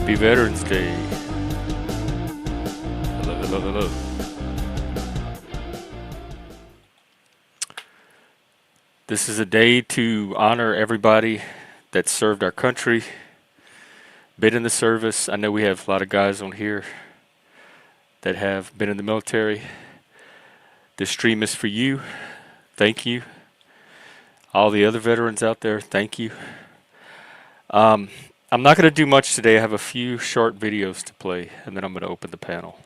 Happy Veterans Day. Hello, hello, hello. This is a day to honor everybody that served our country, been in the service. I know we have a lot of guys on here that have been in the military. This stream is for you. Thank you. All the other veterans out there, thank you. I'm not going to do much today. I have a few short videos to play, and then I'm going to open the panel.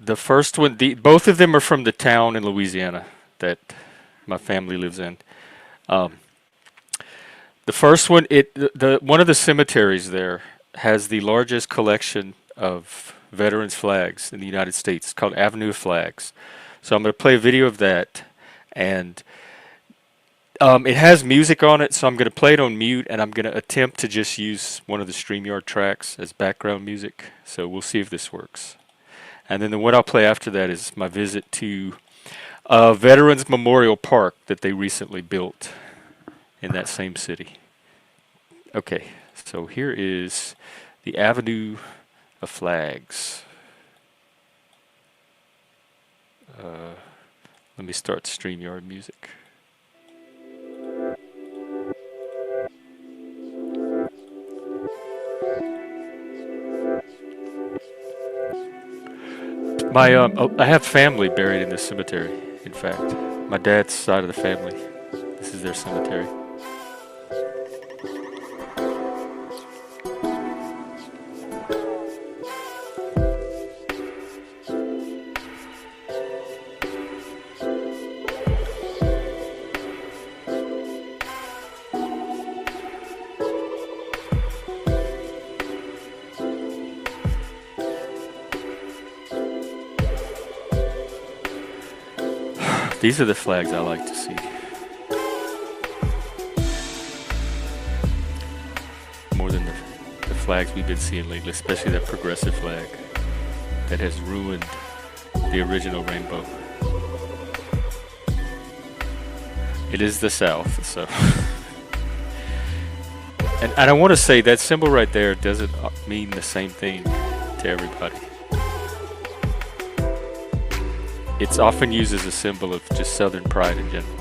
The first one, both of them are from the town in Louisiana that my family lives in. The first one, one of the cemeteries there has the largest collection of veterans flags in the United States. It's called Avenue of Flags. So I'm going to play a video of that, and it has music on it, so I'm going to play it on mute, and I'm going to attempt to just use one of the StreamYard tracks as background music. So we'll see if this works. And then what I'll play after that is my visit to Veterans Memorial Park that they recently built in that same city. Okay, so here is the Avenue of Flags. Let me start StreamYard music. I have family buried in this cemetery. In fact, my dad's side of the family. This is their cemetery. These are the flags I like to see. More than the flags we've been seeing lately, especially that progressive flag that has ruined the original rainbow. It is the South, so. And I want to say that symbol right there doesn't mean the same thing to everybody. It's often used as a symbol of just Southern pride in general.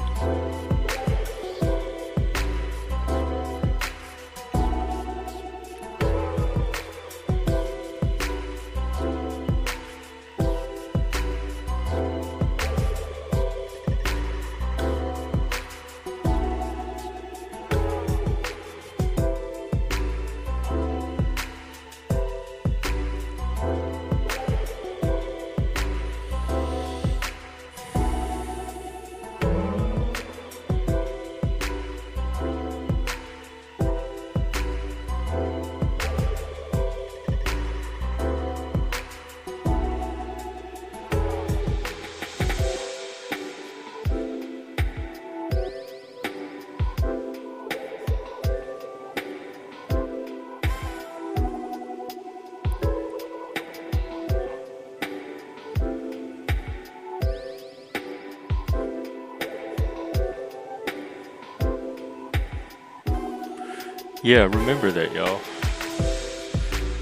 Yeah, remember that, y'all.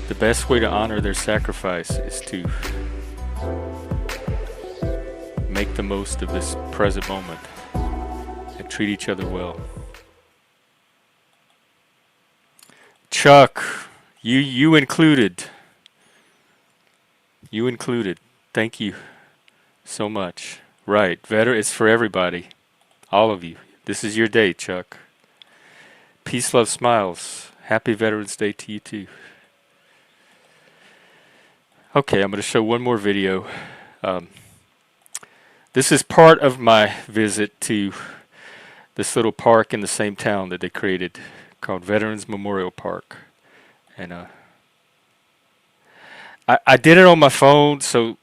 The best way to honor their sacrifice is to make the most of this present moment and treat each other well. Chuck, you included. You included. Thank you so much. Right, it's for everybody. All of you. This is your day, Chuck. Peace, love, smiles. Happy Veterans Day to you too. Okay, I'm going to show one more video. This is part of my visit to this little park in the same town that they created called Veterans Memorial Park. And I did it on my phone, so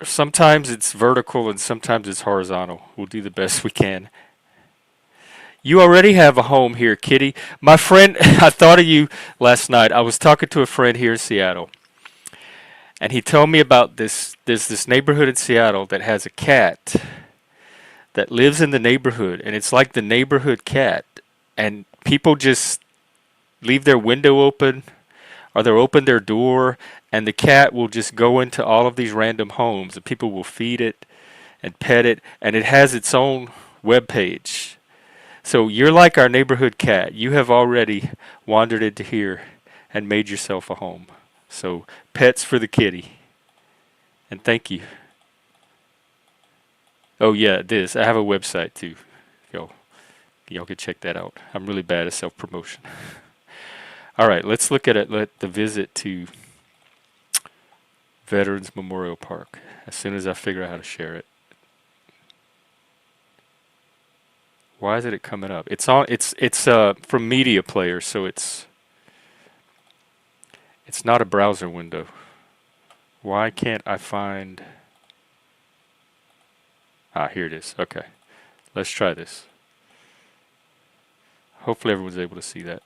sometimes it's vertical and sometimes it's horizontal. We'll do the best we can. You already have a home here, Kitty. My friend, I thought of you last night. I was talking to a friend here in Seattle, and he told me about this. There's this neighborhood in Seattle that has a cat that lives in the neighborhood, and it's like the neighborhood cat. and people just leave their window open or they'll open their door and the cat will just go into all of these random homes and people will feed it and pet it and it has its own web page. So you're like our neighborhood cat. You have already wandered into here and made yourself a home. So pets for the kitty. And thank you. Oh yeah, this. I have a website too. Y'all, y'all can check that out. I'm really bad at self promotion. All right, let's look at it. Let the visit to Veterans Memorial Park. As soon as I figure out how to share it. Why isn't it coming up? It's on. It's from Media Player, so it's not a browser window. Why can't I find? Ah, here it is. Okay, let's try this. Hopefully everyone's able to see that.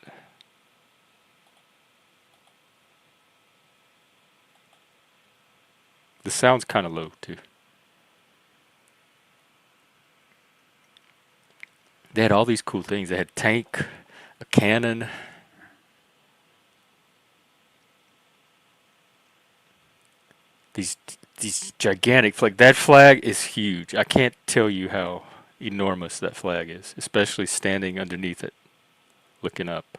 The sound's kind of low too. They had all these cool things. They had tank, a cannon. These these gigantic flag. That flag is huge. I can't tell you how enormous that flag is, especially standing underneath it, looking up.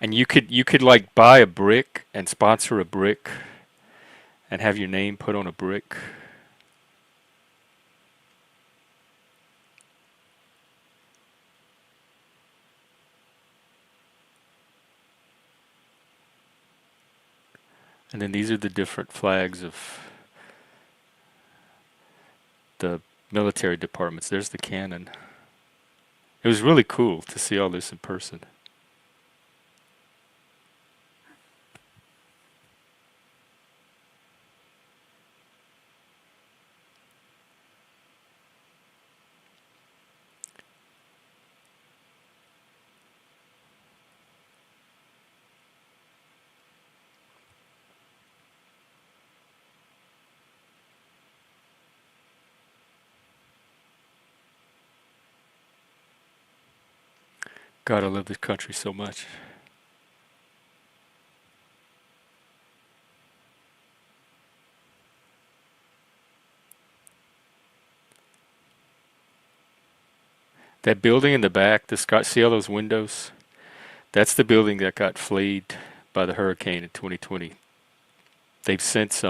And you could like buy a brick and sponsor a brick and have your name put on a brick. And then these are the different flags of the military departments. There's the cannon. It was really cool to see all this in person. God, I love this country so much. That building in the back, the Scott, see all those windows? That's the building that got flayed by the hurricane in 2020. They've since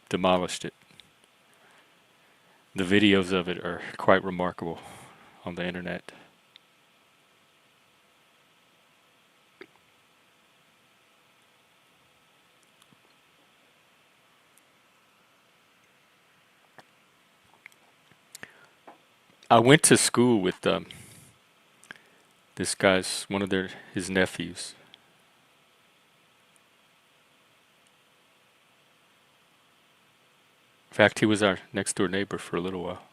demolished it. The videos of it are quite remarkable on the internet. I went to school with this guy's one of his nephews. In fact, he was our next door neighbor for a little while.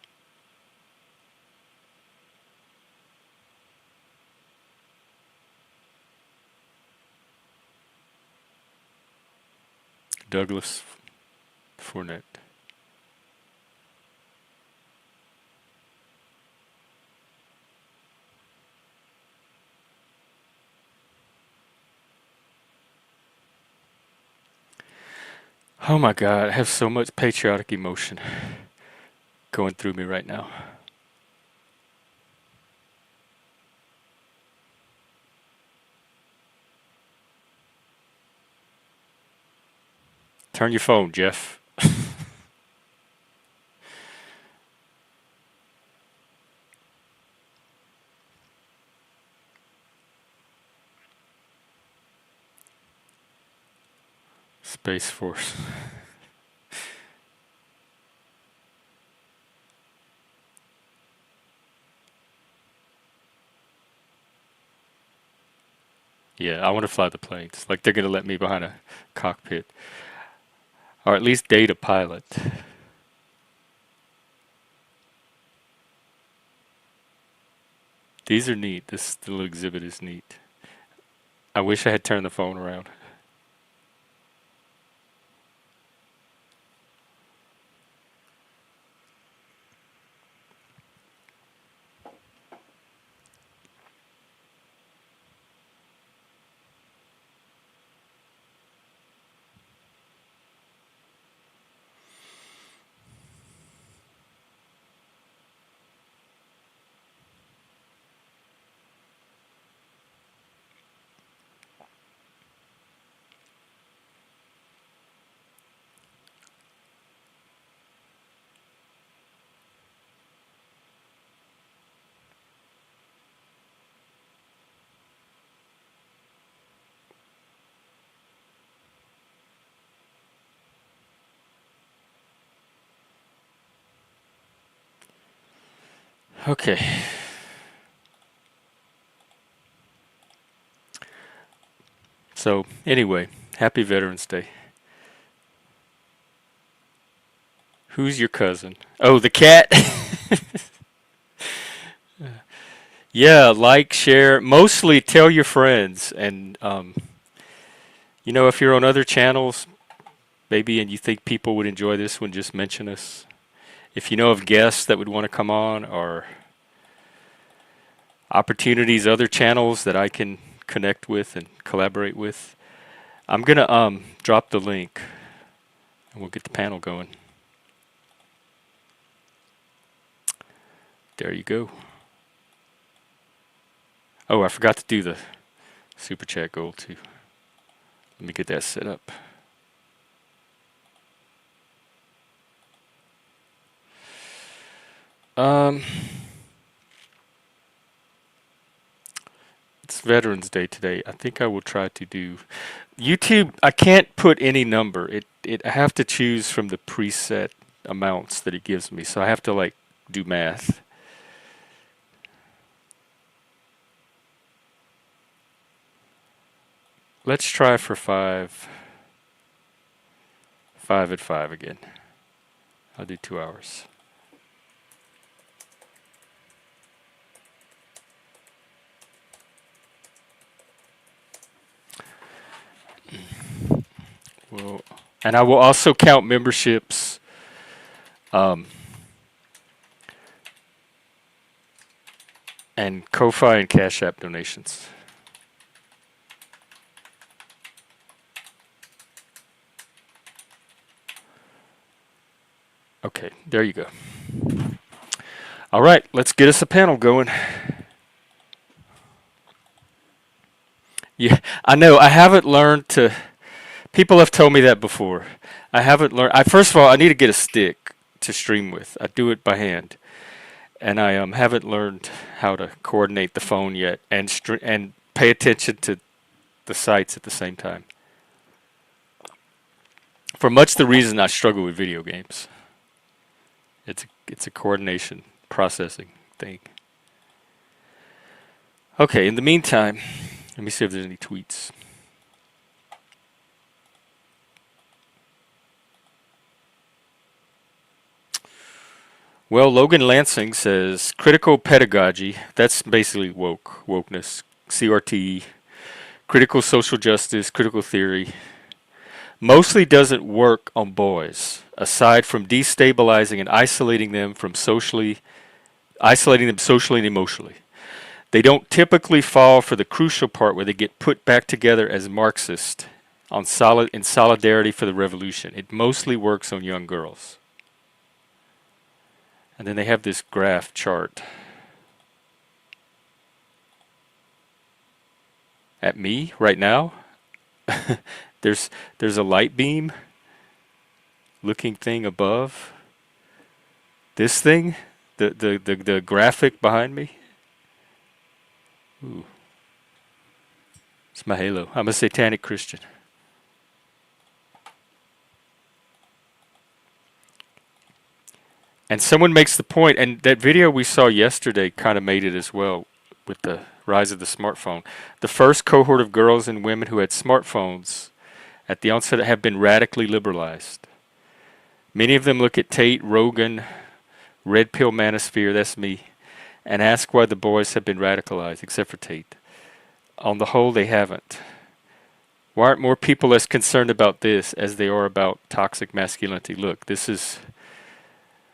Douglas Fournette. Oh my God, I have so much patriotic emotion going through me right now. Turn your phone, Jeff. Space Force. Yeah, I want to fly the planes. Like they're gonna let me behind a cockpit, or at least date a pilot. These are neat. This little exhibit is neat. I wish I had turned the phone around. Okay. So, anyway, happy Veterans Day. Who's your cousin? Oh, the cat? Yeah, like, share, mostly tell your friends. And, if you're on other channels, maybe, and you think people would enjoy this one, just mention us. If you know of guests that would want to come on or opportunities, other channels that I can connect with and collaborate with, I'm going to drop the link and we'll get the panel going. There you go. Oh, I forgot to do the super chat goal too. Let me get that set up. Um, it's Veterans Day today. I think I will try to do YouTube. I can't put any number. I have to choose from the preset amounts that it gives me. So I have to like do math. Let's try for 5. 5 at 5 again. I'll do 2 hours. Well, and I will also count memberships. Um, and Ko-Fi and Cash App donations. Okay, there you go. All right, let's get us a panel going. Yeah, I know. I haven't learned to. People have told me that before. I haven't learned. First of all, I need to get a stick to stream with. I do it by hand, and I haven't learned how to coordinate the phone yet and pay attention to the sites at the same time. For much the reason I struggle with video games. It's a coordination processing thing. Okay, in the meantime, let me see if there's any tweets. Well, Logan Lansing says critical pedagogy, that's basically wokeness, CRT, critical social justice, critical theory, mostly doesn't work on boys, aside from destabilizing and isolating them socially and emotionally. They don't typically fall for the crucial part where they get put back together as Marxist in solidarity for the revolution. It mostly works on young girls. And then they have this graph chart. At me right now, there's a light beam looking thing above this thing, the graphic behind me. Ooh. It's my halo. I'm a satanic Christian. And someone makes the point, and that video we saw yesterday kind of made it as well with the rise of the smartphone. The first cohort of girls and women who had smartphones at the onset have been radically liberalized. Many of them look at Tate, Rogan, Red Pill Manosphere, that's me, and ask why the boys have been radicalized, except for Tate. On the whole, they haven't. Why aren't more people as concerned about this as they are about toxic masculinity? Look, this is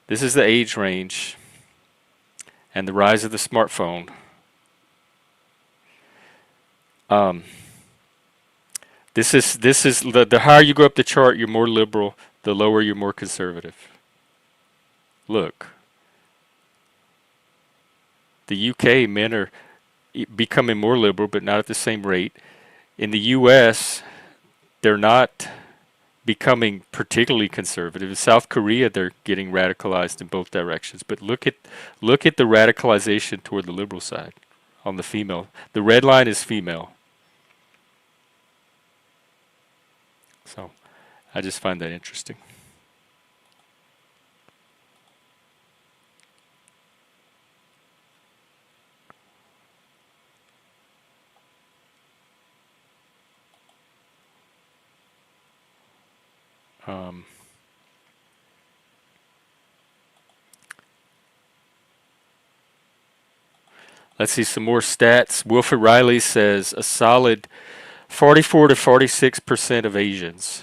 the age range and the rise of the smartphone. This is the higher you go up the chart, you're more liberal. The lower, you're more conservative. Look, the UK men are becoming more liberal, but not at the same rate. In the US, they're not becoming particularly conservative. In South Korea, they're getting radicalized in both directions. But look at the radicalization toward the liberal side on the female. The red line is female. So I just find that interesting. Um, let's see some more stats. Wilfred Riley says a solid 44 to 46% of Asians,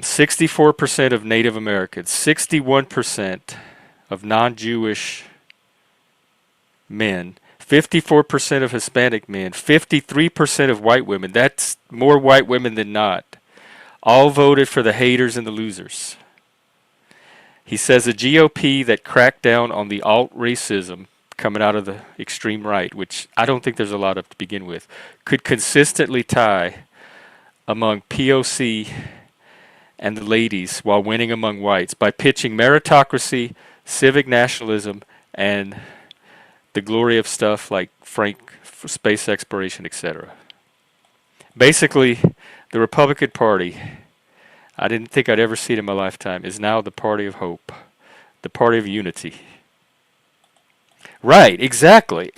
64% of Native Americans, 61% of non-Jewish men, 54% of Hispanic men, 53% of white women. That's more white women than not. All voted for the haters and the losers. He says a GOP that cracked down on the alt racism coming out of the extreme right, which I don't think there's a lot of to begin with, could consistently tie among POC and the ladies while winning among whites by pitching meritocracy, civic nationalism, and the glory of stuff like frank space exploration, etc. Basically, the Republican Party, I didn't think I'd ever see it in my lifetime, is now the party of hope, the party of unity. Right, exactly.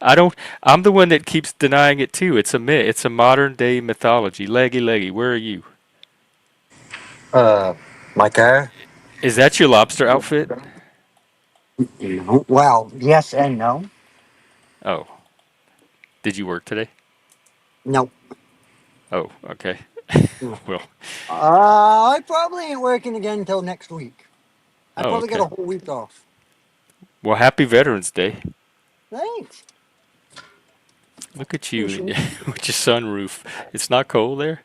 I don't. I'm the one that keeps denying it too. It's a myth. It's a modern day mythology. Leggy, leggy. Where are you? Uh, my car? Is that your lobster outfit? No. Well, yes and no. Oh, did you work today? No. Oh, okay. No. Well, I probably ain't working again until next week. I oh, probably got a okay. whole week off. Well, happy Veterans Day. Thanks. Look at you Appreciate it. with your sunroof. It's not cold there.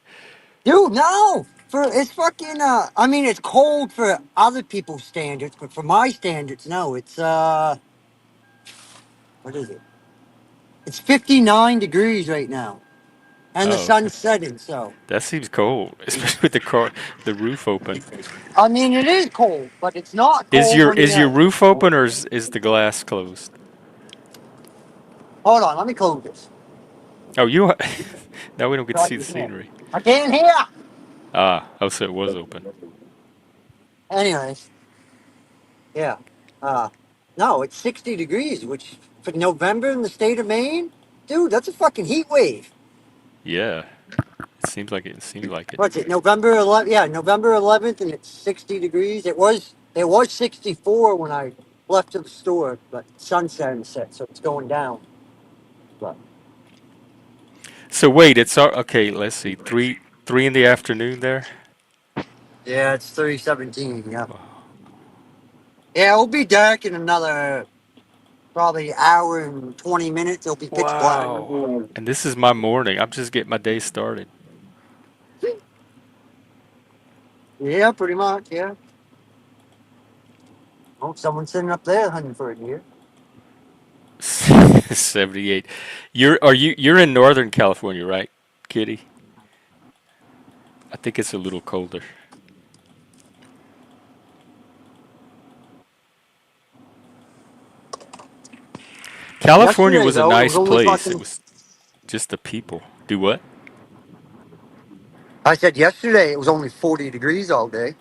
Dude, no! For it's fucking I mean it's cold for other people's standards, but for my standards, no. It's what is it? It's 59 degrees right now. And the Oh, okay. sun's setting, so That seems cold, especially with the roof open. I mean it is cold, but it's not Is cold your on the is your edge. roof open or is the glass closed? Hold on, let me close this. Oh, you. Now we don't get So to I see the can hear. scenery. I can't hear. Ah, oh, so it was open. Anyways, yeah. Uh, no, it's 60 degrees, which for November in the state of Maine, dude, that's a fucking heat wave. Yeah, it seems like it. It seems like it. What's it? November 11th. Yeah, November 11th, and it's 60 degrees. It was 64 when I left to the store, but sunset and set, so it's going down. But So wait, it's okay. Let's see, three in the afternoon there. yeah, it's 3:17. Yeah, Wow. yeah, it'll be dark in another probably hour and 20 minutes. It'll be pitch black. Wow. And this is my morning. I'm just getting my day started. Yeah, pretty much. Yeah. Oh, someone's sitting up there hunting for a deer. 78. You're in Northern California, right, Kitty? I think it's a little colder. California Yesterday, was a though, it was nice only place. It fucking. was just the people. Do what? I said yesterday it was only 40 degrees all day.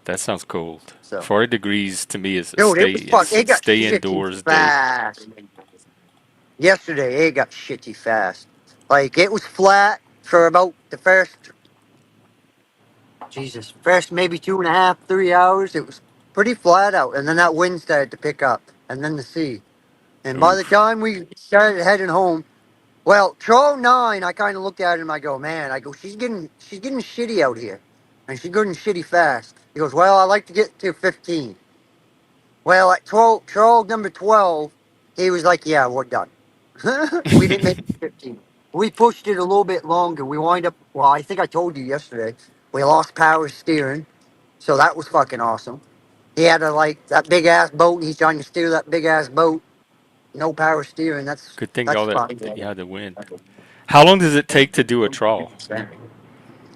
That sounds cold. So, 40 degrees to me is a dude, it was It got stay shitty indoors day. fast. Yesterday, it got shitty fast. Like it was flat for about the first maybe 2.5, 3 hours. It was pretty flat out, and then that wind started to pick up, and then the sea. And by the Oof. time we started heading home, well, Troll 9, I kind of looked at him. I go, man, I go, she's getting shitty out here, and she's getting shitty fast. He goes, well, I like to get to 15. Well, at Troll number 12, he was like, yeah, we're done. We didn't make it 15. We pushed it a little bit longer. We wind up, well, I think I told you yesterday, we lost power steering, so that was fucking awesome. He had that big ass boat, and he's trying to steer that big ass boat. No power steering. Good thing That's all that, fun. yeah, the wind. How long does it take to do a trawl?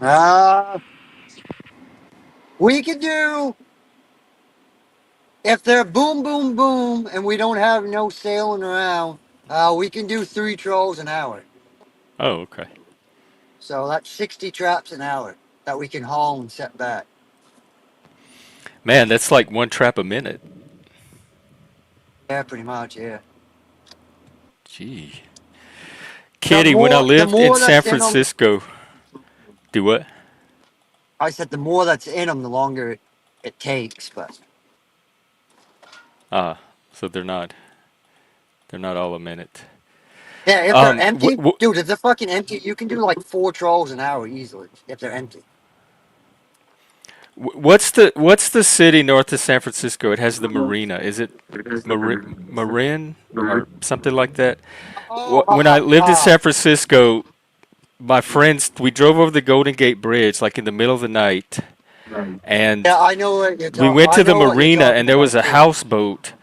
Uh, we could do, if they're boom, boom, boom, and we don't have no sailing around, we can do 3 trolls an hour. Oh, okay. So that's 60 traps an hour that we can haul and set back. Man, that's like one trap a minute. Yeah, pretty much, yeah. Gee. The Kitty, when I more, the lived in more San that's in them, Francisco, Do what? I said the more that's in them, the longer it takes. But Ah, so they're not all a minute. yeah, if they're empty, What dude, if they're fucking empty, you can do like 4 trolls an hour easily if they're empty. what's the city north of San Francisco? It has the marina. Is it Marin or something like that? Oh, When I lived in San Francisco, my friends we drove over the Golden Gate Bridge like in the middle of the night, and yeah, I know what you're we talking. went I to the know what you're marina and talking there was about a too. houseboat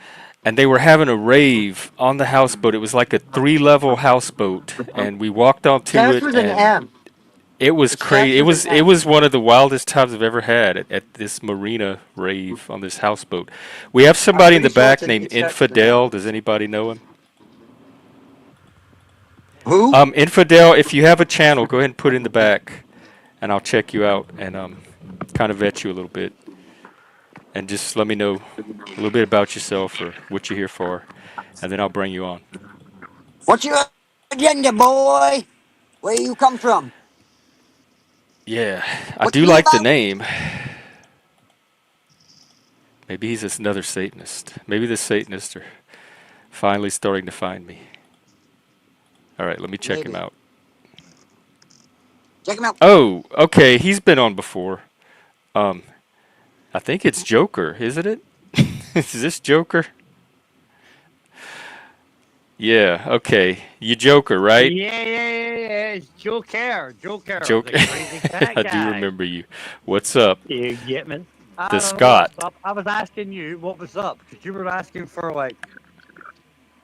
and they were having a rave on the houseboat. It was like a 3 level houseboat and we walked onto Starts it with an and M. it was It starts crazy. with an It M. was one of the wildest times I've ever had at this marina rave on this houseboat. We have I'm somebody in pretty the sure back named it starts with an M. Infidel. Does anybody know him? Who? Infidel, if you have a channel, go ahead and put it in the back and I'll check you out and kind of vet you a little bit and just let me know a little bit about yourself or what you're here for and then I'll bring you on. What's your agenda, boy? Where you come from? Yeah, I What do you like the about? name. Maybe he's just another Satanist. Maybe the Satanists are finally starting to find me. All right, let me check him Maybe. out. Check him out. Oh, okay, he's been on before. Um, I think it's Joker, isn't it? Is this Joker? Yeah, okay. You Joker, right? It's Joker, the Joker. crazy cat I do guy. remember you. What's up? You get me? The I don't know what's Scott. up. I was asking you what was up because you were asking for like,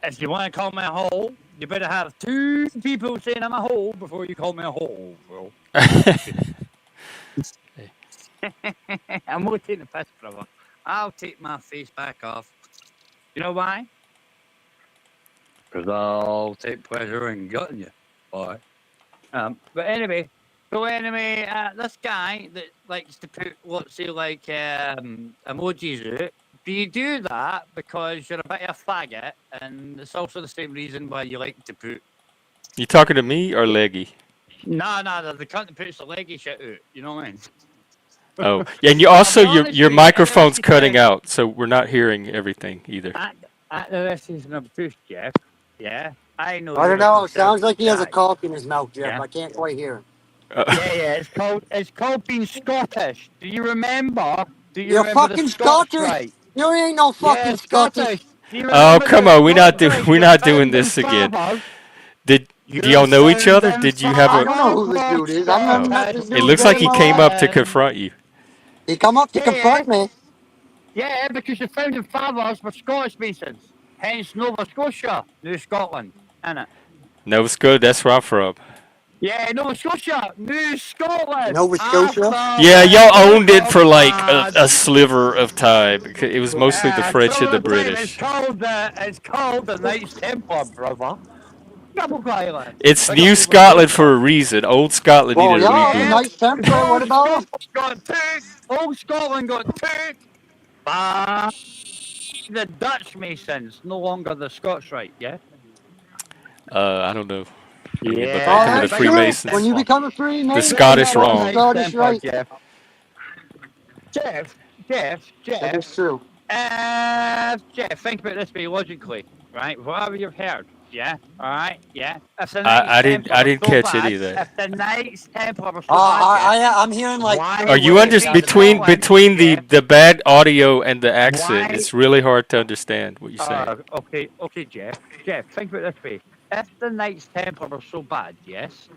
if you want to call me a hole, you better have two people saying I'm a hole before you call me a hole, bro. I'm gonna take the piss, brother. I'll take my face back off. You know why? Because I'll take pleasure in gutting you, boy. But anyway, this guy that likes to put, let's say, like emojis out. Do you do that because you're a bit of a faggot, and it's also the same reason why you like to put? You talking to me or Leggy? No, the cunt that puts the leggy shit out. You know what I mean? Oh, yeah, and you I'll also be honest your with you. At the microphone's risk of cutting saying, out, so we're not hearing everything either. at the risk of the truth, Jeff. Yeah, I know I don't you're a know. Sounds like conservative he has a guy. cock in his mouth, Jeff. Yeah. I can't quite hear him. Yeah. It's called being Scottish. Do you You're remember the fucking Scots Scottish. right? You ain't no Yeah, fucking Scottish. Scottish. Do you Oh, remember come the on, Scots right? we're Your not doing founding this again. fathers. Do Your y'all know each other? founding Did you have I a? don't know fathers who this were dude is. I've never Oh, met Scottish. this it dude a looks day like in he my came life. up to confront you. He come up to Yeah, confront me. yeah, because your founding fathers were Scottish Masons. Hence Nova Scotia, New Scotland, innit? Nova Scotia, that's where I'm from. Yeah, Nova Scotia, New Scotland. Nova Scotia. Yeah, y'all Alphabetical owned it for like comrades. a sliver of time. It was mostly the French and the Summer time. It's British. called the Knights Templar, brother. Double Island. It's Big up New Nova Scotland for Scotia. a reason. Old Scotland Well, needed a yeah, the Yeah, reboot. Knights Templar. What old about him? Scotland got took. Old Scotland got took by the Dutch Masons, no longer the Scots, right? Yeah. I don't know anything about that. Oh, Come to Yeah, the that's big up true. Knights When you Freemasons. Templar. become a The Freemason, you Big Scottish got up the wrong. Knights Scottish Templar, right. Jeff. Jeff, Jeff, That is Jeff, true. Jeff, think about this way logically, right? Whatever you've heard, yeah, all right, yeah. If the Knights I Templar are didn't so catch any bad, of that. if the Knights Templar are so bad, Jeff, I'm hearing like why Are three did you they words under defeat out of that. Scotland, between Jeff? the bad audio and the accent? Why? It's really hard to understand what you're saying. Okay, Jeff. Jeff, think about it this way. If the Knights Templar are so bad, yes,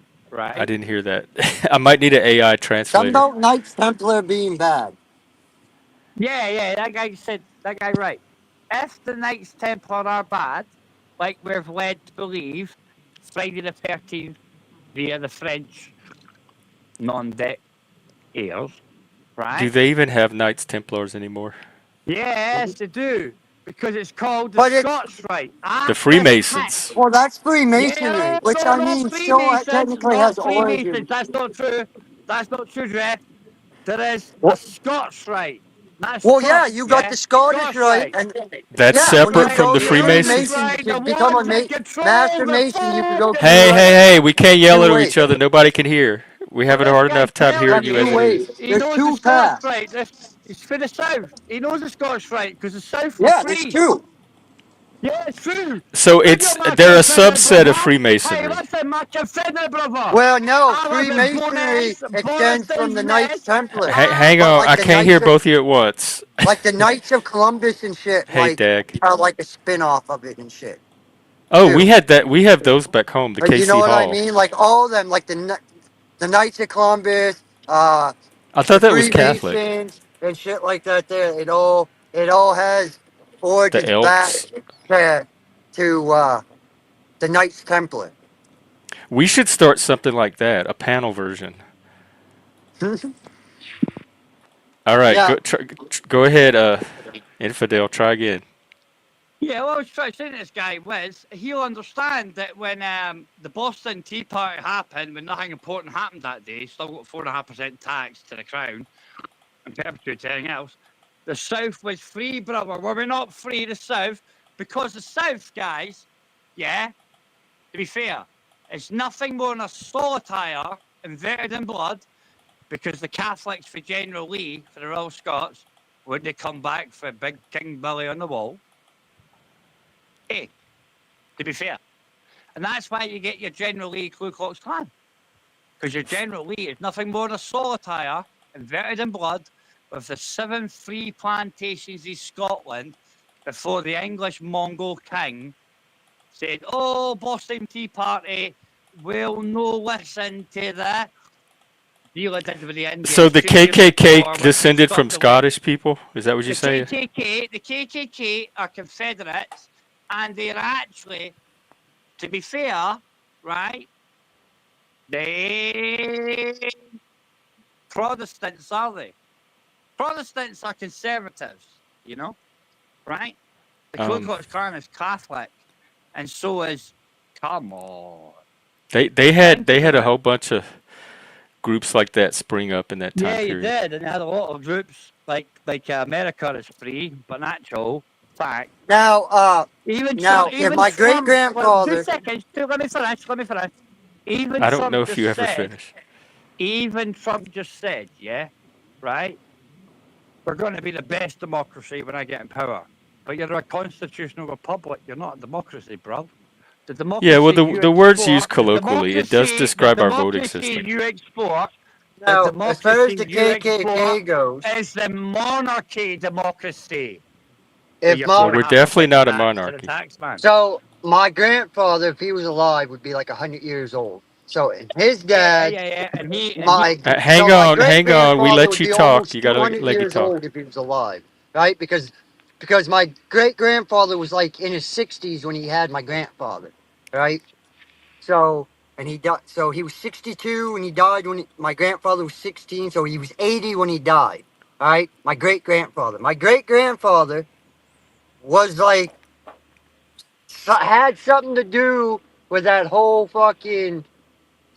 I right? didn't hear that. I might need an AI Something translator. about Knights Templar being bad. Yeah, that guy said that guy right. If the Knights Templar are bad, like we're led to believe, Friday the 13th via the French non-deck heirs, Do right? they even have Knights Templars anymore? Yes, they do. Because it's called the But it, Scots Rite. The After Freemasons. well, that's Freemasonry, yeah, which no, I not mean still Freemasons, technically has not Freemasons. origins. That's not true. That's not true, Jeff. There is the Well, Scots Rite. That's well, yeah, Scots, you got yeah? the Scottish Scots right, Rite. and That's yeah, when you separate from Right, the go to the Scots Freemasons? Freemason Rite, to the become ones a that control Master the Mason, you could go food. through Hey, like hey, hey, we can't yell two at each ways. other. Nobody can hear. We Well, have a this hard guy enough time telling hearing Got you two as you it ways. is. he There's knows the two Scottish paths. right. It's for the South. He knows the Scottish right because the South were Yeah, there's free. two. Yeah, it's true. So Look at my they're a Confederate subset of brother. Hey, Freemasonry. listen, my Confederate brother. Well, no, I live in Freemasonry extends from Bonniston's the Knights Nest. Templar, Hang but on, I can't hear both of you at once. like the Knights of Columbus and shit, Hey, like Dag. are like a spin-off of it and shit Oh, we too. had that. We have those back home. The You know KC what I Hall. mean? Like all of them, like the Knights of Columbus, I the thought that was Catholic. Freemasons and shit like that. There, it all has The origins back Elks. to the Knights Templar. We should start something like that. A panel version. All right, Yeah. go ahead, infidel. Try again. Yeah, well, I was trying to say to this guy was he'll understand that when the Boston Tea Party happened, when nothing important happened that day, still got 4.5% tax to the crown and perpetuate anything else. The South was free, brother. Were we not free, the South? Because the South, guys, yeah, to be fair, it's nothing more than a solitaire inverted in blood because the Catholics for General Lee, for the Royal Scots, when they come back for Big King Billy on the wall. Hey, to be fair. And that's why you get your General Lee Ku Klux Klan. Because your General Lee is nothing more than a solitaire, inverted in blood, with the 7 free plantations in Scotland before the English Mongol king said, oh, Boston Tea Party will no listen to the deal I did with the So Indians the 2 years KKK before, which descended stopped from the war. Scottish people. Is that what you say? The KKK are Confederates, and they're actually, to be fair, right? They Protestants, are they? Protestants are conservatives, you know, right? The Ku Um, Klux Klan is Catholic, and so is. Come on, they think had a about whole it. bunch of groups like that spring up in that time Yeah, you period. did, and they had a lot of groups like America is free, but in actual fact, Now, if Even my great Trump. Well, 2 grandfather, seconds. Let me finish. Let me finish. Even I don't know Trump if you just ever said. finish. Even Trump just said, yeah, right. We're going to be the best democracy when I get in power. But you're a constitutional republic. You're not a democracy, bro. The Yeah, well, democracy you the words used export, colloquially, it does the describe our voting democracy system. you export, the now as far as democracy the you export KKK goes, is the monarchy democracy. With if your Well, my we're definitely 4.5% not a tax to the monarchy. tax man. so my grandfather, if he was alive, would be like 100 years old. So his dad, Yeah. And he my my great Hang on. We grandfather let would you be talk. almost You gotta 200 let me years talk. old if he was alive, right? Because my great grandfather was like in his 60s when he had my grandfather, right? So and he died. So he was 62 when he died. My grandfather was 16, so he was 80 when he died. All right, my great grandfather. My great grandfather was like had something to do with that whole fucking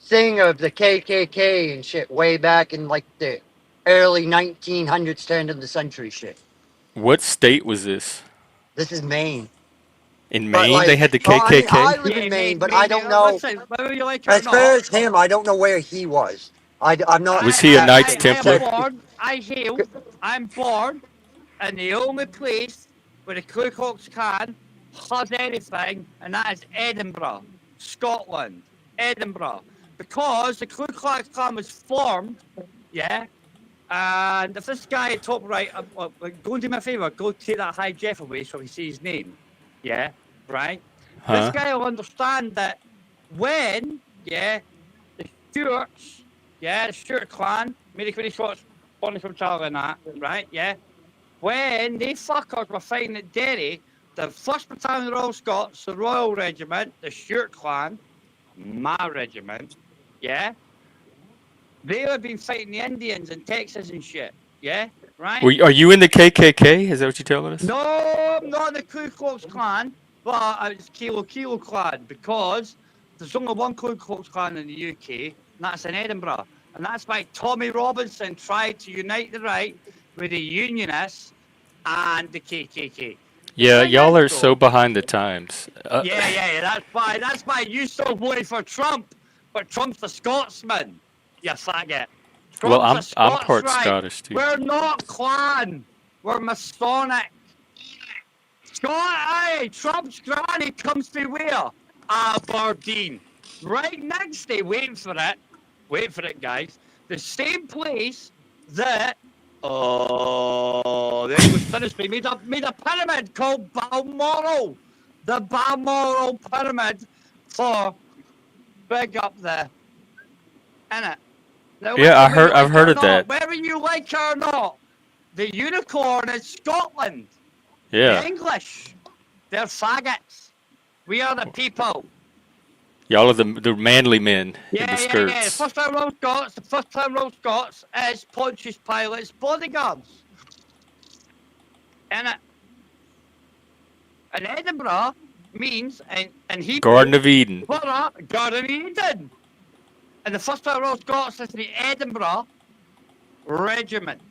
thing of the KKK and shit way back in like the early 1900s to end of the century shit. What state was this? This is Maine. In But Maine, they like, had the I mean, I KKK? live yeah, in Maine, but I maybe. don't know. Listen, whether you like it or As far not, as him, I don't know where he was. I'm not Was he a I, Knights I, I, I am Templar? that born, I hail, I'm born in the only place where the Ku Klux Klan has anything, and that is Edinburgh, Scotland, Edinburgh. Because the Ku Klux Klan was formed, yeah, and if this guy top right, go and do me a favour, go take that high Jeff away so he sees his name, yeah, right? This Huh? guy will understand that when, yeah, the Stuarts, yeah, the Stuart clan, Mary Queen of Scots, Bonnie from Charlie and that, right, yeah, when they fuckers were fighting at Derry, the 1st Battalion Royal Scots, the Royal Regiment, the Stuart clan, my regiment, yeah, they have been fighting the Indians in Texas and shit, yeah, right? Are you in the KKK? Is that what you're telling us? No, I'm not the Ku Klux Klan, but it's Kilo Klan because there's only one Ku Klux Klan in the UK, and that's in Edinburgh. And that's why Tommy Robinson tried to unite the right with the Unionists and the KKK. The Yeah, thing y'all is, are so though, behind the times. yeah, that's why you still voted for Trump, but Trump's a Scotsman. you faggot. Well, Trump's a I'm Scots part right. Scottish too. We're not clan. We're Masonic. Aye, Trump's granny comes to where? Aberdeen. Right next to, wait for it, guys. The same place that the English ministry made a pyramid called Balmoral. The Balmoral pyramid for big up there. Innit? Now Yeah, whether you I've like it heard or of not, that. the unicorn is Scotland. The Yeah, English, they're faggots. We are the people. y'all are the manly men in the Yeah. The skirts. first time row Scots is Pontius Pilate's bodyguards. And Edinburgh means, in Hebrew, Garden of Eden. what up? Garden of Eden. And the first time row Scots is the Edinburgh Regiment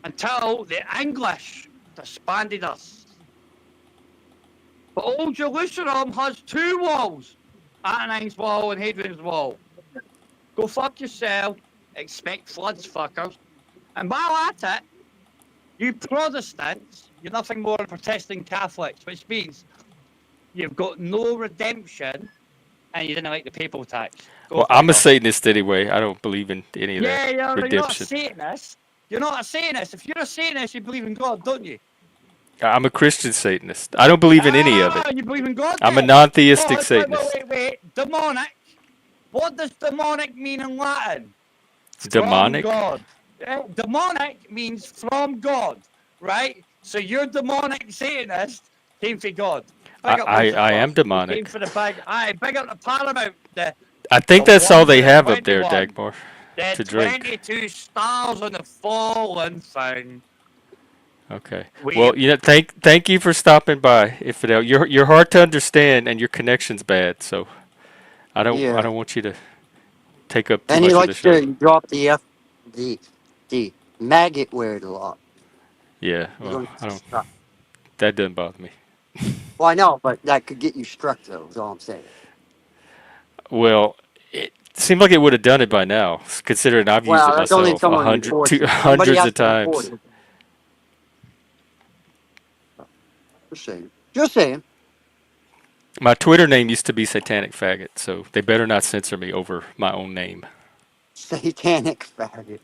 until the English disbanded us. But Old Jerusalem has two walls, Ananine's wall and Hadrian's wall. Go fuck yourself, expect floods, fuckers. And while at it, you Protestants, you're nothing more than Protestant Catholics, which means you've got no redemption and you didn't like the papal tax. Go Well, fuck I'm a off. Satanist anyway. I don't believe in any of that Yeah, you're not a redemption. Satanist. You're not a Satanist. If you're a Satanist, you believe in God, don't you? I'm a Christian Satanist. I don't believe in any of it. You believe in God I'm a then? non-theistic Oh, Satanist. wait. Demonic. What does demonic mean in Latin? From Demonic? God. Demonic means from God, right? So your demonic Satanist came for God. Big up I Lucifer. am He came demonic. for the big. Aye, big up the Paramount. I The think that's all they have up there, 121. Dagmar, The to drink. 22 stars on the fallen thing. Okay. We Well, thank you for stopping by. If you're hard to understand and your connection's bad, so I Yeah. don't want you to take up too And he much of the likes show. to drop the the maggot word a lot. Yeah. You're Well, going I to don't. struck. That doesn't bother me. Well, I know, but that could get you struck, though. Is all I'm saying. Well, it seemed like it would have done it by now, considering I've used it Well, that's only if myself someone reports it. Somebody hundreds has of to report times. it. Just saying. Just saying. My Twitter name used to be Satanic Faggot, so they better not censor me over my own name. Satanic faggot.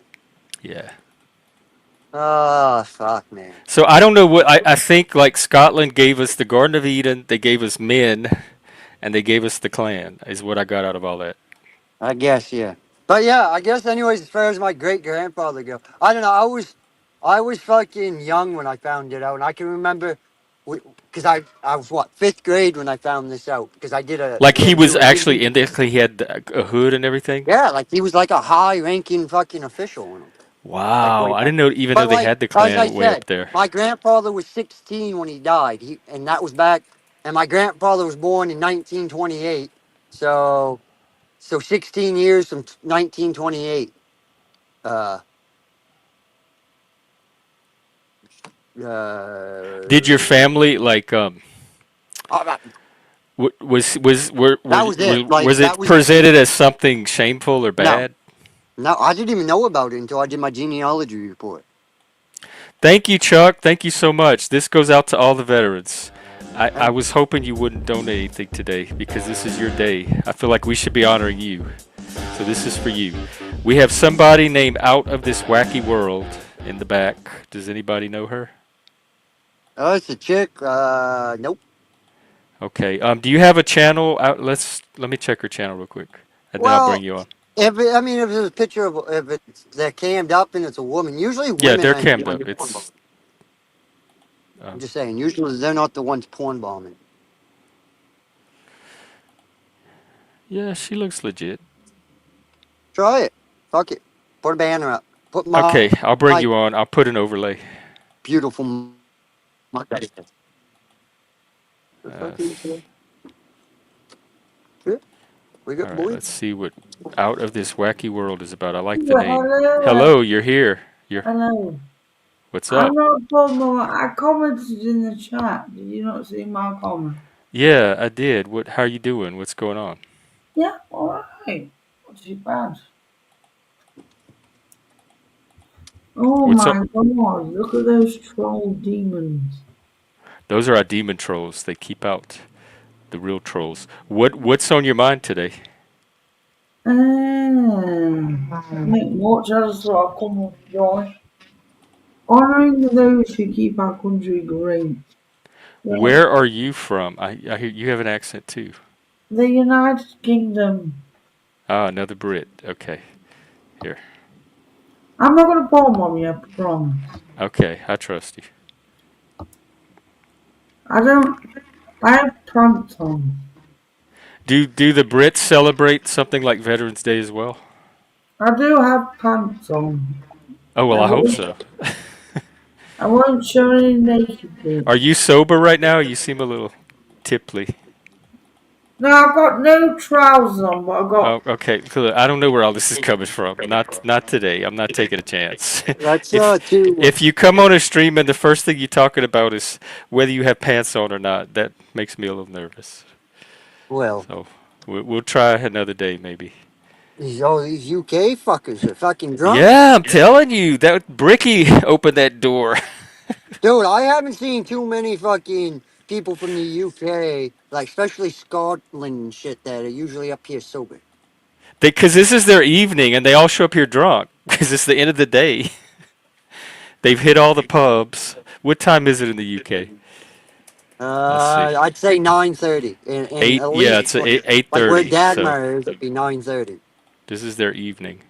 Yeah. Oh, fuck, man. So I don't know what I think. Like Scotland gave us the Garden of Eden, they gave us men, and they gave us the clan. Is what I got out of all that. I guess, yeah. But yeah, I guess anyways, as far as my great grandfather go, I don't know. I was fucking young when I found it out, and I can remember, because I was what, 5th grade when I found this out, because I Like he didn't was do a actually history. in there. He had a hood and everything. Yeah, like he was like a high-ranking fucking official in them, like Wow, way I back. didn't know even though But they like had the as I clan way up said, there. my grandfather was 16 when he died. And that was back, and my grandfather was born in 1928. So 16 years from 1928. Uh, Did your uh, family like oh, that was it. Like was that it was presented as something shameful or no, bad? no. I didn't even know about it until I did my genealogy report. Thank you, Chuck. Thank you so much. This goes out to all the veterans. I And was hoping you wouldn't donate anything today because this is your day. I feel like we should be honoring you. So this is for you. We have somebody named Out of This Wacky World in the back. Does anybody know her? oh, it's a chick. Nope. Okay. Do you have a channel? Let me check her channel real quick, and then I'll bring Well, you on. I mean, if it's a picture of if it's they're cammed up and it's a woman, usually Yeah, women they're aren't the cammed ones up. porn bombing. It's I'm um, just saying, usually they're not the ones porn bombing. yeah, she looks legit. Try it. Fuck it. Put a banner up. Put Okay, I'll bring my you on. I'll put an overlay. beautiful. Okay. Uh, Good. We all got right, boy. let's see what Out of This Wacky World is about. I like the Yeah, name. hello, Hello, you're here. hello. What's I'm up? not Paul. I commented in the chat. Did you not see my comment? Yeah, I did. How you doing? What's going on? Yeah, all right. Not too bad. Oh What's up? my god, look at those troll demons. Those are our demon trolls. They keep out the real trolls. What's on your mind today? Not much, I just thought I'd come up, Josh. Honouring those who keep our country great. The, Where are you from? I hear you have an accent too. the United Kingdom. Ah, another Brit. Okay, here. I'm not gonna bomb on you, I promise. Okay, I trust you. I don't. I have pants on. Do the Brits celebrate something like Veterans Day as well? I do have pants on. Oh well, I I hope won't, so. I won't show any naked Are bits. you sober right now? You seem a little tipply. No, I've got no trousers on, but I've got. Oh, okay. Cool. I don't know where all this is coming from. Not today. I'm not taking a chance. That's if too. if you come on a stream and the first thing you're talking about is whether you have pants on or not, that makes me a little nervous. Well, So we'll try another day maybe. these UK fuckers are fucking drunk. Yeah, I'm telling you, that Bricky opened that door. Dude, I haven't seen too many fucking people from the UK, like especially Scotland and shit, that are usually up here sober. Because this is their evening and they all show up here drunk because it's the end of the day. They've hit all the pubs. What time is it in the UK? Let's see. I'd say 9:30, and Eight. at Yeah, least it's 8:30. where So Dagmar is, it'd be 9:30. this is their evening.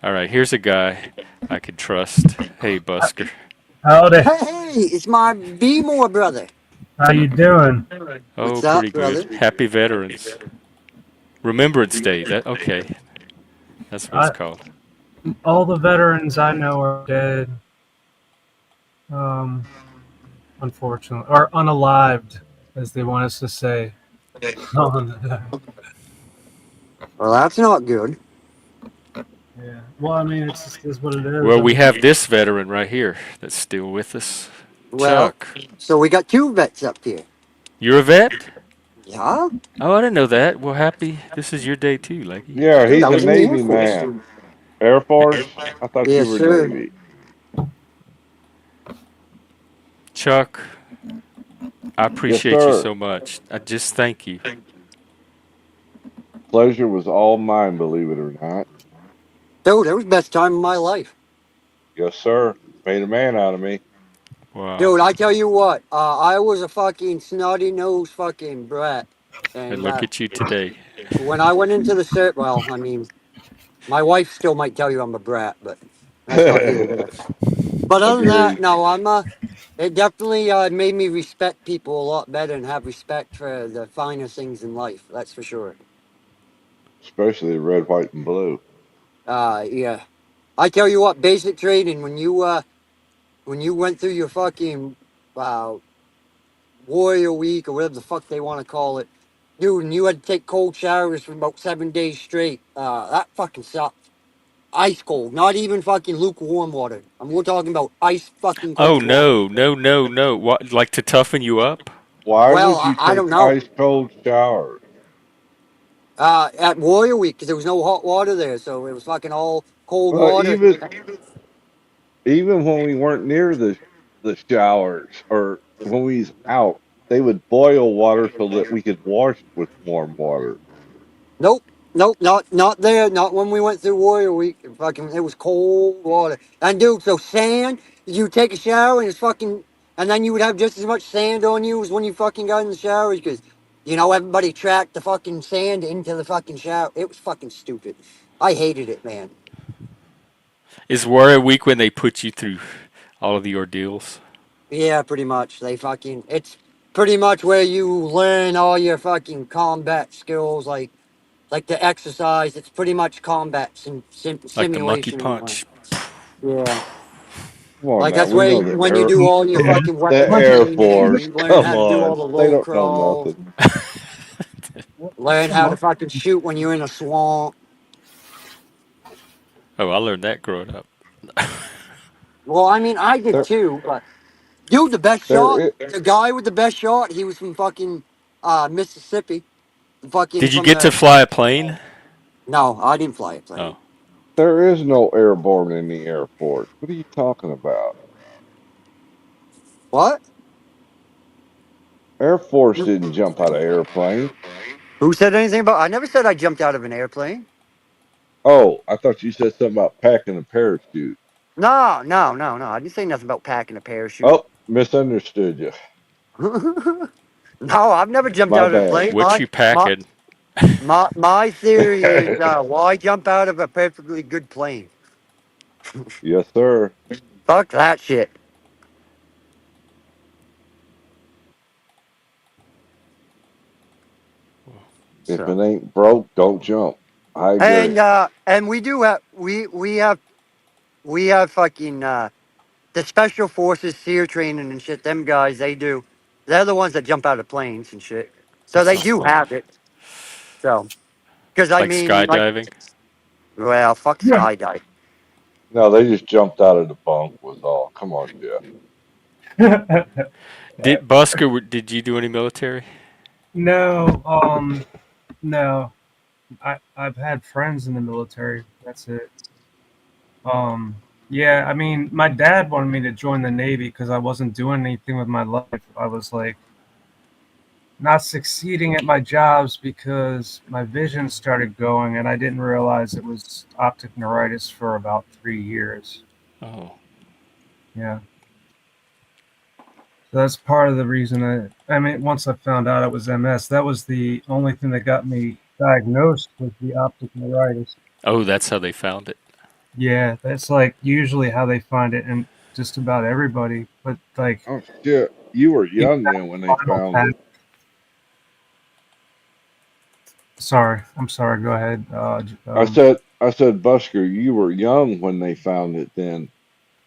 All right, here's a guy I can trust. Hey, Busker. Howdy. Hey, it's my Be More brother. How you doing? Oh, What's up, pretty brother? good. Happy Veterans Remembrance Day. That okay? That's what it's I, called. all the veterans I know are dead. Um, unfortunately, or unalived, as they want us to say. yeah. Well, that's not good. Well, I mean, it's just is what it is. Well, I we mean, have this veteran right here that's still with us. Well, Chuck, so we got two vets up here. you're a vet? Yeah, Oh, I didn't know that. Well, happy. This is your day too, Leggy. Yeah, dude, I he's a was in the Air Navy Force. man. Air Force? I thought you Yes, were sir. Navy. Chuck, I Yes, appreciate you sir. so much. I just thank you. Pleasure was all mine, believe it or not. Dude, it was the best time of my life. Yes, sir. Made a man out of me. Wow. Dude, I tell you what, I was a fucking snotty nosed fucking brat, And and look at you today. when I went into the cert, well, I mean, my wife still might tell you I'm a brat, but that's not here or there. But other than that, Agreed. no, it definitely made me respect people a lot better and have respect for the finer things in life. That's for sure. Especially the red, white, and blue. Yeah. I tell you what, basic training when you went through your fucking uh, warrior week or whatever the fuck they want to call it, dude, and you had to take cold showers for about 7 days straight. That fucking sucked. Ice cold, not even fucking lukewarm water. We're talking about ice fucking Oh cold water. no, no, no, no. What, like to toughen you up? Why Well, would you I take don't know. ice cold showers? At Warrior Week, because there was no hot water there, so it was fucking all cold Well, water. even when we weren't near the showers or when we was out, they would boil water so that we could wash with warm water. Nope, nope, not there. Not when we went through Warrior Week. It was cold water. And dude, so sand. You take a shower and it's fucking, and then you would have just as much sand on you as when you fucking got in the shower because, everybody tracked the fucking sand into the fucking shower. It was fucking stupid. I hated it, man. Is Warrior Week when they put you through all of the ordeals? Yeah, pretty much. It's pretty much where you learn all your fucking combat skills, like the exercise. It's pretty much combat Like the monkey simulation and all. punch? Yeah, Come on like now, that's we where know when you do all your fucking the weapon Air training, Force. you learn Come how to do all on, the they low don't know crawls, nothing. learn how to fucking shoot when you're in a swamp. Oh, I learned that growing up. Well, I mean, I did There, too, but dude, the best there. shot, the guy with the best shot, he was from fucking Mississippi, fucking Did you from get to the. fly a plane? No, I didn't fly a Oh, plane. There is no airborne in the Air Force. What are you talking about? What? Air Force didn't jump out of airplane. Who said anything about? I never said I jumped out of an airplane. Oh, I thought you said something about packing a parachute. No, no, no, no. I didn't say nothing about packing a parachute. Oh, misunderstood you. No, I've never jumped My out of a bad. plane. What you packing? My theory is why jump out of a perfectly good plane? Yes, sir. Fuck that shit. If So it ain't broke, don't jump. I agree. and we do have we have fucking the special forces SEER training and shit. Them guys, they do. They're the ones that jump out of planes and shit. So That they sounds do fun. have it. So because I Like mean, like, skydiving. well, fuck skydive. No, they just jumped out of the bunk was all. Come on, Jeff. Did Busker? Did you do any military? No, no. I've had friends in the military. That's it. Um, yeah, I mean, my dad wanted me to join the Navy because I wasn't doing anything with my life. I was like not succeeding at my jobs because my vision started going, and I didn't realize it was optic neuritis for about 3 years. Oh, Yeah, so that's part of the reason I mean, once I found out it was MS, that was the only thing that got me diagnosed with the optic neuritis. oh, that's how they found it. Yeah, that's like usually how they find it in just about everybody, but like Oh shit, you were the young then when they spinal found tap. it. Sorry, I'm sorry. Go ahead. I said, Busker, you were young when they found it. Then.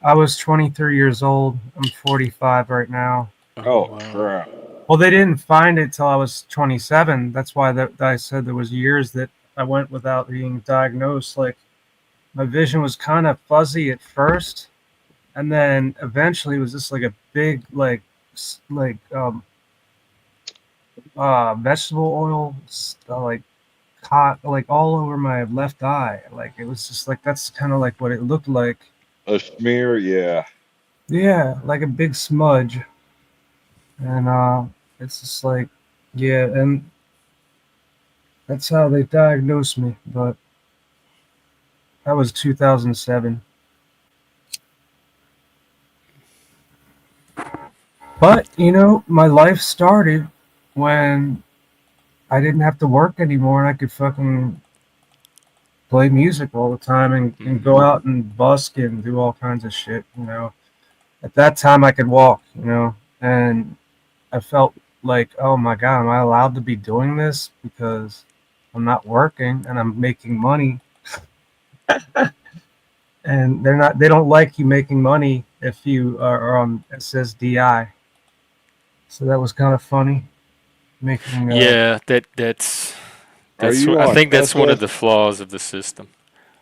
I was 23 years old. I'm 45 right now. Oh Oh wow. crap. Well, they didn't find it till I was 27. That's why that I said there was years that I went without being diagnosed. Like my vision was kind of fuzzy at first, and then eventually it was just like a big like vegetable oil like caught like all over my left eye. Like it was just like that's kind of like what it looked like. A smear, yeah. Yeah, like a big smudge. And it's just like yeah, and that's how they diagnosed me. But that was 2007. But you know, my life started when I didn't have to work anymore and I could fucking play music all the time and Hmm. go out and busk and do all kinds of shit, you know. At that time I could walk, you know, and I felt like, oh my God, am I allowed to be doing this? Because I'm not working and I'm making money. And they don't like you making money if you are on SSDI. So that was kind of funny. Making Yeah, Are that's you I on think that's one of SS? the flaws of the system.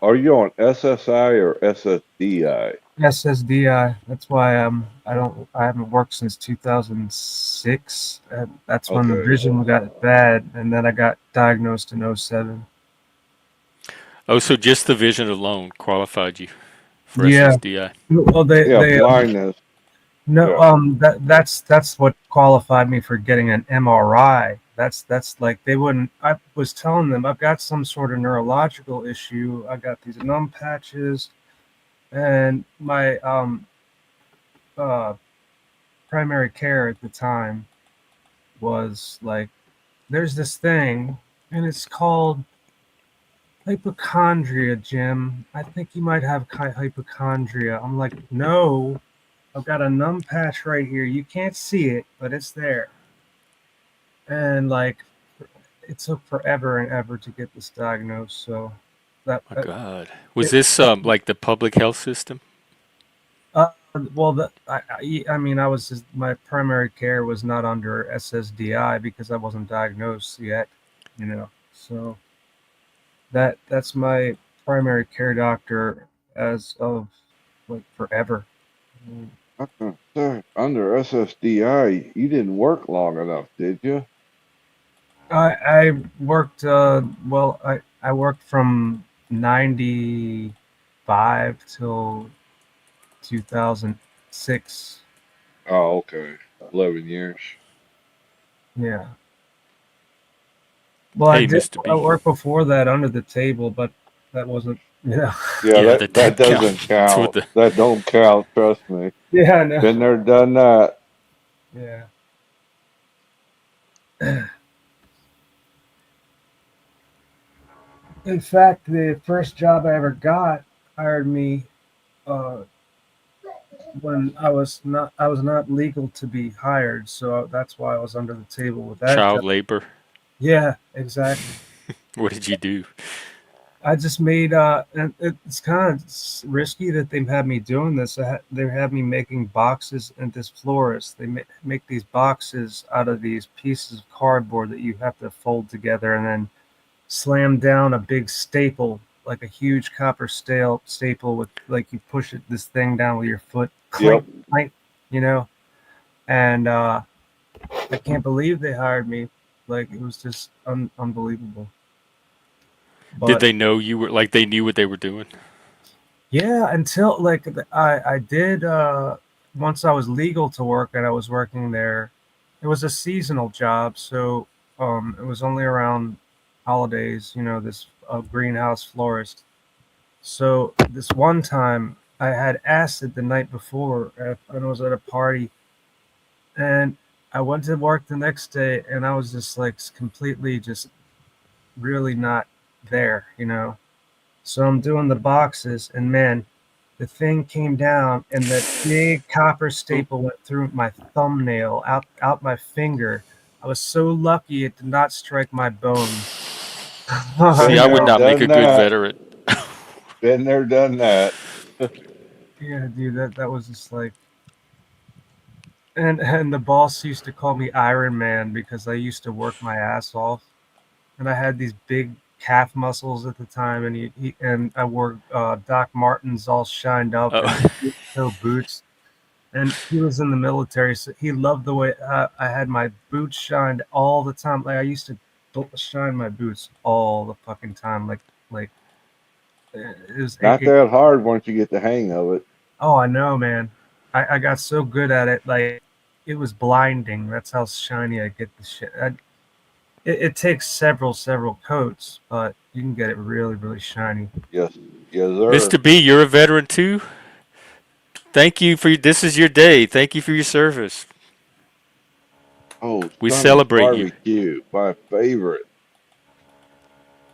Are you on SSI or SSDI? SSDI. That's why I haven't worked since 2006. That's when the Okay. vision got bad, and then I got diagnosed in '07. Oh, so just the vision alone qualified you for Yeah. SSDI. Well, Yeah, blindness. no, Yeah. that's what qualified me for getting an MRI. That's like they wouldn't. I was telling them I've got some sort of neurological issue. I got these numb patches, and my uh, primary care at the time was like, there's this thing, and it's called hypochondria, Jim. I think you might have hypochondria. I'm like, no, I've got a numb patch right here. You can't see it, but it's there. And like, it took forever and ever to get this diagnosed. So My that God, was it, this like the public health system? uh, well, I mean, I was just, my primary care was not under SSDI because I wasn't diagnosed yet, you know. So that's my primary care doctor as of like forever. I was gonna say, under SSDI, you didn't work long enough, did you? I worked I worked from '95 till 2006. Oh, okay. 11 years. Yeah. Well, I Hey, did Mr. I B. worked before that under the table, but that wasn't, Yeah, Yeah, that that that didn't count doesn't toward count. the. That don't count. Trust me. Yeah, I know. Been there, done that. Yeah. In fact, the first job I ever got hired me uh, when I was not legal to be hired, so that's why I was under the table with that Child job. labor. Yeah, exactly. What did you do? I just made and it's kind of risky that they had me doing this. They had me making boxes at this florist. They make these boxes out of these pieces of cardboard that you have to fold together and then slam down a big staple, like a huge copper staple with like you push this thing down with your foot, clink, Yep. clink, you know. And I can't believe they hired me. Like it was just unbelievable. Did But they know you were like they knew what they were doing? yeah, until like I did once I was legal to work and I was working there. It was a seasonal job, so it was only around holidays. You know, this greenhouse florist. So this one time I had acid the night before and I was at a party and I went to work the next day and I was just like completely just really not there, you know. So I'm doing the boxes and man, the thing came down and that big copper Oop. staple went through my thumbnail out my finger. I was so lucky it did not strike my bone. See, Been I would there, not make a done good that. veteran. Been there, done that. Yeah, dude, that was just like and the boss used to call me Iron Man because I used to work my ass off, and I had these big calf muscles at the time, and and I wore Doc Martens all shined up and Oh, toe boots, and he was in the military, so he loved the way I had my boots shined all the time. Like I used to shine my boots all the fucking time, like it was Not that hard once you get the hang of it. oh, I know, man. I got so good at it, like it was blinding. That's how shiny I get the shit. It takes several coats, but you can get it really, really shiny. Yes, yes, sir. Mr. B, you're a veteran too. Thank you for this is your day. Thank you for your service. Oh, We Sonny's celebrate you. barbecue, my favorite.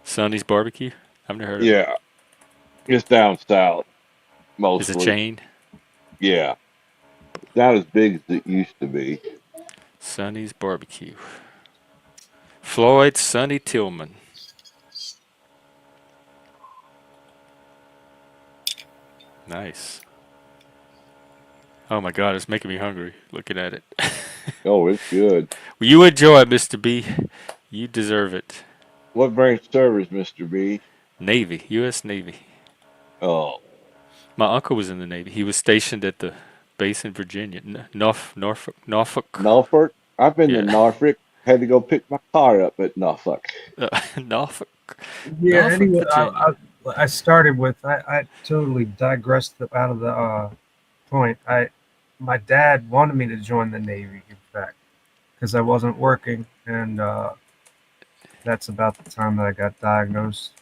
Sonny's barbecue. I've never heard of it. Yeah, it's down south It's a mostly. chain. Yeah, it's not as big as it used to be. Sonny's barbecue. Floyd Sonny Tillman. Nice. Oh my God, it's making me hungry looking at it. Oh, it's good. Well, you enjoy it, Mr. B. You deserve it. What branch service, Mister B? Navy, U.S. Navy. Oh, My uncle was in the Navy. He was stationed at the base in Virginia, Norfolk, Norfolk. Norfolk. I've been to Yeah, Norfolk. Had to go pick my car up at Norfolk. Norfolk, Yeah. Norfolk, Anyway, Virginia. I started with I totally digressed out of the point. My dad wanted me to join the Navy, in fact, because I wasn't working, and that's about the time that I got diagnosed.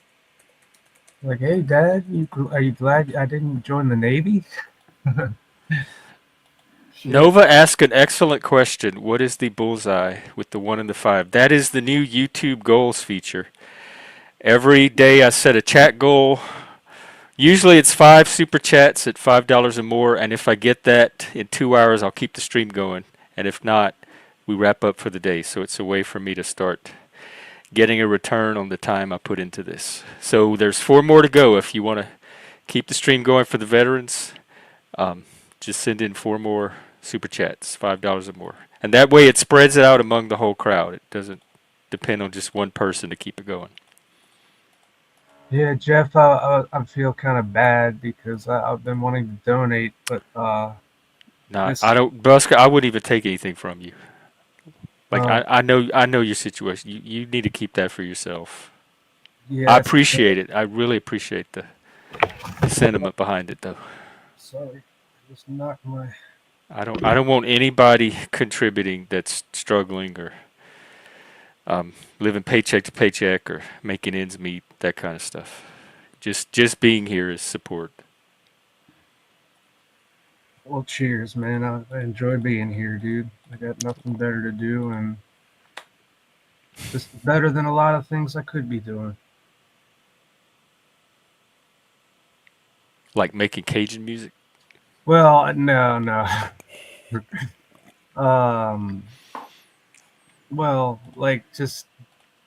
Like, hey, Dad, are you glad I didn't join the Navy? Shit. Nova asked an excellent question. What is the bullseye with the 1 and the 5? That is the new YouTube goals feature. Every day I set a chat goal. Usually it's 5 super chats at $5 or more, and if I get that in 2 hours, I'll keep the stream going. And if not, we wrap up for the day. So it's a way for me to start getting a return on the time I put into this. So there's 4 more to go. If you want to keep the stream going for the veterans, um, just send in 4 more super chats, $5 or more, and that way it spreads it out among the whole crowd. It doesn't depend on just one person to keep it going. Yeah, Jeff, I feel kind of bad because I've been wanting to donate, but Not, I this don't, Buska. I wouldn't even take anything from you. Like uh, I know your situation. You need to keep that for yourself. I Yes. appreciate it. I really appreciate the sentiment behind it, though. Sorry, I just knocked my. I don't want anybody contributing that's struggling or living paycheck to paycheck or making ends meet, that kind of stuff. Just being here is support. Well, cheers, man. I enjoy being here, dude. I got nothing better to do, and this is better than a lot of things I could be doing. Like making Cajun music. Well, no, no. um, well, like just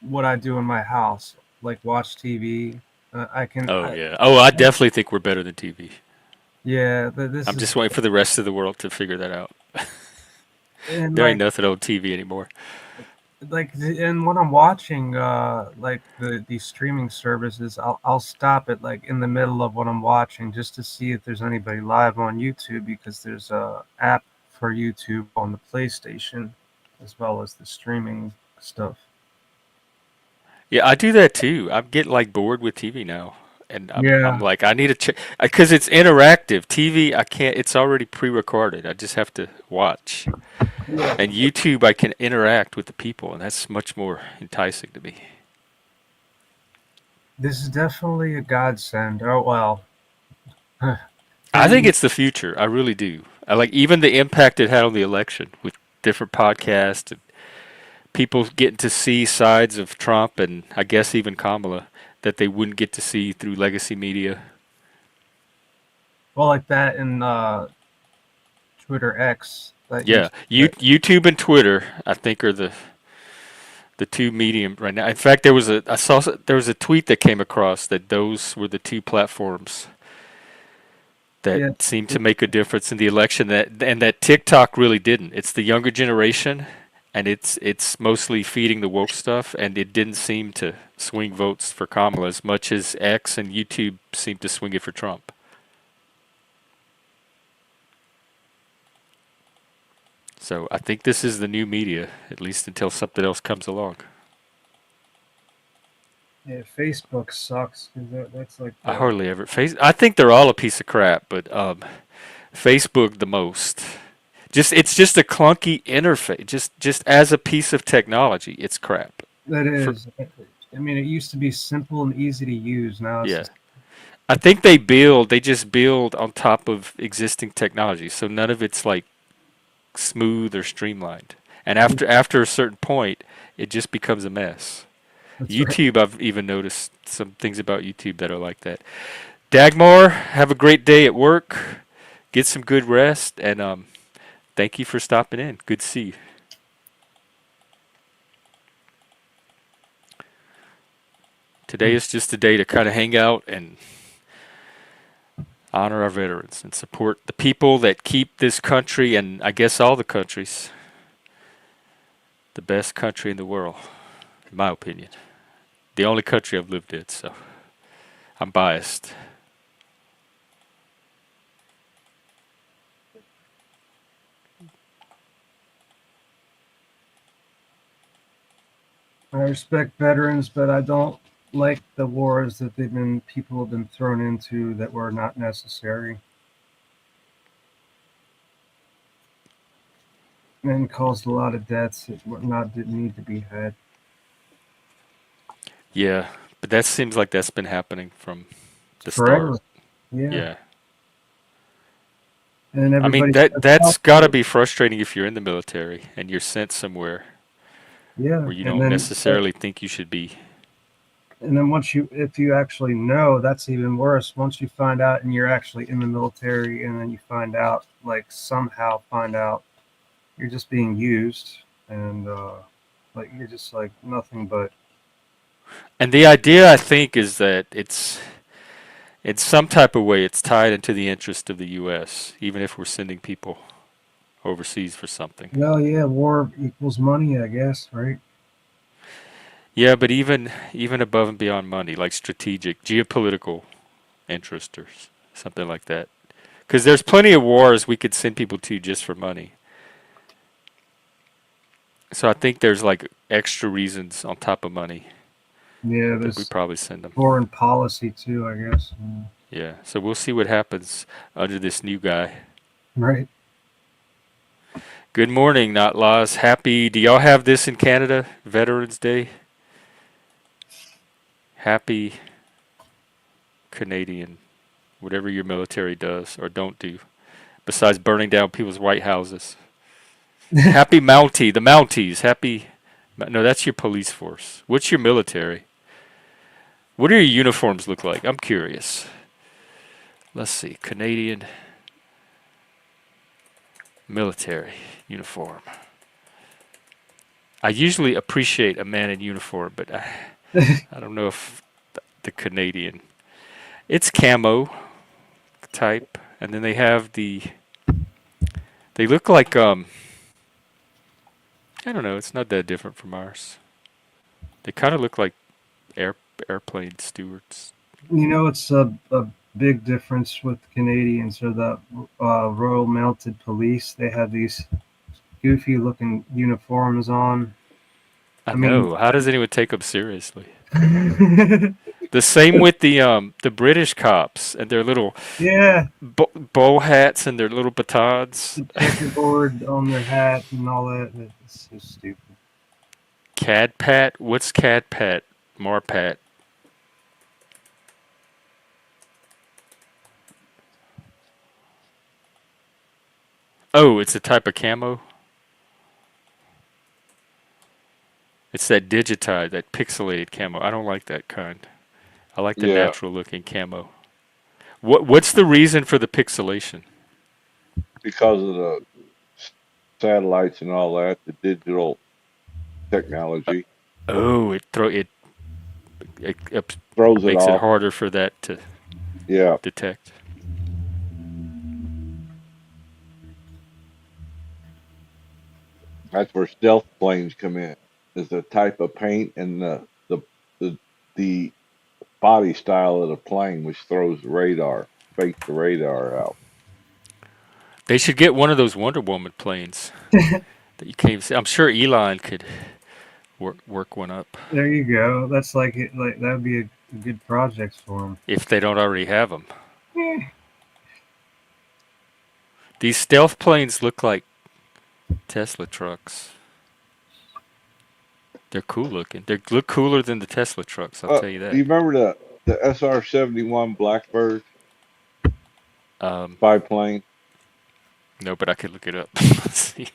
what I do in my house, like watch TV. I can, Oh yeah. Oh, I definitely think we're better than TV. yeah. This I'm is just waiting for the rest of the world to figure that out. and There ain't nothing on TV anymore. and when I'm watching like these streaming services, I'll stop it like in the middle of what I'm watching just to see if there's anybody live on YouTube because there's a app for YouTube on the PlayStation as well as the streaming stuff. Yeah, I do that too. I'm getting like bored with TV now, and I'm Yeah, like I need to check because it's interactive. TV I can't. It's already pre-recorded. I just have to watch. yeah. And YouTube I can interact with the people, and that's much more enticing to me. This is definitely a godsend. Oh well. I think Hey, it's the future. I really do. I like even the impact it had on the election with different podcasts and people getting to see sides of Trump and I guess even Kamala that they wouldn't get to see through legacy media. well, like that in Twitter X that Yeah, used to, YouTube and Twitter I think are the two medium right now. In fact, there was a tweet that came across that those were the two platforms that yeah, seemed to make a difference in the election that TikTok really didn't. It's the younger generation and it's mostly feeding the woke stuff and it didn't seem to swing votes for Kamala as much as X and YouTube seemed to swing it for Trump. So I think this is the new media, at least until something else comes along. yeah. Facebook sucks because that's like I the hardly ever face. I think they're all a piece of crap, but Facebook the most. Just it's just a clunky interface. Just as a piece of technology, it's crap. that For is. I mean, it used to be simple and easy to use. Now it's yeah, just I think they just build on top of existing technology, so none of it's like smooth or streamlined. And after a certain point, it just becomes a mess. that's right. YouTube, I've even noticed some things about YouTube that are like that. Dagmar, have a great day at work. Get some good rest, and thank you for stopping in. Good to see you. Today is just a day to kind of hang out and honor our veterans and support the people that keep this country and I guess all the countries the best country in the world, in my opinion. The only country I've lived in, so I'm biased. I respect veterans, but I don't like the wars that people have been thrown into that were not necessary and caused a lot of deaths that didn't need to be had. Yeah, but that seems like that's been happening from the start. Forever. Yeah. Yeah. And I mean everybody that's got to be frustrating if you're in the military and you're sent somewhere yeah. where you don't necessarily think you should be. And then if you actually know, that's even worse. Once you find out and you're actually in the military and then you somehow find out you're just being used and like you're just like nothing but And the idea I think is that it's in some type of way it's tied into the interest of the US even if we're sending people overseas for something. well, yeah, war equals money, I guess, right? Yeah, but even above and beyond money, like strategic, geopolitical interest or something like that. Because there's plenty of wars we could send people to just for money. So I think there's like extra reasons on top of money Yeah, but we there's probably send them. foreign policy too, I guess. Yeah, so we'll see what happens under this new guy. Right. Good morning, not laws. Happy. Do y'all have this in Canada? Veterans Day. Happy Canadian, whatever your military does or don't do, besides burning down people's white houses. Happy Mountie, the Mounties. Happy. No, that's your police force. What's your military? What do your uniforms look like? I'm curious. Let's see. Canadian military uniform. I usually appreciate a man in uniform, but I don't know if the Canadian. It's camo type, and then they have the. They look like I don't know. It's not that different from ours. They kind of look like air airplane stewards. It's a big difference with Canadians or the Royal Mounted Police. They have these goofy looking uniforms on. I I mean, know. How does anyone take them seriously? The same with the British cops and their little yeah, bow hats and their little batons. the checkerboard on their hat and all that. It's so stupid. Cadpat? What's Cadpat? Marpat. Oh, it's a type of camo. It's that digitized, that pixelated camo. I don't like that kind. I like the Yeah, natural looking camo. What's the reason for the pixelation? because of the satellites and all that, the digital technology Oh, it throws it makes it off. harder for that to Yeah, detect. that's where stealth planes come in. Is the type of paint and the body style of the plane, which throws the radar, fakes the radar out. They should get one of those Wonder Woman planes that you can't even see. I'm sure Elon could work one up There you go. That's like it. Like that would be a good project for them. if they don't already have them. These stealth planes look like Tesla trucks. They're cool looking. They look cooler than the Tesla trucks. I'll tell you Do that. you remember the SR-71 Blackbird Um, biplane? no, but I could look it up. Let's see.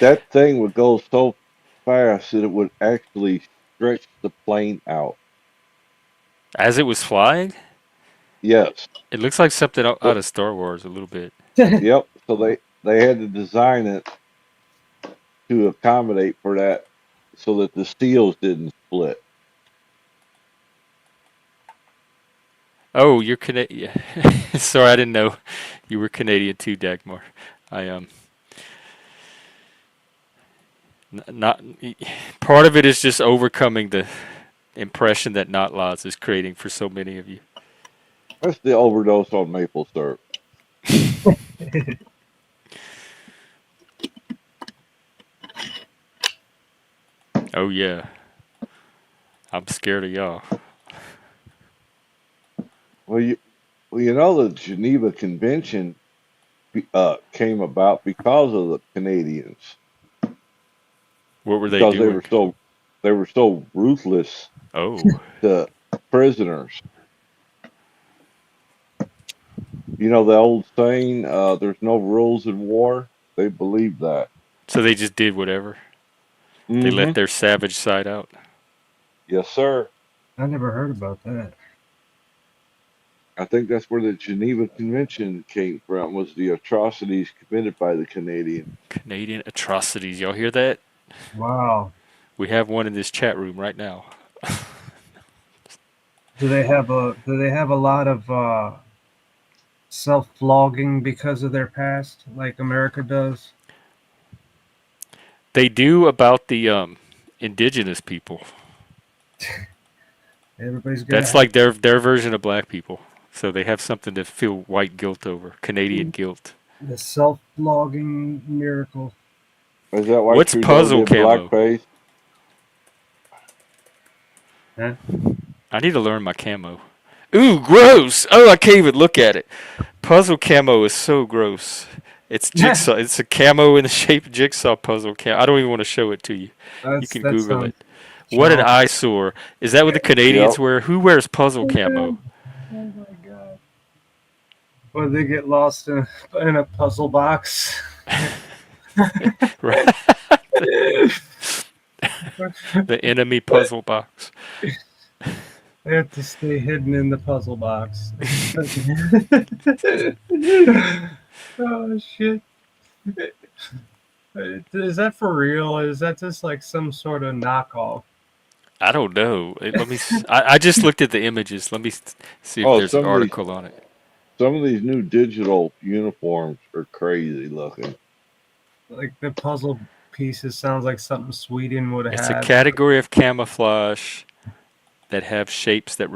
That thing would go so fast that it would actually stretch the plane out. As it was flying, Yes. it looks like something out So, of Star Wars a little bit. yep. So they had to design it to accommodate for that, so that the steels didn't split. Oh, you're Canadian. Sorry, I didn't know you were Canadian too, Dagmar. I not part of it is just overcoming the impression that not laws is creating for so many of you. That's the overdose on maple syrup. Oh yeah, I'm scared of y'all. Well, you know the Geneva Convention came about because of the Canadians, What were they because doing? they were so ruthless Oh, to prisoners. You know the old saying, "There's no rules in war." They believed that. so they just did whatever. They Mm-hmm. let their savage side out. Yes, sir. I never heard about that. I think that's where the Geneva Convention came from. Was the atrocities committed by the Canadians? Canadian atrocities. Y'all hear that? Wow. We have one in this chat room right now. Do they have a lot of self-flogging because of their past, like America does? They do about the indigenous people. Everybody's got to That's have like their version of black people. So they have something to feel white guilt over. Canadian guilt. the self-flogging miracle. Is that why What's Trudeau puzzle did camo? blackface? Huh? I need to learn my camo. Ooh, gross! Oh, I can't even look at it. Puzzle camo is so gross. It's jigsaw. It's a camo in the shape of jigsaw puzzle camo. I don't even want to show it to you. You can That Google sounds it. What an challenging. eyesore. Is that what the Yep. Canadians wear? Who wears puzzle Oh camo? my god. Or they get lost in a puzzle box. Right? The enemy puzzle box. They have to stay hidden in the puzzle box. Oh shit! Is that for real? Is that just like some sort of knockoff? I don't know. Let me. I just looked at the images. Let me see if Oh, there's an article on it. some of these new digital uniforms are crazy looking. Like the puzzle pieces sounds like something Sweden would have It's a had. category of camouflage that have shapes that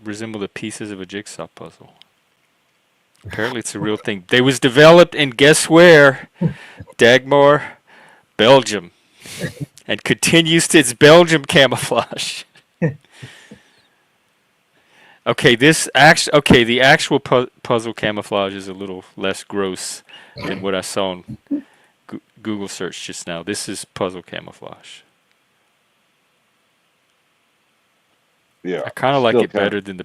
resemble the pieces of a jigsaw puzzle. Apparently, it's a real thing. They was developed in guess where? Dagmar, Belgium, and continues to its Belgium camouflage. Okay, the actual puzzle camouflage is a little less gross than what I saw on Google search just now. This is puzzle camouflage. Yeah, I kind of like still it kind of. better than the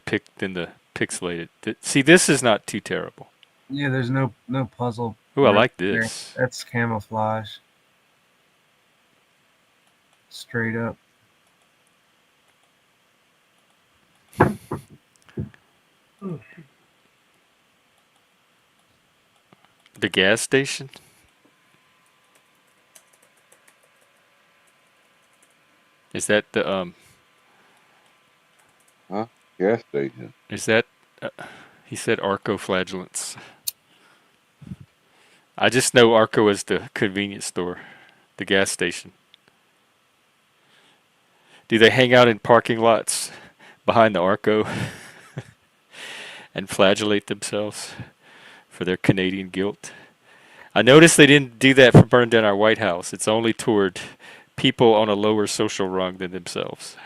pixelated. See, this is not too terrible. Yeah, there's no puzzle Ooh, I really like there. this. That's camouflage. Straight up. The gas station. Is that the Huh? Gas station. Is that? Uh, he said arco-flagellants. I just know Arco as the convenience store, the gas station. Do they hang out in parking lots behind the Arco and flagellate themselves for their Canadian guilt? I noticed they didn't do that for Burn Down Our White House. It's only toward people on a lower social rung than themselves.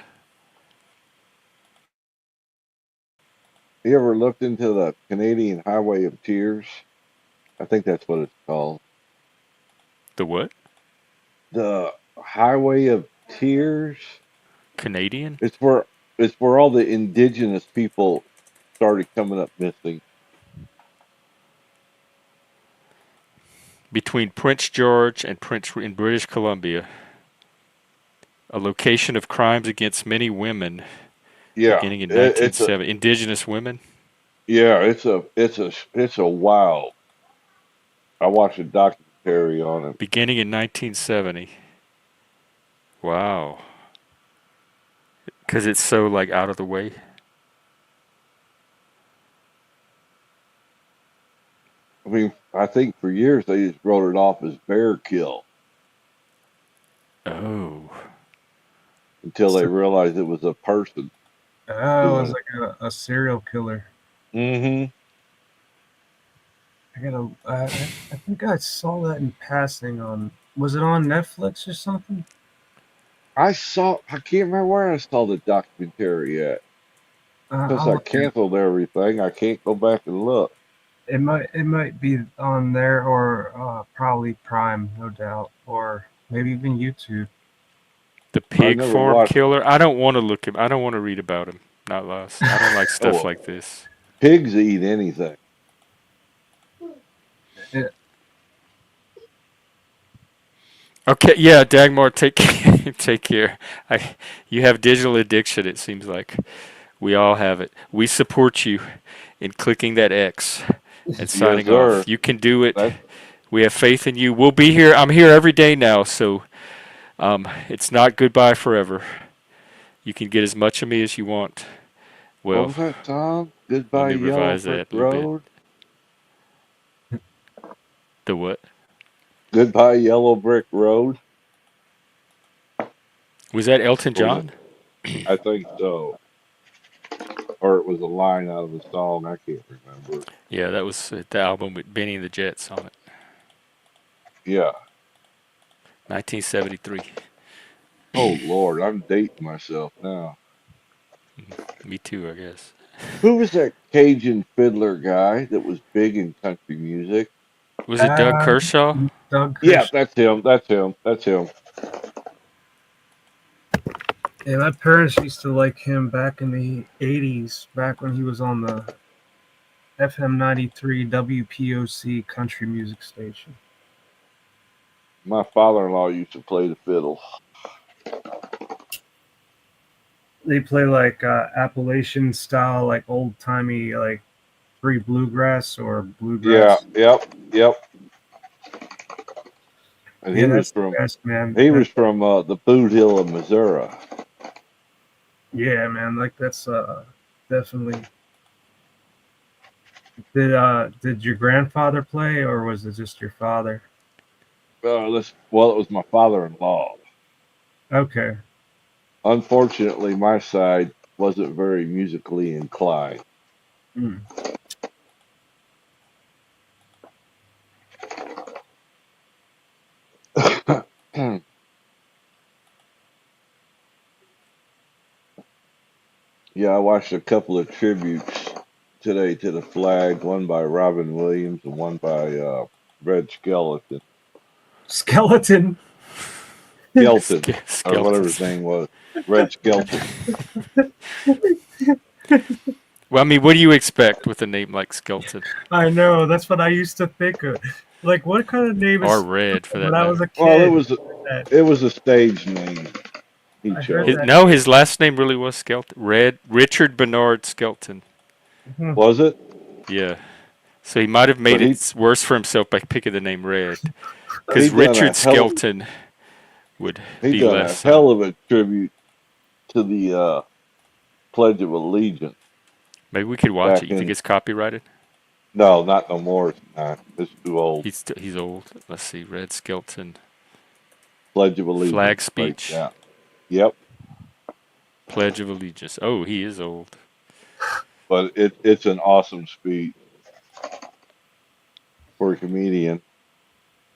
You ever looked into the Canadian Highway of Tears? I think that's what it's called. The what? The Highway of Tears. Canadian? It's where all the indigenous people started coming up missing. Between Prince George and Prince in British Columbia, a location of crimes against many women Yeah, beginning in it's a 1970. Indigenous women it's a wild. I watched a documentary on it. beginning in 1970. Wow. Because it's so like out of the way. I mean, I think for years they just wrote it off as bear kill Oh. until they So, realized it was a person oh, it was doing it. like a serial killer. Mm-hmm. I think I saw that in passing on. Was it on Netflix or something? I can't remember where I saw the documentary at. Since I'll I look at it. canceled everything, I can't go back and look. It might be on there or probably Prime, no doubt, or maybe even YouTube. The I pig never farm watched. killer. I don't want to look him. I don't want to read about him. Not last. I don't like Oh, stuff well, like this. pigs eat anything. It, Okay, yeah, Dagmar, take take care. You have digital addiction. It seems like we all have it. We support you in clicking that X and Yes, signing sir. off. You can do it. That's We have faith in you. We'll be here. I'm here every day now, so it's not goodbye forever. You can get as much of me as you want. what Well, was that song? let Goodbye, me Yellow revise Brick that a little bit. Road. The what? Goodbye, Yellow Brick Road. Was that Elton Or was it? John? I think so. Or it was a line out of a song. I can't remember. Yeah, that was the album with Benny and the Jets on it. Yeah. 1973. Oh Lord, I'm dating myself now. Me too, I guess. Who was that Cajun fiddler guy that was big in country music? Was it Doug Uh, Kershaw? Doug Yeah, Christian. that's him. That's him. That's him. Yeah, my parents used to like him back in the '80s, back when he was on the FM 93 WPOC country music station. My father-in-law used to play the fiddle. They play like Appalachian style, like old timey, like free bluegrass or Yeah, bluegrass. yep, yep. And Yeah, that's the best, man. he was from the Boot Hill of Missouri. Yeah, man, like that's definitely. Did your grandfather play, or was it just your father? Well, it was my father-in-law. Okay. Unfortunately, my side wasn't very musically inclined. Mm. Yeah, I watched a couple of tributes today to the flag, one by Robin Williams and one by Red Skeleton. Skeleton. Skelton, or whatever his Skeletons. name was. Red Skelton. Well, I mean, what do you expect with a name like Skeleton I know. That's what I used to think of. Like, what kind of name or is Red, for when that I was matter? a Well, kid? it was a stage name he I heard chose. that. No, his last name really was Skelton. Richard Bernard Skelton. Hmm. Was it? Yeah. So he might have But made it worse for himself by picking the name Red, he because done a Richard hell Skelton would he be done a less. hell of a tribute to the Pledge of Allegiance Maybe we could watch it. back You think in. it's copyrighted? No, not no more. It's not. It's too old. He's old. Let's see. Red Skelton Pledge of Allegiance. flag Right. speech. Yeah. Yep. Pledge of Allegiance. Oh, he is old. But it's an awesome speech for a comedian.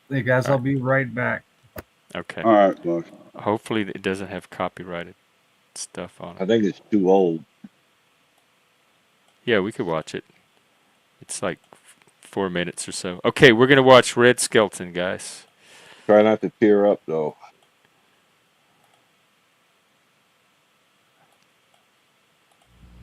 Hey guys, All I'll right. be right back. Okay. All right, Buck. Hopefully it doesn't have copyrighted stuff on it. I think it's too old. Yeah, we could watch it. It's like 4 minutes or so. Okay, we're gonna watch Red Skelton, guys. Try not to tear up though.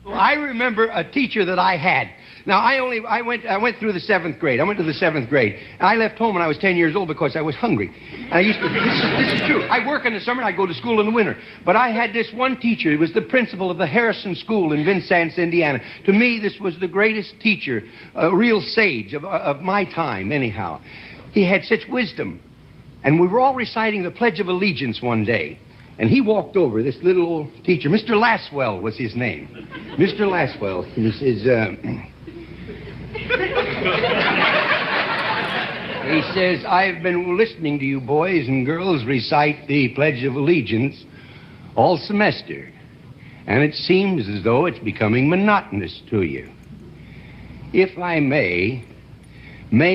Well, I remember a teacher that I had. Now, I went through the seventh grade. I went to the seventh grade. And I left home when I was 10 years old because I was hungry. And I used to, this is true. I work in the summer and I go to school in the winter. But I had this one teacher. He was the principal of the Harrison School in Vincennes, Indiana. To me, this was the greatest teacher, a real sage of my time, anyhow. He had such wisdom. And we were all reciting the Pledge of Allegiance one day. And he walked over, this little old teacher. Mr. Laswell was his name. Mr. Laswell. He says, he says, I've been listening to you boys and girls recite the Pledge of Allegiance all semester. And it seems as though it's becoming monotonous to you. If I may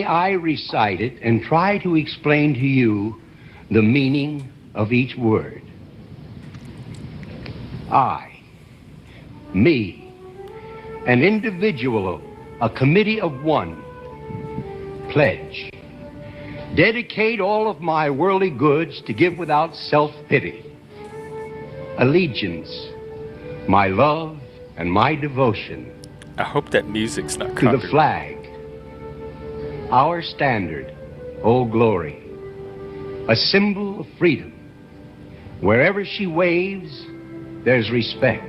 I recite it and try to explain to you the meaning of each word. I, me, an individual, a committee of one, pledge, dedicate all of my worldly goods to give without self-pity, allegiance, my love and my devotion I hope that music's not to the copyrighted. flag, our standard, Old Glory, a symbol of freedom. Wherever she waves, there's respect,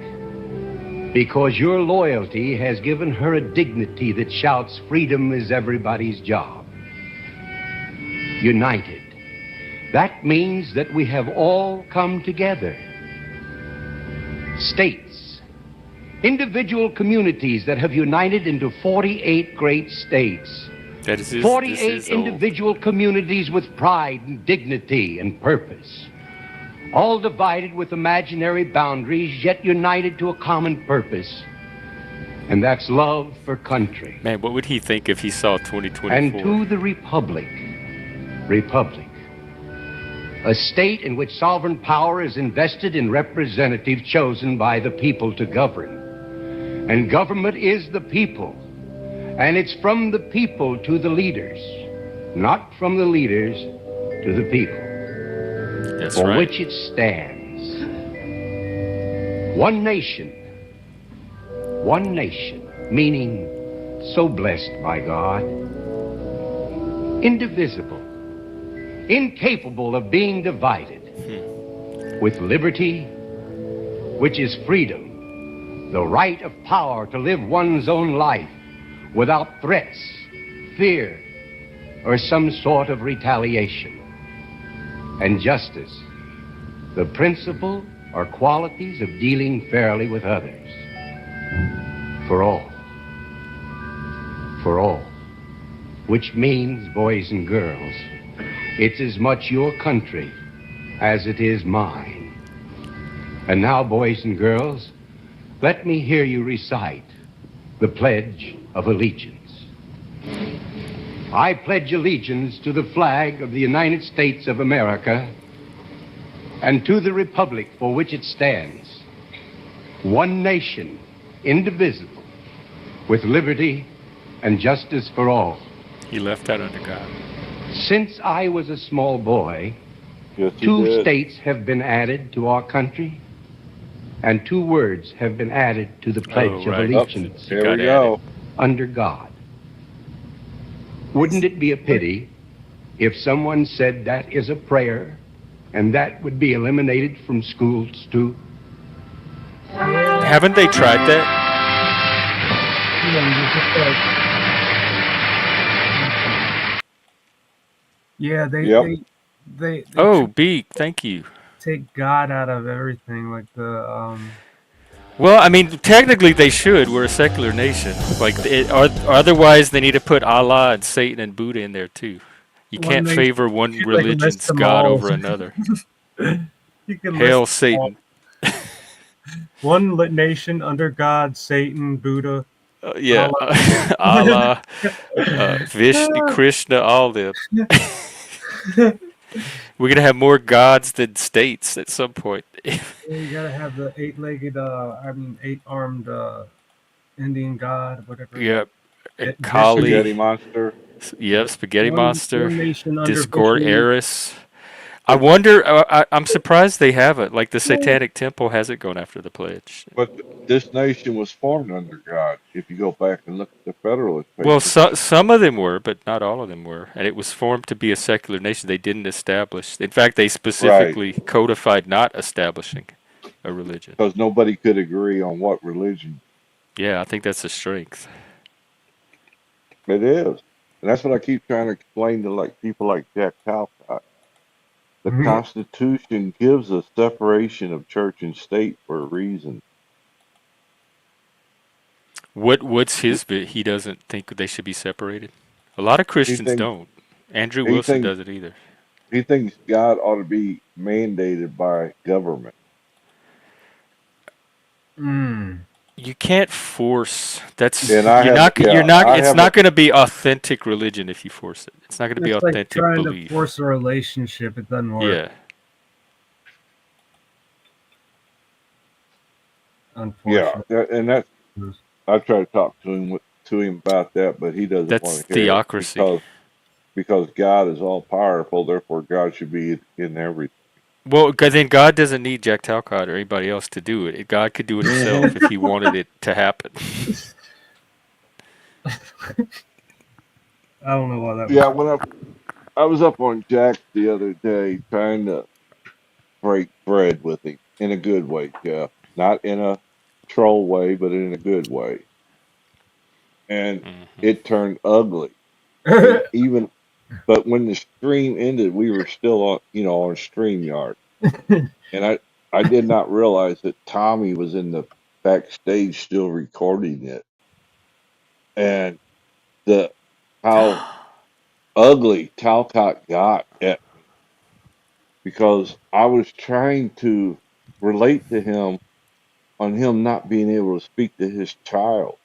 because your loyalty has given her a dignity that shouts freedom is everybody's job. United. That means that we have all come together. States, individual communities that have united into 48 great states. That is 48 this is old. individual communities with pride and dignity and purpose. All divided with imaginary boundaries, yet united to a common purpose. And that's love for country. Man, what would he think if he saw 2024? And to the republic, A state in which sovereign power is invested in representatives chosen by the people to govern. And government is the people. And it's from the people to the leaders, not from the leaders to the people. That's For right. which it stands. One nation, meaning so blessed by God, indivisible, incapable of being divided, with liberty, which is freedom, the right of power to live one's own life without threats, fear, or some sort of retaliation. And justice, the principle or qualities of dealing fairly with others. For all. For all. Which means, boys and girls, it's as much your country as it is mine. And now, boys and girls, let me hear you recite the Pledge of Allegiance. I pledge allegiance to the flag of the United States of America and to the republic for which it stands, one nation, indivisible, with liberty and justice for all. He left out under God. Since I was a small boy, Yes, he 2 did. states have been added to our country, and 2 words have been added to the Pledge of right. Allegiance. Here Got we go. Under God. Wouldn't it be a pity if someone said that is a prayer and that would be eliminated from schools too? Haven't they tried that? Yeah, they Yep. they Oh, Beak, thank you. take God out of everything, like the Well, I mean, technically they should. We're a secular nation. Like, otherwise they need to put Allah and Satan and Buddha in there too. You one can't nation. favor one You like list religion's them God all. over another. You can Hail list them all. Satan. One nation under God, Satan, Buddha, Yeah, Allah. Allah, Vishnu, Krishna, all them. We're gonna have more gods than states at some point. You gotta have the eight-legged, 8-armed Indian god, whatever. Yep, and Vishnu. Spaghetti Kali. monster. Yep, Spaghetti One Monster, nation under Discord, Vishnu. Eris. I wonder. I'm surprised they haven't. Like the Satanic Temple hasn't gone after the pledge. But this nation was formed under God. If you go back and look at the Federalist Well, Papers. some of them were, but not all of them were. And it was formed to be a secular nation. They didn't establish. In fact, they Right. specifically codified not establishing a religion. Because nobody could agree on what religion Yeah, I think that's a strength. it is. And that's what I keep trying to explain to like people like Jack Talcott. The Mhm. Constitution gives a separation of church and state for a reason. What's his bit? He doesn't think they should be separated. A lot of He Christians thinks don't. Andrew he Wilson thinks doesn't either. he thinks God ought to be mandated by government. Mm. You can't force. That's And I you're have, not. You're yeah, not. I It's have not going to be authentic religion if you force it. It's not going to be It's like authentic trying to belief. force a relationship. It doesn't work, Yeah. unfortunately. and that's I try to talk to him about that, but he doesn't That's want to hear it theocracy. because God is all powerful. Therefore, God should be in everything. Well, then God doesn't need Jack Talcott or anybody else to do it. God could do it himself if he wanted it to happen. I don't know why that Yeah, was. when I was up on Jack the other day trying to break bread with him in a good way, Jeff, not in a troll way, but in a good way, and Hmm. it turned ugly. And even but when the stream ended, we were still on StreamYard, and I did not realize that Tommy was in the backstage still recording it, and the how ugly Talcott got at because I was trying to relate to him on him not being able to speak to his child,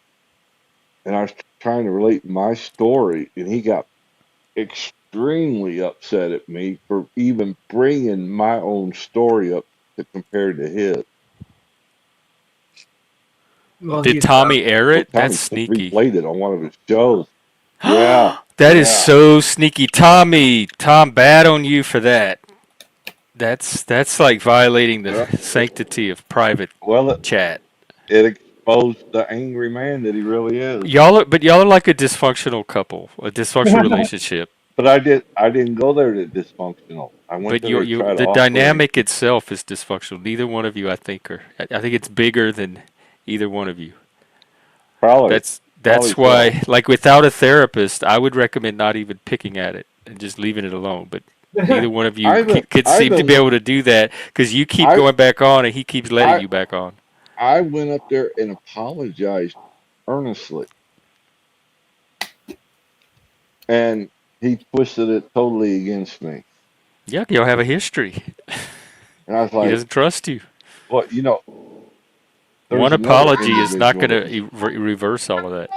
and I was trying to relate my story, and he got extremely upset at me for even bringing my own story up to compare to his. Well, Did he's Tommy air Well, it? That's Tommy sneaky. replayed it on one of his shows. Yeah, That is yeah, so sneaky, Tommy. Tom, bad on you for that. That's like violating the yeah. sanctity of private Well, chat. it exposed the angry man that he really is. But y'all are like a dysfunctional couple, a dysfunctional relationship. But I didn't go there to dysfunctional. I went But there to try to the offer him. dynamic itself is dysfunctional. Neither one of you, I think, are. I think it's bigger than either one of you. Probably, That's probably so. why, like, without a therapist, I would recommend not even picking at it and just leaving it alone. But neither one of you could I seem to even be went. able to do that because you keep I going back on and he keeps letting I you back on. I went up there and apologized earnestly, and he twisted it totally against me. Yeah, y'all have a history. And I was He like, doesn't trust you. well, One there's another apology is not going individual that to reverse all of that.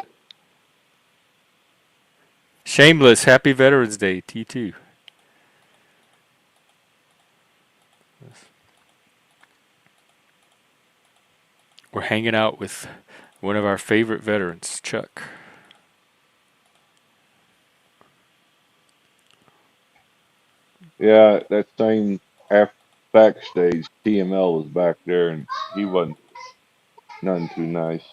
Shameless, happy Veterans Day to you too. We're hanging out with one of our favorite veterans, Chuck. yeah, that same after backstage, TML was back there, and he wasn't none too nice.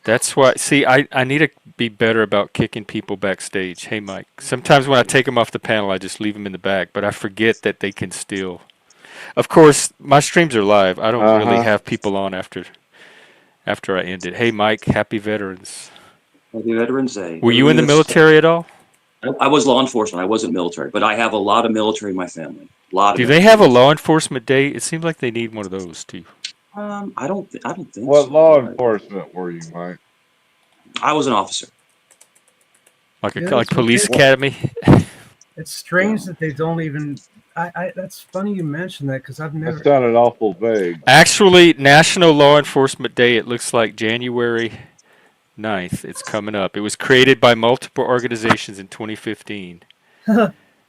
That's why, see, I need to be better about kicking people backstage. Hey, Mike. Sometimes when I take them off the panel, I just leave them in the back, but I forget that they can still. Of course, my streams are live. I don't Uh really huh. have people on after I end it. Hey, Mike, happy veterans. Happy Veterans Day. Were you in Everybody the that's military at all? I was law enforcement. I wasn't military, but I have a lot of military in my family. A lot of Do they have a military. law enforcement day? It seems like they need one of those too. I don't think What so. law enforcement were you, Mike? I was an officer. yeah, Like police What? academy. it's Yeah. strange that they don't even. That's funny you mentioned that because I've That never. sounded awful vague. Actually, National Law Enforcement Day, it looks like January 9th. It's coming up. It was created by multiple organizations in 2015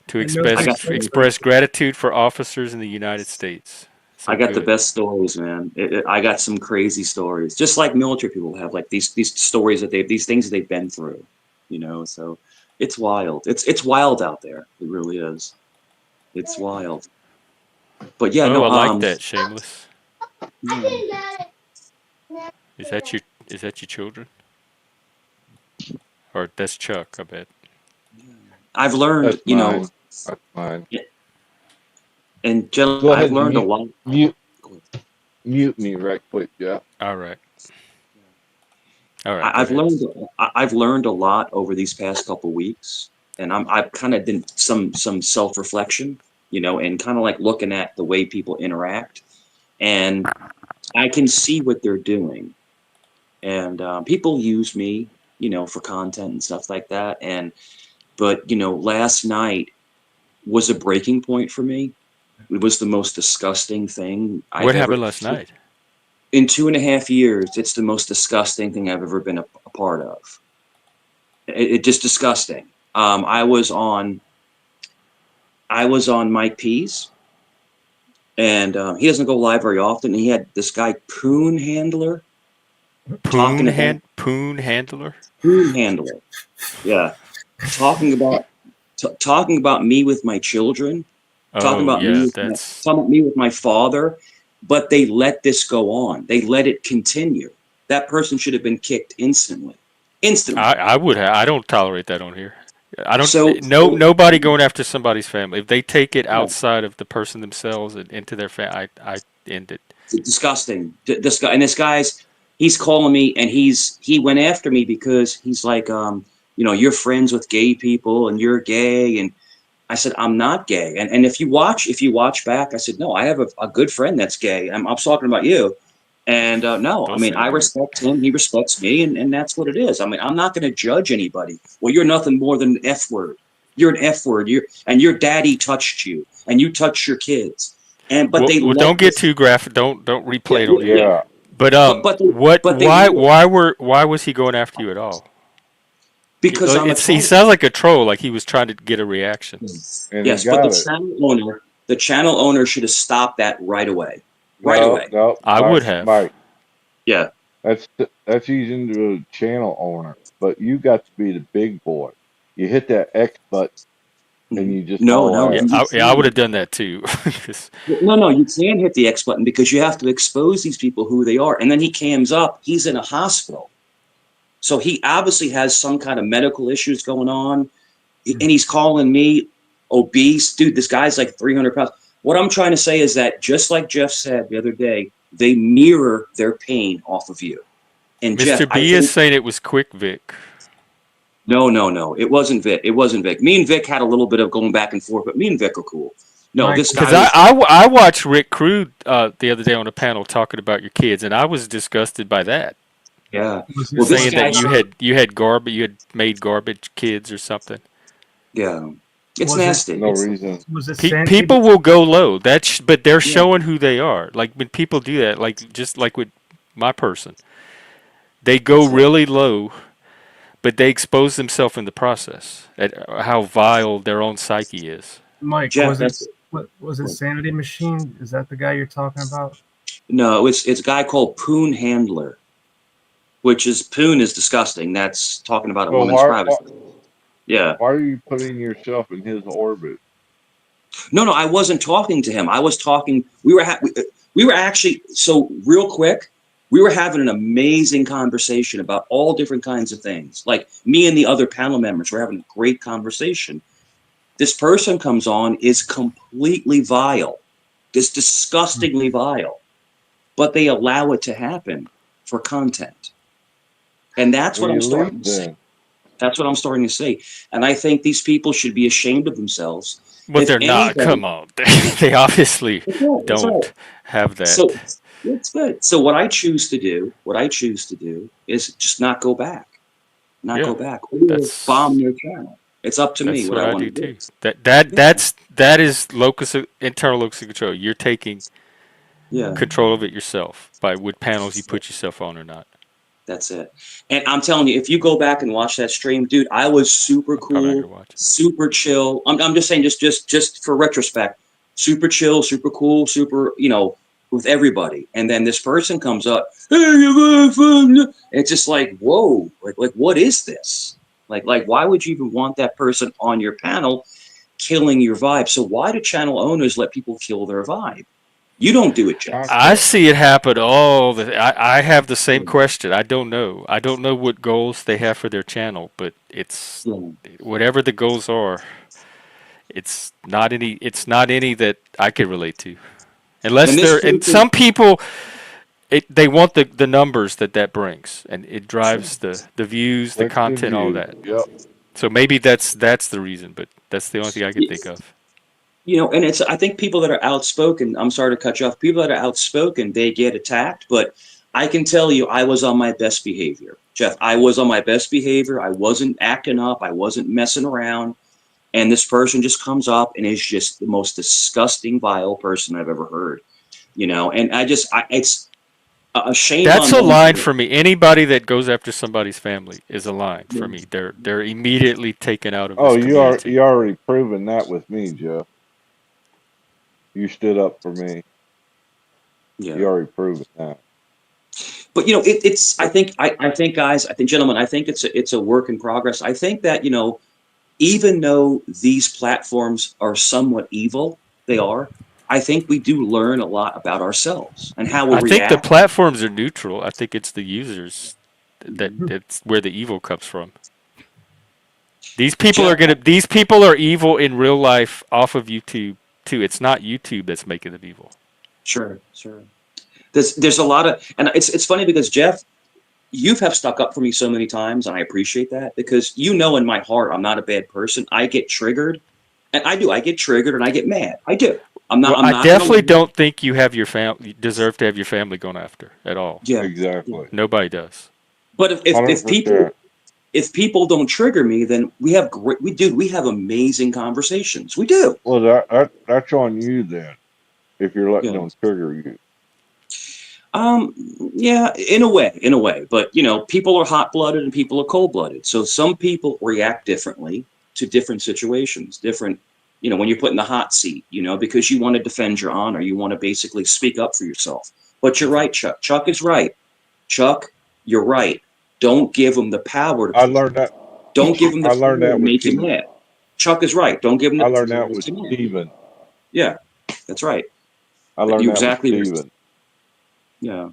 to I know I got express gratitude for officers in the United States. I So got the good. best stories, man. I got some crazy stories, just like military people have, like these stories that these things that they've been through. So it's wild. It's wild out there. It really is. It's wild. But yeah, Oh, no. I like that, Shameless. Yeah. Is that your children? Or that's Chuck, I bet. I've learned, That's mine. That's mine. and Go I've ahead and learned a lot. mute me right quick, Jeff. All right. All right, go I've ahead. learned I've learned a lot over these past couple weeks, and I've kind of done some self reflection, and kind of like looking at the way people interact, and I can see what they're doing, and people use me, for content and stuff like that, but last night was a breaking point for me. It was the most disgusting thing What I've happened ever. last night? In 2.5 years, it's the most disgusting thing I've ever been a part of. It just disgusting. I was on Mike P's, and he doesn't go live very often. He had this guy Poon Handler talking about Poon handler? Poon Handler, yeah, talking about talking about me with my children, talking Oh, about me yeah, with that's. talking about me with my father. But they let this go on. They let it continue. That person should have been kicked instantly. Instantly. I would have. I don't tolerate that on here. I don't. So, No, nobody going after somebody's family. If they take it yeah, outside of the person themselves and into their family, I end it. disgusting. This guy, and this guy's, he's calling me, and he went after me because he's like, you're friends with gay people, and you're gay, and I said I'm not gay. And if you watch back, I said no, I have a good friend that's gay. I'm talking about you. And no, I Don't mean, say I that. respect him. He respects me, and that's what it is. I mean, I'm not going to judge anybody. Well, you're nothing more than an F word. You're an F word. And your daddy touched you, and you touched your kids. But they Well, let don't get this. too graphic. Don't Yeah, replay it yeah, on here. yeah. Yeah. But But they what? but they let it. Why was he going after you at all? because I'm a He troll. sounds like a troll, like he was trying to get a reaction. And he Yes, but got it. the channel owner should have stopped that right away. Right No, away. no, I would have. Mike. Yeah. That's using the channel owner, but you got to be the big boy. You hit that X button and you just No, haul no, Yeah, ass. I would have done that too. 'Cause no, you can't hit the X button because you have to expose these people who they are. And then he cams up, he's in a hospital. So he obviously has some kind of medical issues going on. And he's calling me obese. Dude, this guy's like 300 pounds. What I'm trying to say is that just like Jeff said the other day, they mirror their pain off of you. And Jeff, Mr. B is saying it was quick, Vic. no. It wasn't Vic. It wasn't Vic. Me and Vic had a little bit of going back and forth, but me and Vic are cool. No, Mike, this guy. Because I watched Rick Crude the other day on a panel talking about your kids, and I was disgusted by that. Yeah. was Well, it this Saying guy. that you had garbage, you had made garbage kids or something. Yeah. It's Was it- nasty. No It's- reason. was it Sandy? People will go low. But they're showing who they are. Like when people do that, like just like with my person, they go really low, but they expose themselves in the process at how vile their own psyche is. Mike, Jeff, was it Sanity Machine? Is that the guy you're talking about? No, it's a guy called Poon Handler, which is Poon is disgusting. That's talking about a Well, woman's privacy. Yeah. Why are you putting yourself in his orbit? No, I wasn't talking to him. I was talking. We were actually, so real quick. We were having an amazing conversation about all different kinds of things. Like me and the other panel members were having a great conversation. This person comes on, is completely vile, is disgustingly vile, but they allow it to happen for content. And that's what I'm starting to say. That's what I'm starting to say. And I think these people should be ashamed of themselves. But If they're not. anybody- Come on. They obviously That's don't right. have that. So it's good. So what I choose to do is just not go back. Go back. Or bomb their channel. It's up to me That's what I want do to do. too. That is internal locus of control. You're taking control of it yourself by what panels you put yourself on or not. That's it. And I'm telling you, if you go back and watch that stream, dude, I was super cool, super chill. I'm just saying, just for retrospect, super chill, super cool, super, with everybody. And then this person comes up, hey, it's just like, whoa, like what is this? Like, why would you even want that person on your panel killing your vibe? So why do channel owners let people kill their vibe? You don't do it, Jeff. I see it happen I have the same question. I don't know. I don't know what goals they have for their channel, but it's whatever the goals are. It's not any that I could relate to, unless some people. They want the numbers that brings, and it drives the views, the content, all that. Yep. So maybe that's the reason, but that's the only thing I can think of. And I think people that are outspoken, I'm sorry to cut you off, people that are outspoken, they get attacked, but I can tell you I was on my best behavior. Jeff, I was on my best behavior. I wasn't acting up. I wasn't messing around. And this person just comes up and is just the most disgusting, vile person I've ever heard. And it's a shame. That's a line for me. Anybody that goes after somebody's family is a line for me. They're immediately taken out of this community. You already proven that with me, Jeff. You stood up for me. Yeah. You already proven that. But it's. I think, guys. I think, gentlemen. I think it's a work in progress. I think that even though these platforms are somewhat evil, they are. I think we do learn a lot about ourselves and how we react. I think the platforms are neutral. I think it's the users that's where the evil comes from. These people are evil in real life off of YouTube too. It's not YouTube that's making them evil. Sure. There's a lot of, and it's funny because Jeff, you have stuck up for me so many times, and I appreciate that because in my heart I'm not a bad person. I get triggered, and I do. I get triggered and I get mad. I do. I definitely don't think you have your family deserve to have your family gone after at all. Yeah, exactly. Nobody does. But if people don't trigger me, then we have amazing conversations. We do. Well, that's on you then. If you're letting them trigger you. Yeah, in a way, but people are hot-blooded and people are cold-blooded. So some people react differently to different situations, different, when you're put in the hot seat, because you want to defend your honor, you want to basically speak up for yourself. But you're right, Chuck. Chuck is right. Chuck, you're right. Don't give him the power I learned that. don't give him the I learned power to that with make you Keith. mad. Chuck is right. Don't give him the I learned power to that make with you mad. Steven. Yeah, that's right. I learned You that with exactly right. Steven. Yeah.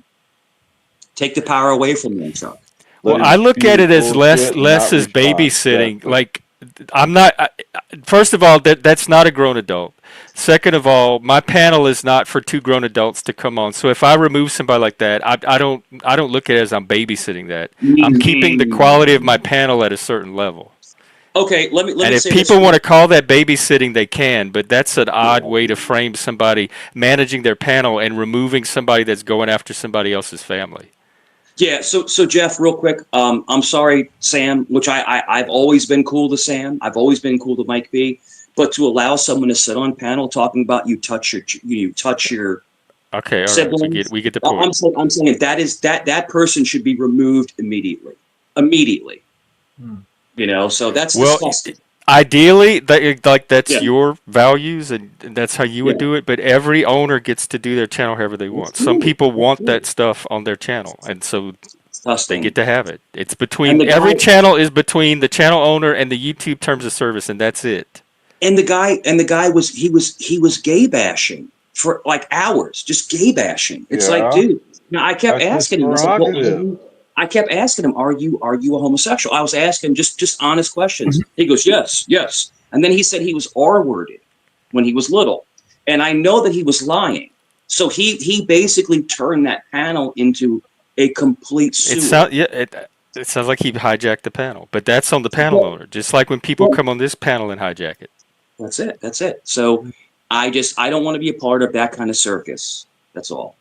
Take the power away from them, Chuck. Well, Let him I look at spew it as bullshit and less not as respond. babysitting. Exactly. Like, I'm not. First of all, that's not a grown adult. Second of all, my panel is not for two grown adults to come on. So if I remove somebody like that, I don't look at it as I'm babysitting that. I'm keeping the quality of my panel at a certain level. Okay, let And me if say this. people want to call that babysitting, they can. But that's an odd Yeah. way to frame somebody managing their panel and removing somebody that's going after somebody else's family. Yeah, so Jeff, real quick, I'm sorry, Sam, which I've always been cool to Sam. I've always been cool to Mike B. But to allow someone to sit on panel talking about you touch your Okay, all right, siblings, we get the point. I'm saying that person should be removed immediately. Immediately. So that's Well, disgusting. ideally, like Yeah, that's your values and that's how you would yeah. do it. But every owner gets to do their channel however they That's want. Some true. people That's want that true. stuff on their channel, and so they Disgusting. get to have it. It's And between the every guy channel is between the channel owner and the YouTube terms of service, and that's it. and the guy was gay bashing for like hours, just gay bashing. It's like, Yeah, dude. Now I kept that's his asking him. I said, "Well, prerogative. I kept asking him, are you a homosexual?" I was asking him just honest questions. He goes, "Yes, yes." And then he said he was R-worded when he was little, and I know that he was lying. So he basically turned that panel into a complete It sewer. sounds yeah. It sounds like he hijacked the panel, but that's on the panel Well, owner. Just like when people well, come on this panel and hijack it. that's it. That's it. So I don't want to be a part of that kind of circus. That's all.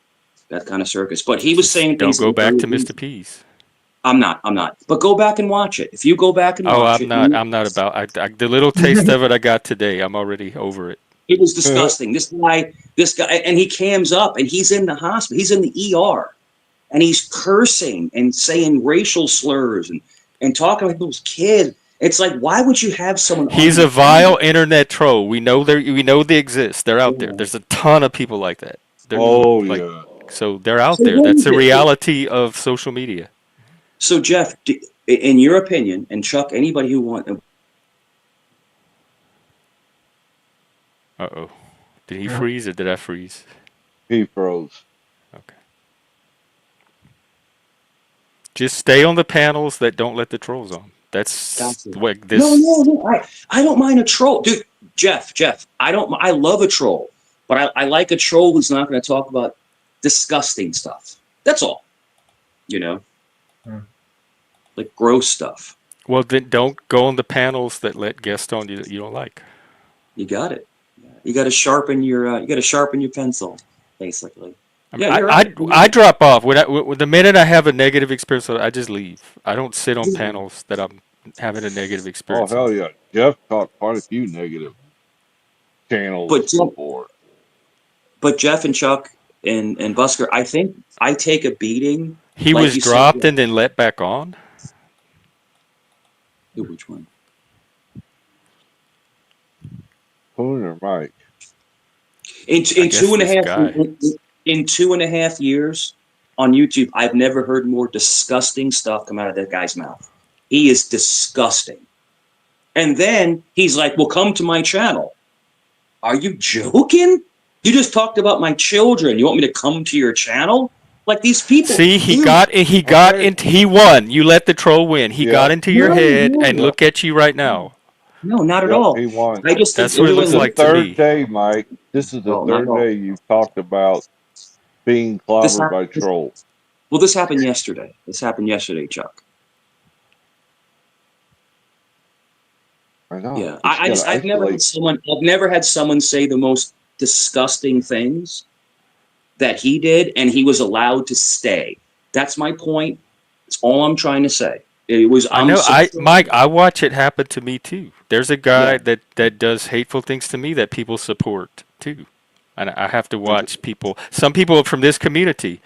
That kind of circus. But he was Just saying don't things go that back were to Mr. P's. I'm not. I'm not. But go back and watch it. If you go back and Oh, watch I'm it, not. I'm not about. The little taste of it I got today. I'm already over it. it was disgusting. This guy, and he cams up, and he's in the hospital. He's in the ER, and he's cursing and saying racial slurs and talking like those kids. It's like, why would you have someone on He's your a vile channel? internet troll. We know they exist. They're out there. Yeah. There's a ton of people like that. They're Oh like yeah. so they're out So there. what That's is the it? reality of social media. So Jeff, in your opinion, and Chuck, anybody who wants, Uh-oh. Did he freeze or did I freeze? He froze. Okay. Just stay on the panels that don't let the trolls on. That's gotcha. what No, this. no, no. I don't mind a troll, dude. Jeff. I love a troll, but I like a troll who's not going to talk about disgusting stuff. That's all. You know, like gross stuff. Well, then don't go on the panels that let guests on you don't like. You got it. You got to sharpen your pencil, basically. I mean, Yeah, you're right. I drop off when the minute I have a negative experience, I just leave. I don't sit on panels that I'm having a negative Oh experience on. hell yeah. Jeff taught quite a few negative channels But before. Jeff and Chuck and Busker, I think I take a beating. He Like was you said. dropped and then let back on. Which one? Poon or Mike? In I guess two and a this half guy. in 2.5 years on YouTube, I've never heard more disgusting stuff come out of that guy's mouth. He is disgusting. And then he's like, "Well, come to my channel." Are you joking? You just talked about my children. You want me to come to your channel? Like these people. See, Okay. he won. You let the troll win. He got Yep. into your No, head, and no, Yep. look at you right now. no, not at Yep. all. He won. I just think That's they're what it This is looks doing. the like to third me. day, Mike. This is the No, not at third all. day you've talked about being This clobbered by happened. trolls. Well, this happened yesterday. This happened yesterday, Chuck. I know. Yeah, But you gotta isolate. I've never had someone say the most disgusting things that he did, and he was allowed to stay. That's my point. That's all I'm trying to say. It was I I'm know. so Mike, I watch it happen to me too. There's a yeah. guy that does hateful things to me that people support too, and I have to watch people. Some people from this community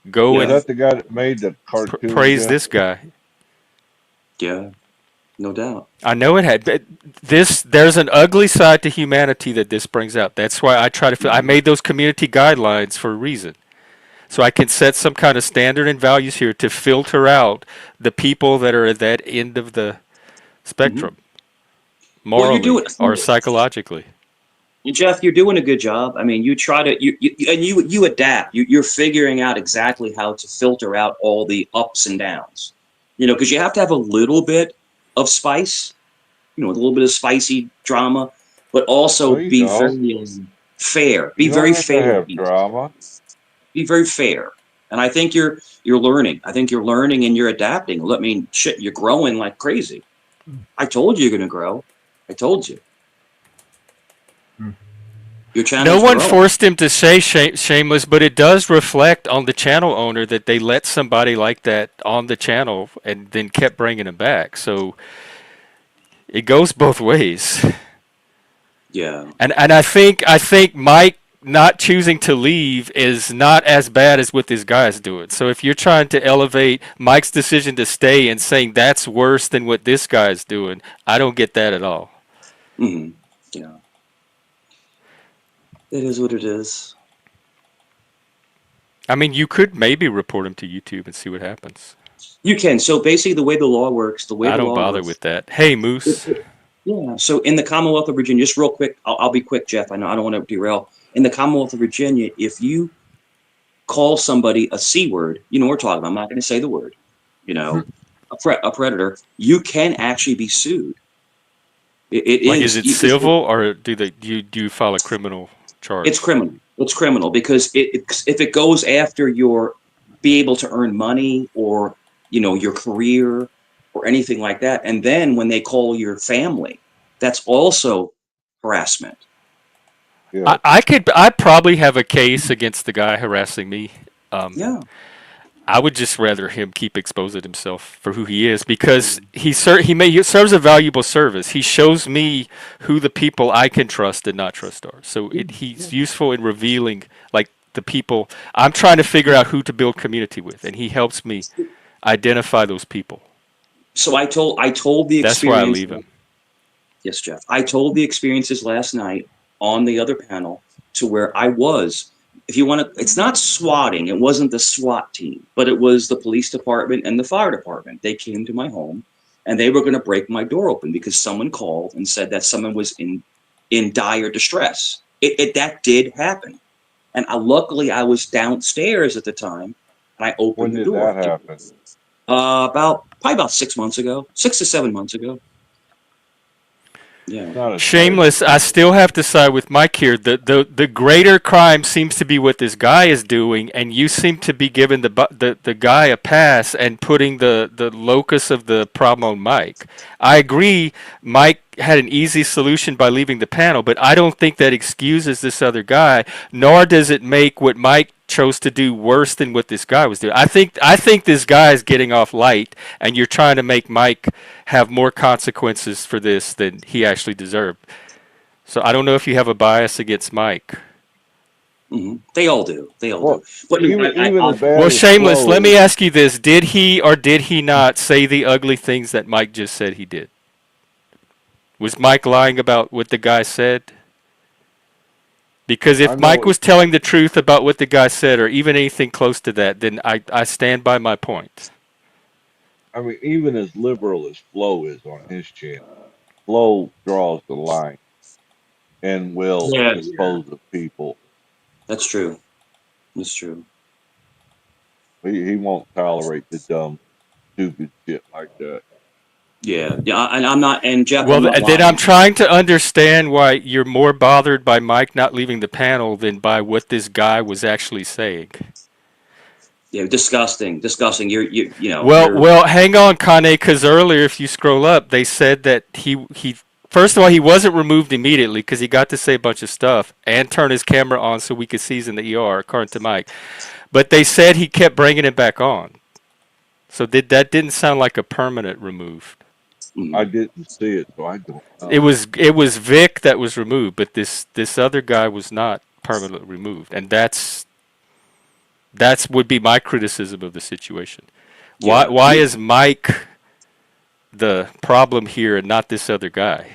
Go Was Yeah, and that the guy that made the cartoon, praise Jeff? this guy. yeah, no doubt. I know it had this. There's an ugly side to humanity that this brings out. That's why I try to. I Mhm. made those community guidelines for a reason, so I can set some kind of standard and values here to filter out the people that are at that end of the Mhm. spectrum, Well, you're morally doing, or psychologically. Jeff. You're doing a good job. I mean, you try to you adapt. You're figuring out exactly how to filter out all the ups and downs. Because you have to have a little bit of spice. A little bit of spicy drama, but No, also you be don't. very fair. Be You don't very have to fair to have people. drama. Be very fair. And I think you're learning. I think you're learning and you're adapting. I mean, shit, you're growing like crazy. I told you you're going to grow. I told you. Hmm. Your No channel's one growing. forced him to say shameless, but it does reflect on the channel owner that they let somebody like that on the channel and then kept bringing him back. So it goes both ways. Yeah. And I think Mike not choosing to leave is not as bad as what this guy is doing. So if you're trying to elevate Mike's decision to stay and saying that's worse than what this guy is doing, I don't get that at all. Hmm. Yeah. It is what it is. I mean, you could maybe report him to YouTube and see what happens. You can. So basically, the way the law works, I don't bother with that. Hey, Moose. Yeah. So in the Commonwealth of Virginia, just real quick, I'll be quick, Jeff. I know I don't want to derail. In the Commonwealth of Virginia, if you call somebody a C word, we're talking about, I'm not going to say the word, you know, a predator, you can actually be sued. It Like, is is, it civil or do you file a criminal it's charge? criminal. It's criminal because if it goes after your be able to earn money or, your career or anything like that. And then when they call your family, that's also harassment. Yeah. I probably have a case against the guy harassing me. Um, Yeah. I would just rather him keep exposing himself for who he is because he serves a valuable service. He shows me who the people I can trust and not trust are. So he's useful in revealing like the people I'm trying to figure out who to build community with, and he helps me identify those people. So I told the That's why I experience. leave him. Yes, Jeff. I told the experiences last night on the other panel to where I was. If you want to, it's not swatting. It wasn't the SWAT team, but it was the police department and the fire department. They came to my home and they were going to break my door open because someone called and said that someone was in dire distress. That did happen. And luckily I was downstairs at the time and I When opened the did door. that happen? Probably about 6 months ago, 6 to 7 months ago. Yeah. Not as bad as Shameless, I still have to side with Mike here. The greater crime seems to be what this guy is doing, and you seem to be giving the guy a pass and putting the locus of the problem on Mike. I agree, Mike had an easy solution by leaving the panel, but I don't think that excuses this other guy, nor does it make what Mike chose to do worse than what this guy was doing. I think this guy is getting off light, and you're trying to make Mike have more consequences for this than he actually deserved. So I don't know if you have a bias against Mike. They all do. They all well. do. But Even as bad Well, as Shameless, Flo let me is. ask you this. Did he or did he not say the ugly things that Mike just said he did? Was Mike lying about what the guy said? Because I if Mike know. was telling the truth about what the guy said or even anything close to that, then I stand by my point. I mean, even as liberal as Flo is on his channel, Flo draws the line and will yeah, dispose of people. that's true. That's true. He won't tolerate the dumb, stupid shit like that. Yeah, and I'm not. And Jeff, Well, I'm not then I'm lying. trying to understand why you're more bothered by Mike not leaving the panel than by what this guy was actually saying. Yeah, disgusting, disgusting. Well, You're. well, hang on, Kane, because earlier, if you scroll up, they said that he first of all he wasn't removed immediately because he got to say a bunch of stuff and turn his camera on so we could see he's in the ER, according to Mike. But they said he kept bringing it back on. So that didn't sound like a permanent remove. I didn't see it, so I don't It know. was Vic that was removed, but this other guy was not permanently removed, and that's That's would be my criticism of the situation. Why Yeah. why is Mike the problem here and not this other guy?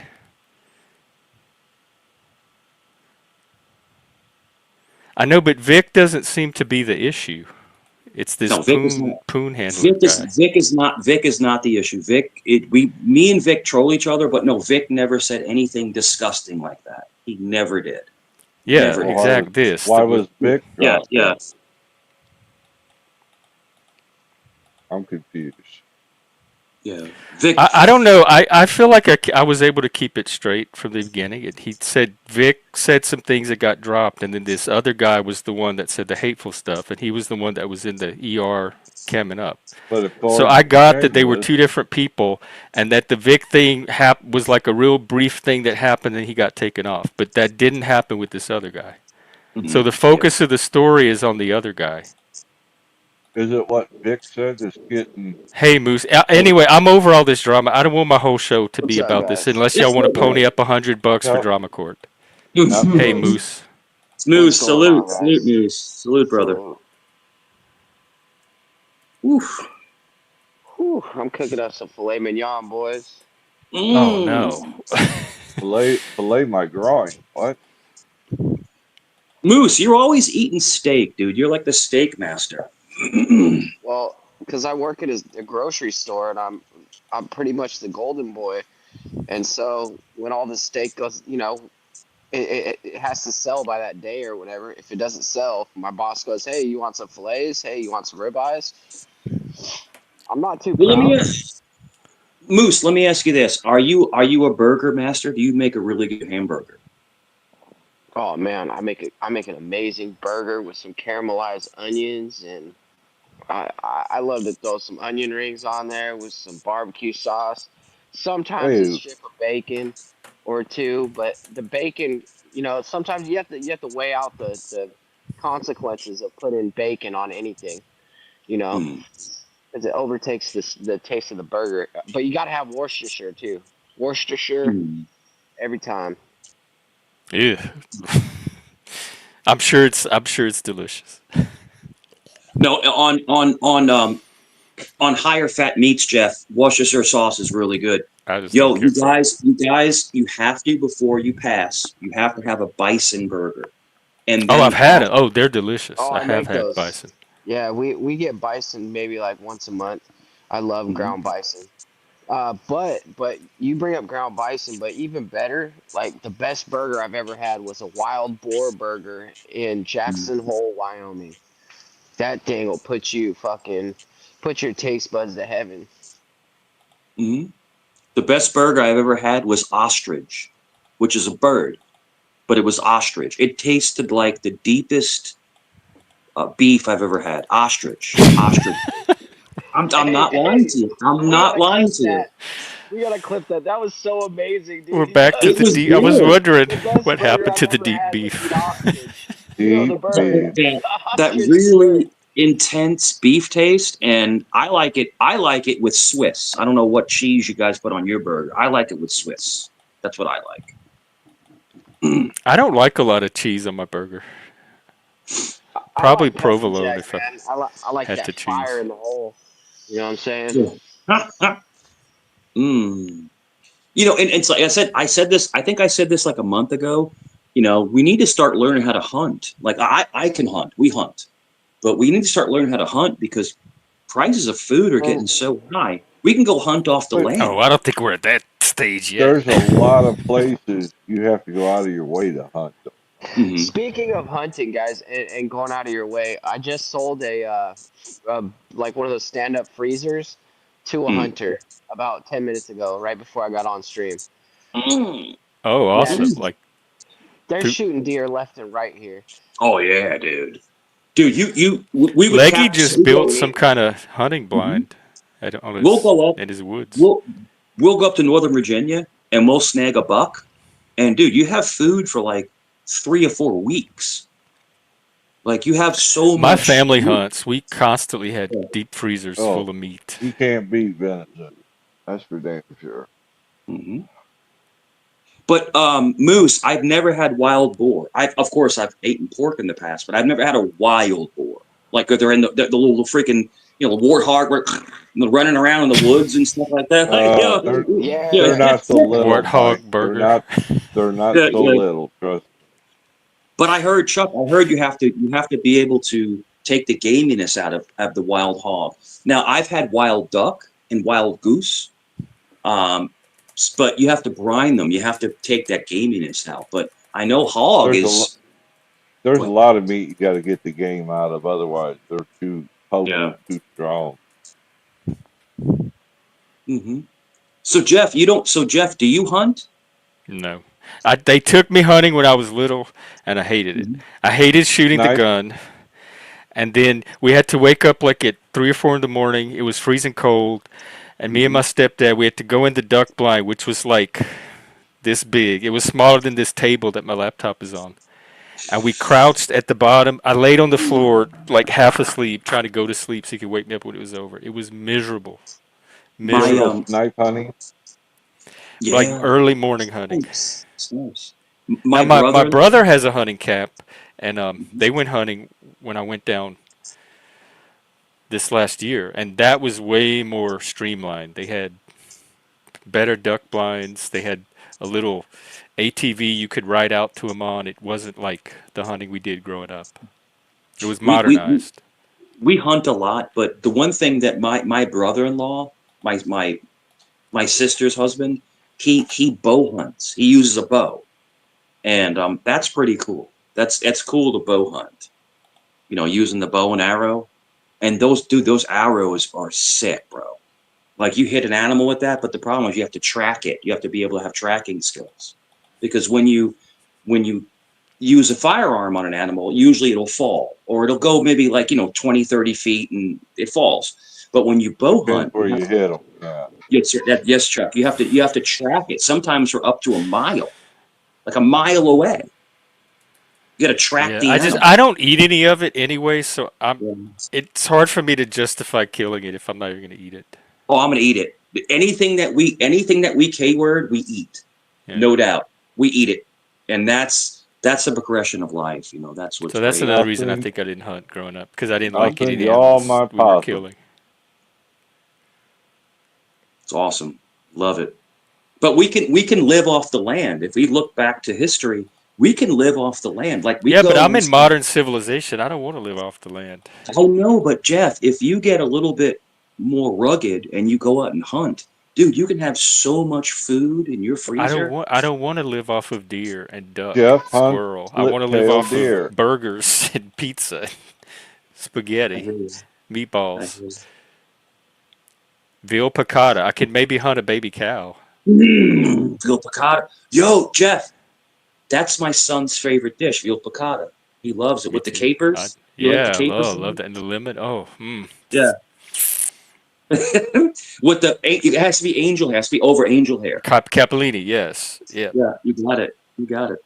I know, but Vic doesn't seem to be the issue. It's this No, Vic is not. poon handler guy. Vic is not the issue. Me and Vic troll each other, but no, Vic never said anything disgusting like that. He never did. Yeah, Never Well, did. exact. This why that was. was Vic Yeah, dropped yeah. then? I'm confused. Yeah. Vic. I don't know. I feel like I was able to keep it straight from the beginning. He said Vic said some things that got dropped, and then this other guy was the one that said the hateful stuff, and he was the one that was in the ER camming up. But as So far as I the got that they were checklist, two different people, and that the Vic thing was like a real brief thing that happened, and he got taken off. But that didn't happen with this other guy. So the Yeah. focus of the story is on the other guy. is it what Vic said that's getting? Hey Moose. Anyway, I'm over all this drama. I don't want my whole show to What's be up, about this guys? unless y'all It's want to good, pony man. up $100 for No, drama court. Hey absolutely. Moose. Moose, What's going on, salute, guys? Moose. Salute, brother. Salute. Oof. Whew, I'm cooking up some filet mignon, boys. Oh no. Mm. Fillet my groin. What? Moose, you're always eating steak, dude. You're like the steak master. Well, because I work at a grocery store and I'm pretty much the golden boy. And so when all the steak goes, it has to sell by that day or whatever. If it doesn't sell, my boss goes, "Hey, you want some fillets? Hey, you want some ribeyes?" I'm not too Well, proud. Moose, let me ask you this: Are you a burger master? Do you make a really good hamburger? Oh man, I make an amazing burger with some caramelized onions and I love to throw some onion rings on there with some barbecue sauce. Sometimes a Hey, strip of bacon or two, but the bacon, sometimes you have to weigh out the consequences of putting bacon on anything, you know, Mm. because it overtakes the taste of the burger. But you got to have Worcestershire too. Worcestershire Mm. every time. Ew. I'm sure it's delicious. No, on higher fat meats, Jeff, Worcestershire sauce is really good. I just don't Yo, care for it. you have to before you pass. You have to have a bison burger, and Oh, then I've had have. it. Oh, they're delicious. Oh, I I have make had those. bison. Yeah, we get bison maybe like once a month. I love Mhm. ground bison. But you bring up ground bison, but even better, like the best burger I've ever had was a wild boar burger in Jackson Hole, Wyoming. That thing will put your taste buds to heaven. Mhm. The best burger I've ever had was ostrich, which is a bird, but it was ostrich. It tasted like the deepest beef I've ever had. Ostrich, ostrich. I'm Hey, not lying hey, to you. I'm we not gotta lying clip to you. that. We gotta clip that. That was so amazing, We're dude. back to It the was deep. I was good. wondering The best what burger happened I've to the ever deep had was beef. the ostrich. The deep bird, beef. That, the that ostrich bird. really intense beef taste, and I like it. I like it with Swiss. I don't know what cheese you guys put on your burger. I like it with Swiss. That's what I like. I don't like a lot of cheese on my burger. I Probably like Custom provolone Jack, if I man. I like had that to fire choose. in the hole. You know what I'm saying? Yeah. mm. And it's like I said this. I think I said this like a month ago. We need to start learning how to hunt. Like I can hunt. We hunt, but we need to start learning how to hunt because prices of food are And getting so high. We can go hunt off the But Oh, land. I don't think we're at that stage yet. there's a lot of places you have to go out of your way to hunt them. Hmm. speaking of hunting, guys, and going out of your way, I just sold like one of those stand-up freezers to a Mm. hunter about 10 minutes ago, right before I got on stream. Mm. Oh, Yeah, awesome! Mm. Like, they're through, shooting deer left and right here. Oh yeah, dude. Dude, we would Leggy cap. just It's built pretty some neat, kind man. of hunting Mhm. blind on We'll his go up. in his woods. We'll we'll go up to Northern Virginia and we'll snag a buck. And dude, you have food for like 3 or 4 weeks. Like you have so My much. family hunts. We constantly had deep freezers Oh, full of meat. you can't beat venison. That's for damn sure. Mhm. But moose, I've never had wild boar. Of course I've eaten pork in the past, but I've never had a wild boar. Like they're in the little freaking, you know, warthog, running around in the woods and stuff like that. Like, you they're know, Yeah. not so little, Warthog Mike. burger. They're not yeah, so yeah. little. Trust. But I heard, Chuck, you have to be able to take the gaminess out of the wild hog. Now I've had wild duck and wild goose, um, but you have to brine them. You have to take that gaminess out. But I know hog There's is. there's a Well, lot of meat you got to get the game out of. Otherwise, they're too potent, yeah. too strong. hmm So Jeff, you don't. So Jeff, do you hunt? No. They took me hunting when I was little, and I hated it. Mhm. I hated shooting the Snipe. gun, and then we had to wake up like at 3 or 4 in the morning. It was freezing cold, and me and hmm my stepdad, we had to go in the duck blind, which was like this big. It was smaller than this table that my laptop is on. And we crouched at the bottom. I laid on the floor like half asleep, trying to go to sleep so he could wake me up when it was over. It was miserable. You ever My Miserable. go snipe hunting? Like yeah, early morning hunting. it's nice. Now My my brother. brother has a hunting camp, and Mhm. they went hunting when I went down this last year, and that was way more streamlined. They had better duck blinds. They had a little ATV you could ride out to them on. It wasn't like the hunting we did growing up. It was We, we we modernized. we hunt a lot, but the one thing that my brother-in-law, my sister's husband, he bow hunts. He uses a bow, and that's pretty cool. That's cool to bow hunt. You know, using the bow and arrow, and those arrows are sick, bro. Like you hit an animal with that, but the problem is you have to track it. You have to be able to have tracking skills, because when you use a firearm on an animal, usually it'll fall, or it'll go maybe like, 20, 30 feet and it falls. But when you bow Depends hunt, where you hit them. Yeah. yes, Chuck, you have to track it. Sometimes for up to a mile, like a mile away. You got to track Yeah, the I animal. don't eat any of it anyway, so Yeah. it's hard for me to justify killing it if I'm not even gonna eat it. Oh, I'm gonna eat it. Anything that we K-word, we eat. Yeah. No doubt. We eat it. And that's a progression of life. That's what's So that's great. another reason I Nothing, think I didn't hunt growing up because I didn't like nothing. eating the Y'all animals my we were possum. killing. It's awesome. Love it. But we can live off the land. If we look back to history, we can live off the land. Like we Yeah, but go I'm and in modern civilization. I don't want to live off the land. oh no, but Jeff, if you get a little bit more rugged and you go out and hunt, dude, you can have so much food in your freezer. I don't want to live off of deer and duck Jeff and hunts squirrel. I want to live split-tailed off of deer. burgers and pizza, I spaghetti, hear you. I meatballs, hear veal piccata. I could maybe hunt a baby cow. you. Veal piccata. Yo, Jeff, that's my son's favorite dish, veal piccata. He loves it Me with the too. capers. You like the Yeah, capers? love that and the lemon. Oh, Yeah. With it has to be angel hair. It has to be over angel hair. capellini. Yes, yeah. Yeah, you got it. You got it.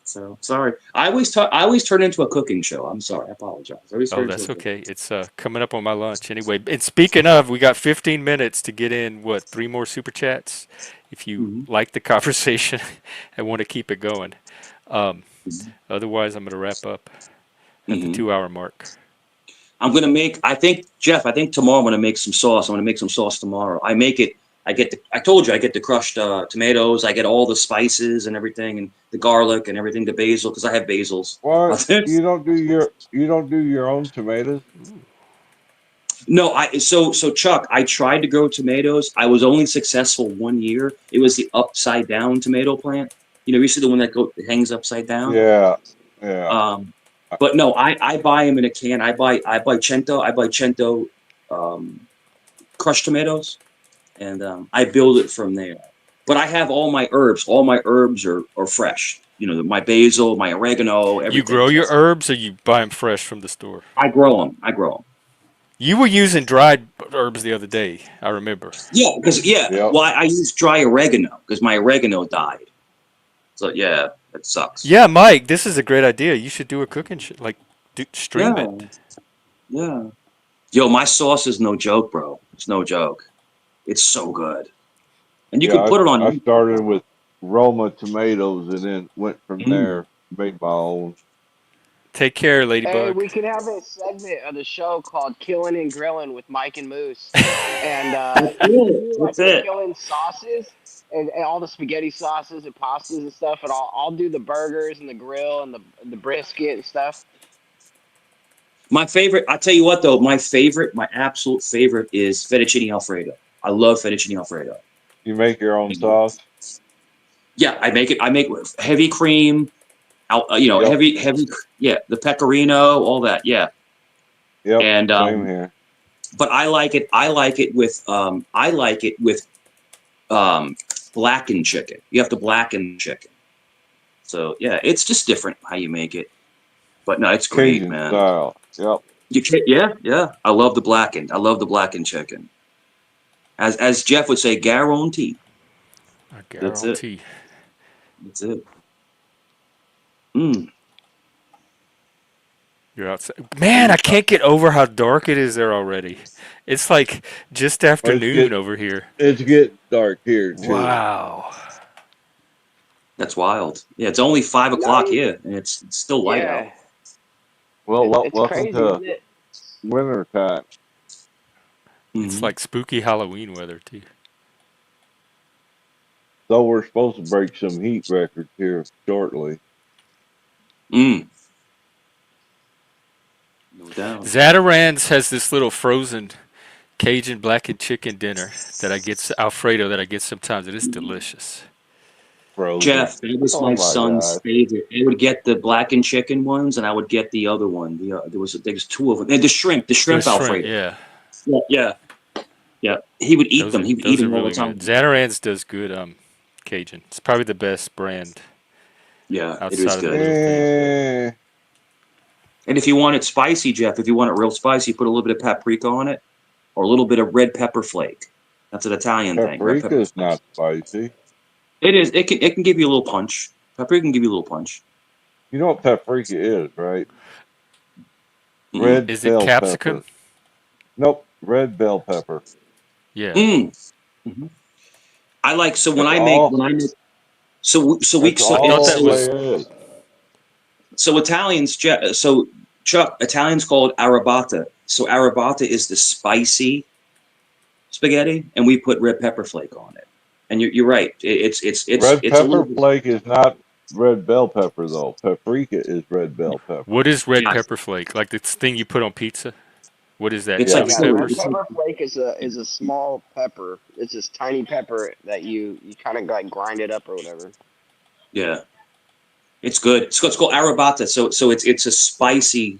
So sorry. I always turn into a cooking show. I'm sorry. I apologize. I always Oh, turn into a that's cooking. okay. It's coming up on my lunch anyway. And speaking of, we got 15 minutes to get in, what, 3 more super chats? If you Mm-hmm. like the conversation and want to keep it going. Um, Mm-hmm. Otherwise, I'm going to wrap up at the Mm-hmm. 2 hour mark. I'm gonna make. I think Jeff. I think tomorrow I'm gonna make some sauce. I'm gonna make some sauce tomorrow. I make it. I told you I get the crushed tomatoes. I get all the spices and everything, and the garlic and everything, the basil, because I have basils. What? You don't do your own tomatoes? No, so Chuck, I tried to grow tomatoes. I was only successful 1 year. It was the upside down tomato plant. You see the one that hangs upside down. Yeah, yeah. Um, but no, I buy them in a can. I buy cento crushed tomatoes, and I build it from there. But I have all my herbs. All my herbs are fresh. My basil, my oregano, You everything. grow your herbs or you buy them fresh from the store? I grow them. I grow them. You were using dried herbs the other day, I remember. Yeah. Yep. Well, I use dry oregano because my oregano died. So yeah, it sucks. Yeah, Mike, this is a great idea. You should do a cooking stream Yeah, it. yeah. Yo, my sauce is no joke, bro. It's no joke. It's so good, and you can Yeah, put it I on. started with Roma tomatoes and then went from Mm. there, made my own. Take care, Hey, Ladybug. we could have a segment of the show called "Killing and Grilling" with Mike and Moose, and That's you can it. do like That's the it. killing sauces and all the spaghetti sauces and pastas and stuff, and I'll do the burgers and the grill and the brisket and stuff. My favorite, I'll tell you what though, my absolute favorite is fettuccine Alfredo. I love fettuccine Alfredo. You make your own sauce? Yeah, I make it. I make with heavy cream, Yep. heavy. Yeah, the pecorino, all that. Yeah, Yep. and Same here. but I like it. I like it with blackened chicken. You have to blacken chicken. So yeah, it's just different how you make it. But no, it's great, Cajun man. style. Yep. Yeah. I love the blackened. I love the blackened chicken. As Jeff would say, guarantee. I That's it. guarantee. That's it. Mm. You're outside. Man, I can't get over how dark it is there already. It's like just afternoon over here. It's getting dark here too. Wow. That's wild. Yeah, it's only 5 o'clock here, and it's still light out. Yeah, Well, it's welcome crazy, to isn't it? winter time. It's like spooky Halloween weather too. So we're supposed to break some heat records here shortly. Mm. No doubt. Zatarans has this little frozen Cajun blackened chicken dinner that I get Alfredo that I get sometimes. It is delicious. Frozen. Jeff, that was Oh my my son's God. favorite. I would get the blackened chicken ones, and I would get the other one. There's two of them, and the shrimp Alfredo. Yeah. Yeah. He would eat them. He would eat Those are them all the really good. time. Zatarans does good Cajun. It's probably the best brand Yeah, it is outside of the good. little thing. And if you want it spicy, Jeff, if you want it real spicy, put a little bit of paprika on it, or a little bit of red pepper flake. That's an Italian thing. Red pepper Paprika's flake. not spicy. It is. It can give you a little punch. Paprika can give you a little punch. You know what paprika is, right? Mm. Red Is it bell capsicum? pepper. Nope, red bell pepper. Yeah. Mm-hmm. I like so when That's I make so Italians so Chuck Italians call it arrabbiata. So arrabbiata is the spicy spaghetti, and we put red pepper flake on it. And you're right. It's red a pepper little bit, flake is not red bell pepper though. Paprika is red bell pepper. What is red yeah, pepper flake? Like the thing you put on pizza? What is that? it's Yeah. like Chili Yeah, food. red peppers? It's like, pepper flake is a small pepper. It's this tiny pepper that you kind of like grind it up or whatever. yeah, it's good. It's called arrabbiata. So it's a spicy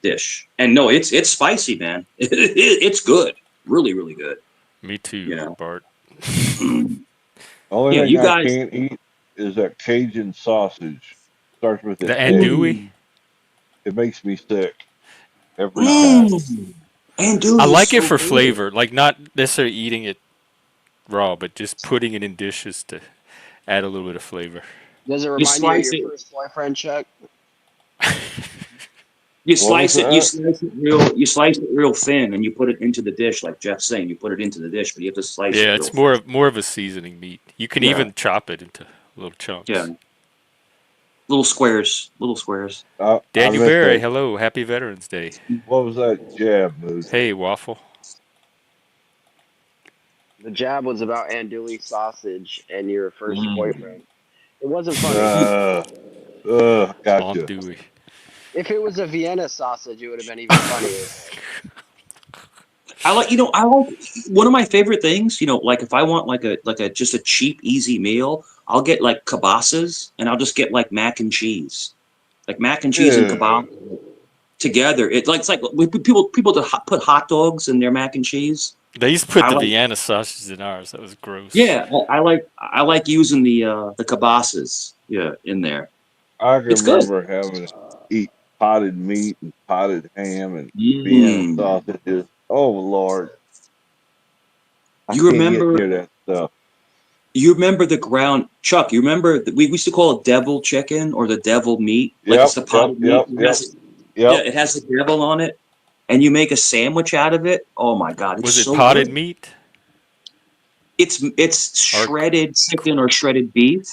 dish, and no, it's spicy, man. It's good, really good. Me too, You know. Bart. Only Yeah, thing you I guys. can't eat is that Cajun sausage. Starts with an The A. andouille? It makes me sick every time. Andouille I is like it so for good. flavor, like not necessarily eating it raw, but just putting it in dishes to add a little bit of flavor. Does it You remind you of slice your it. first boyfriend, Chuck? You What was slice it. You that? slice it real thin, and you put it into the dish, like Jeff's saying. You put it into the dish, but you have to slice it Yeah, real it's thin. more of a seasoning meat. You can Yeah, even chop it into little chunks. yeah. Little squares. I Daniel bet Berry, that. hello, happy Veterans Day. What was that jab, Moose? Hey, Waffle. The jab was about andouille sausage and your first Mm. boyfriend. It wasn't funny. Gotcha. Andouille. If it was a Vienna sausage, it would have been even funnier. I like one of my favorite things. Like if I want like a just a cheap, easy meal, I'll get like kibasas, and I'll just get like mac and cheese, and Yeah. kebab together. It's like people put hot dogs in their mac and cheese. They used to put I the like. Vienna sausages in ours. That was gross. Yeah, I like using the kibasas, in there. I can It's good. remember having to eat potted meat and potted ham and Vienna Mm. sausages. Oh Lord, I You can't get remember near that stuff. the ground Chuck? You remember we used to call it devil chicken or the devil meat, like it's Yep, the yep, potted meat. yep, yep, yep. It has the devil on it, and you make a sandwich out of it. Oh my God, it's Was it so potted good. meat? It's Or shredded chicken or shredded beef.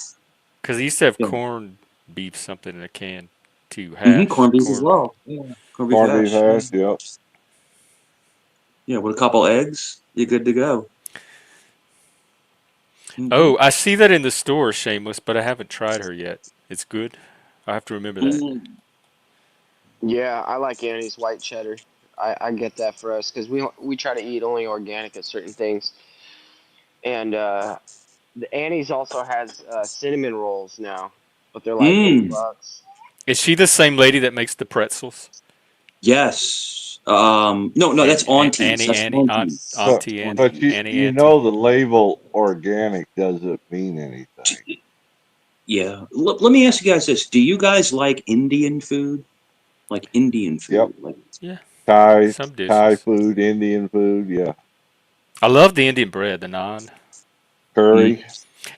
because they used to have Yeah. corned beef something in a can. to hash Corned beef as corn. well. Yeah, corned beef Corned beef hash. Yeah. hash, yep. Yeah, with a couple eggs, you're good to go. Oh, I see that in the store, Shameless, but I haven't tried her yet. It's good. I have to remember that. Mm. Yeah, I like Annie's white cheddar. I get that for us because we try to eat only organic at certain things. And the Annie's also has cinnamon rolls now, but they're like Mm. $8. Is she the same lady that makes the pretzels? Yes. No, no, And, that's aunties. Annie, That's Annie, aunties. But Auntie Annie, but you Aunties. Annie you Auntie. know the label organic doesn't mean anything. Yeah. Let me ask you guys this: do you guys like Indian food? Like Indian Yep. food? Like Yeah, Thai some Thai dishes. food, Indian food, yeah. I love the Indian bread, the naan. mm, Curry.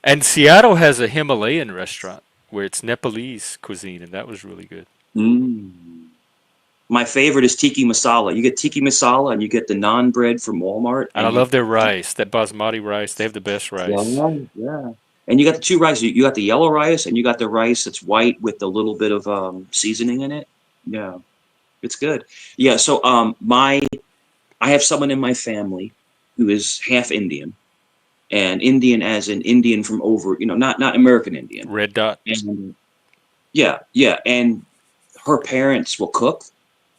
And Seattle has a Himalayan restaurant where it's Nepalese cuisine, and that was really good. mm. My favorite is tiki masala. You get tiki masala, and you get the naan bread from Walmart, And I and you love their rice, that basmati rice. They have the best yeah, rice. yeah. And you got the two rice. You got the yellow rice, and you got the rice that's white with a little bit of seasoning in it. Yeah, it's good. Yeah. So my I have someone in my family who is half Indian, and Indian as in Indian from over, not American Indian. Red dot. And yeah, yeah. And her parents will cook.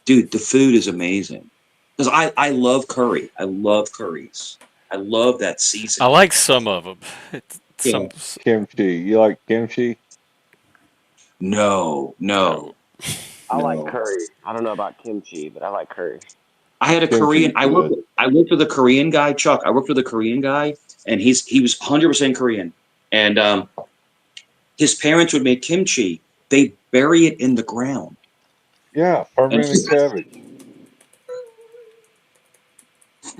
Dude, the food is amazing. Because I love curry. I love curries. I love that I seasoning. like some of them. It's Yeah. some. Kimchi. You like kimchi? No, Oh, no, I like no. curry. I don't know about kimchi, but I like curry. I had a Korean. Kimchi's good. I worked with a Korean guy, Chuck. I worked with a Korean guy, and he was 100% Korean. And his parents would make kimchi. They bury it in the ground, Yeah, and fermented cabbage.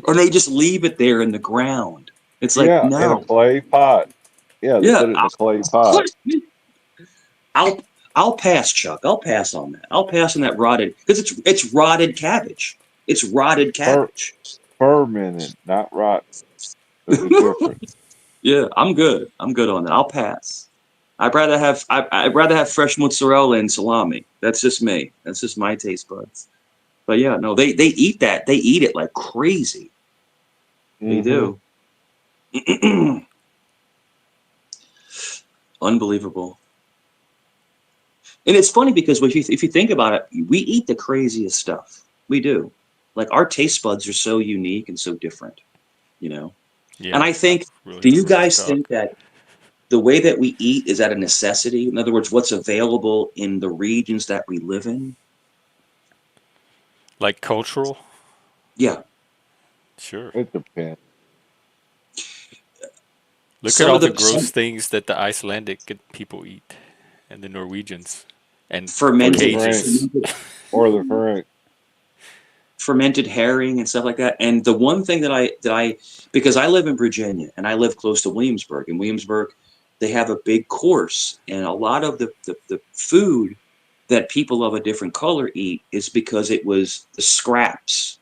or they just leave it there in the ground. It's like Yeah, in a no, clay pot. Yeah, they yeah. put it in a clay pot. I'll I'll pass, Chuck. I'll pass on that. I'll pass on that rotted because it's rotted cabbage. It's rotted Fer- cabbage. fermented, not rotten. There's a difference. Yeah, I'm good. I'm good on that. I'll pass. I'd rather have fresh mozzarella and salami. That's just me. That's just my taste buds. But yeah, no, they eat that. They eat it like crazy. They Hmm. do. Unbelievable. And it's funny because if you think about it, we eat the craziest stuff. We do. Like our taste buds are so unique and so different, you know. And yeah. I I think, really do don't you know what you're guys think talking. that the way that we eat is at a necessity? In other words, what's available in the regions that we live in? Like cultural? Yeah. Sure. It depends. Look at Some all of the the gross things that the Icelandic people eat, and the Norwegians, and the Or the fermented French. Cajuns. Or the French. fermented herring and stuff like that. And the one thing that I because I live in Virginia and I live close to Williamsburg. In Williamsburg, they have a big course, and a lot of the food that people of a different color eat is because it was the scraps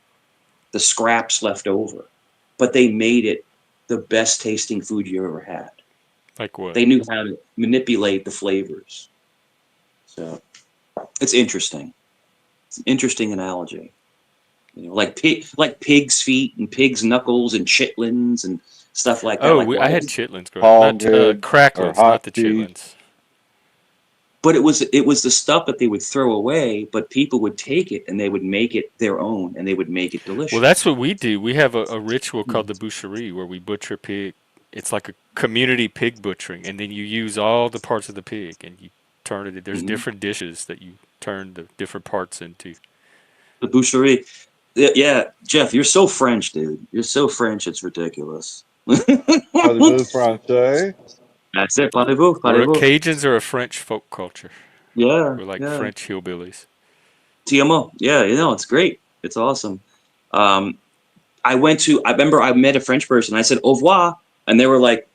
left over. But they made it the best tasting food you ever had. Like what? They knew how to manipulate the flavors. So it's interesting. It's an interesting analogy. Like pig's feet and pig's knuckles and chitlins and stuff like that. Oh, Like I why? had chitlins growing up. Hog Not head or cracklins, hot not the teeth. chitlins. But it was the stuff that they would throw away, but people would take it and they would make it their own and they would make it Well, that's delicious. what we do. We have a ritual called the boucherie where we butcher pig. It's like a community pig butchering, and then you use all the parts of the pig and you turn it. There's Hmm. different dishes that you turn the different parts into. The boucherie. Yeah, yeah, Jeff, you're so French, dude. You're so French, it's ridiculous. Parlez-vous français? That's it. Parlez-vous, We're parlez-vous. Cajuns are a French folk culture. Yeah, We're like yeah. French hillbillies. TMO. Yeah, it's great. It's awesome. Um, I remember I met a French person. I said, au revoir. And they were like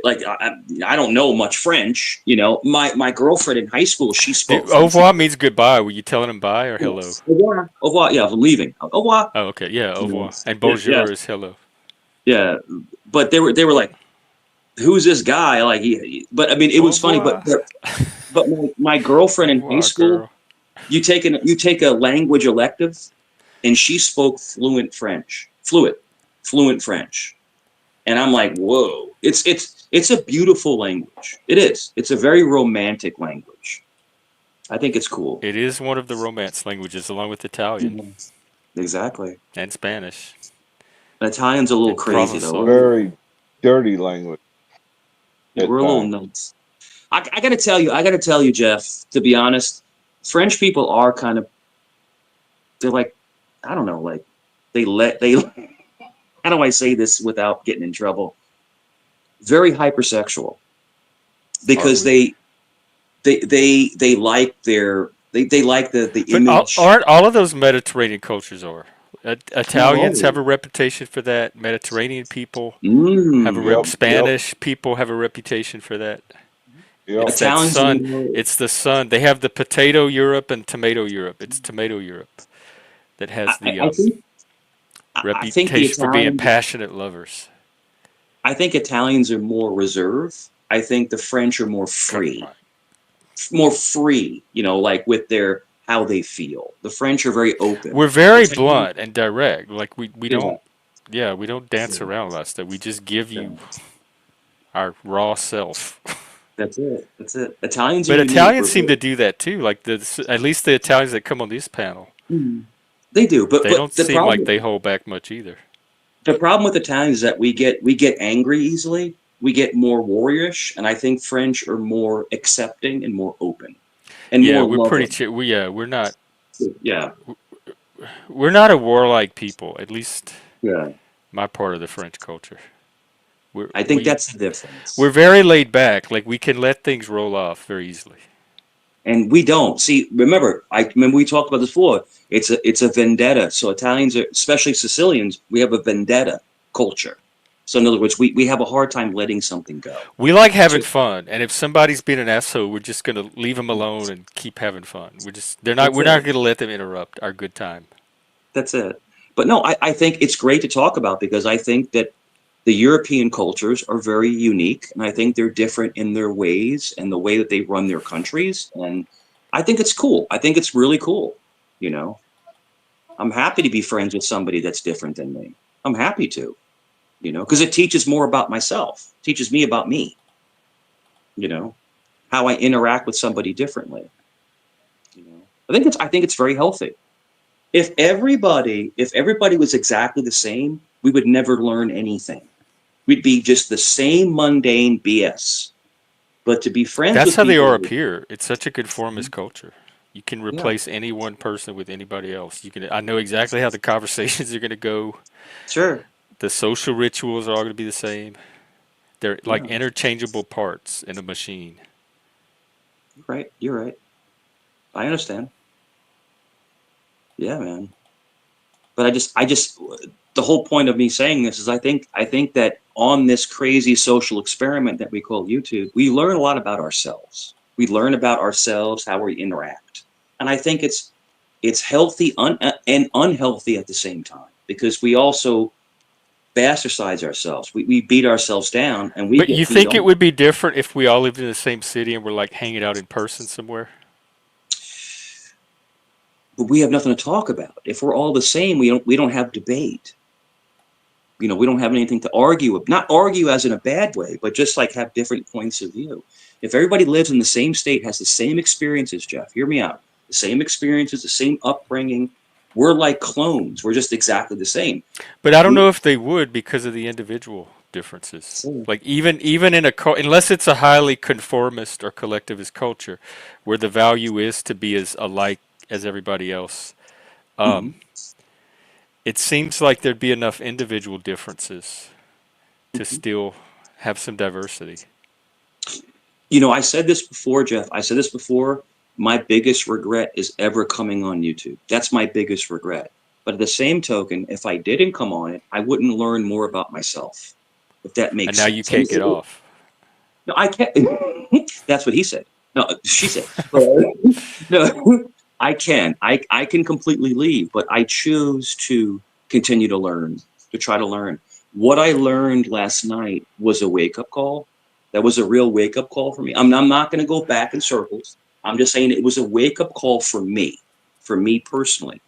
I don't know much French. My girlfriend in high school, she spoke Au French. revoir means goodbye. Were you telling them bye or hello? Yes. Au revoir. Au revoir. Yeah, I'm leaving. Au revoir. Oh, okay. Yeah, au revoir. And Yeah, yeah, bonjour is hello. yeah. But they were like, who's this guy? Like, but I mean, it Au was funny. revoir. But my girlfriend Au in high revoir, school, girl. You take a language elective, and she spoke fluent French. Fluent French. And I'm like, whoa. It's a beautiful language. It is. It's a very romantic language. I think it's cool. It is one of the Romance languages, along with Italian Mhm. Exactly. and Spanish Italian's a little and crazy though. Provençal. Very dirty language Yeah, at we're a little times. nuts. I gotta tell you, Jeff, to be honest, French people are kind of, they're like, I don't know, like they how do I say this without getting in trouble? Very hypersexual, Are because we? they like they like the But image. aren't all of those Mediterranean cultures are? Not Italians have always. a reputation for that. Mediterranean people have a Mm. Yep, yep, Spanish people have a reputation for that. yep. It's that Italians are sun. more, It's the sun. They have the potato Europe and tomato Europe. It's tomato Europe that has the I think the reputation for being Italians passionate lovers. I think Italians are more reserved. I think the French are Right. more free, like with their how they feel. The French are very open. We're very Italians, blunt and direct. Like we yeah, don't, yeah, we don't dance yeah, around a lot of stuff. We just give yeah. you our raw self. That's it. That's it. Italians are But unique. Italians seem to do that too. Like at least the Italians that come on this panel, Mhm. They do, they but don't seem like they hold back much either. the problem with Italians is that we get angry easily. We get more warriorish, and I think French are more accepting and more open and Yeah, more we're pretty. loving. We're not. Yeah, We're not a warlike people. At least yeah. my part of the French culture. We're I think we that's the we're difference. very laid back. Like we can let things roll off very easily. And we don't see. Remember, I remember we talked about this before. It's a vendetta. So Italians, especially Sicilians, we have a vendetta culture. So in other words, we have a hard time letting something go. We like having So fun, and if somebody's being an asshole, we're just gonna leave them alone and keep having fun. They're not. that's We're not it. gonna let them interrupt our good time. That's it. But no, I think it's great to talk about, because I think that the European cultures are very unique, and I think they're different in their ways and the way that they run their countries. And I think it's cool. I think it's really cool. You know, I'm happy to be friends with somebody that's different than me. I'm happy to, because it teaches more about myself, teaches me about me, you know, how I interact with somebody differently. You know, I think it's very healthy. If everybody was exactly the same, we would never learn anything. We'd be just the same mundane BS. But to be friends That's with how they people, are up here. It's such a conformist culture. You can yeah, replace any one person with anybody else. You can. I know exactly how the conversations are going to go. sure, The social rituals are all going to be the same. They're like yeah, interchangeable parts in a machine. you're right. I understand. Yeah, man. But I just, the whole point of me saying this is I think that on this crazy social experiment that we call YouTube, we learn a lot about ourselves. We learn about ourselves, how we interact, and I think it's healthy and unhealthy at the same time, because we also bastardize ourselves. We beat ourselves down, and we But you get beat think it on. would be different if we all lived in the same city and we're like hanging out in person somewhere? But we have nothing to talk about. If we're all the same, we don't have debate. We don't have anything to argue. Not argue as in a bad way, but just like have different points of view. If everybody lives in the same state, has the same experiences, Jeff, hear me out. The same experiences, the same upbringing. We're like clones. We're just exactly the same. But I don't We, know if they would because of the individual differences. Like even in unless it's a highly conformist or collectivist culture, where the value is to be as alike as everybody else, Mhm. um, it seems like there'd be enough individual differences to Mhm. still have some diversity. I said this before, Jeff. I said this before. My biggest regret is ever coming on YouTube. That's my biggest regret. But at the same token, if I didn't come on it, I wouldn't learn more about myself, if that And makes now you sense. can't get off. No, I can't. That's what he said. No, she said. But, no, I can. I can completely leave, but I choose to continue to learn, to try to learn. What I learned last night was a wake up call. That was a real wake up call for me. I'm not going to go back in circles. I'm just saying it was a wake up call for me personally.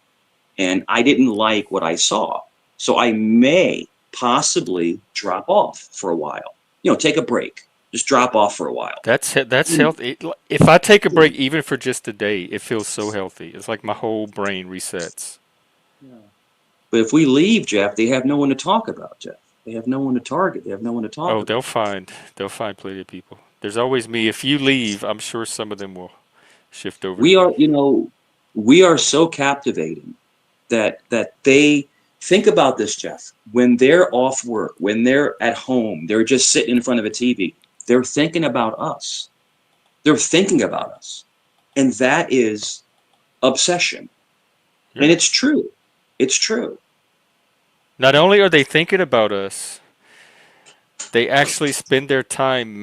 And I didn't like what I saw. So I may possibly drop off for a while. Take a break. Just drop off for a while. That's healthy. If I take a break even for just a day, it feels so healthy. It's like my whole brain resets. But if we leave, Jeff, they have no one to talk about, Jeff. They have no one to target. They have no one to talk Oh, about. they'll find plenty of people. There's always me. If you leave, I'm sure some of them will shift over to We me. are, we are so captivating that they think about this, Jeff. When they're off work, when they're at home, they're just sitting in front of a TV. They're thinking about us. They're thinking about us, and that is obsession. Yeah. And it's true. It's true. Not only are they thinking about us, they actually spend their time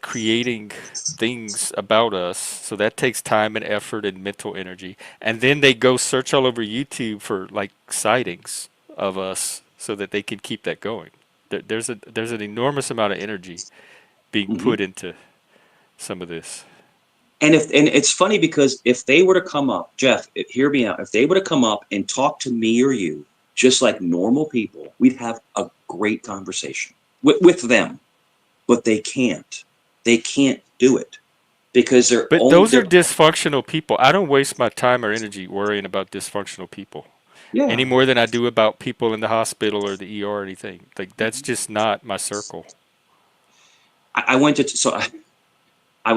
creating things about us. So that takes time and effort and mental energy. And then they go search all over YouTube for like sightings of us so that they can keep that going. There's an enormous amount of energy being hmm put into some of this. And it's funny because if they were to come up, Jeff, hear me out. If they were to come up and talk to me or you, just like normal people, we'd have a great conversation with them. But they can't. They can't do it because they're But only those are they're dysfunctional people. I don't waste my time or energy worrying about dysfunctional people any yeah. more than I do about people in the hospital or the ER or anything. Like that's just not my circle. I went to so I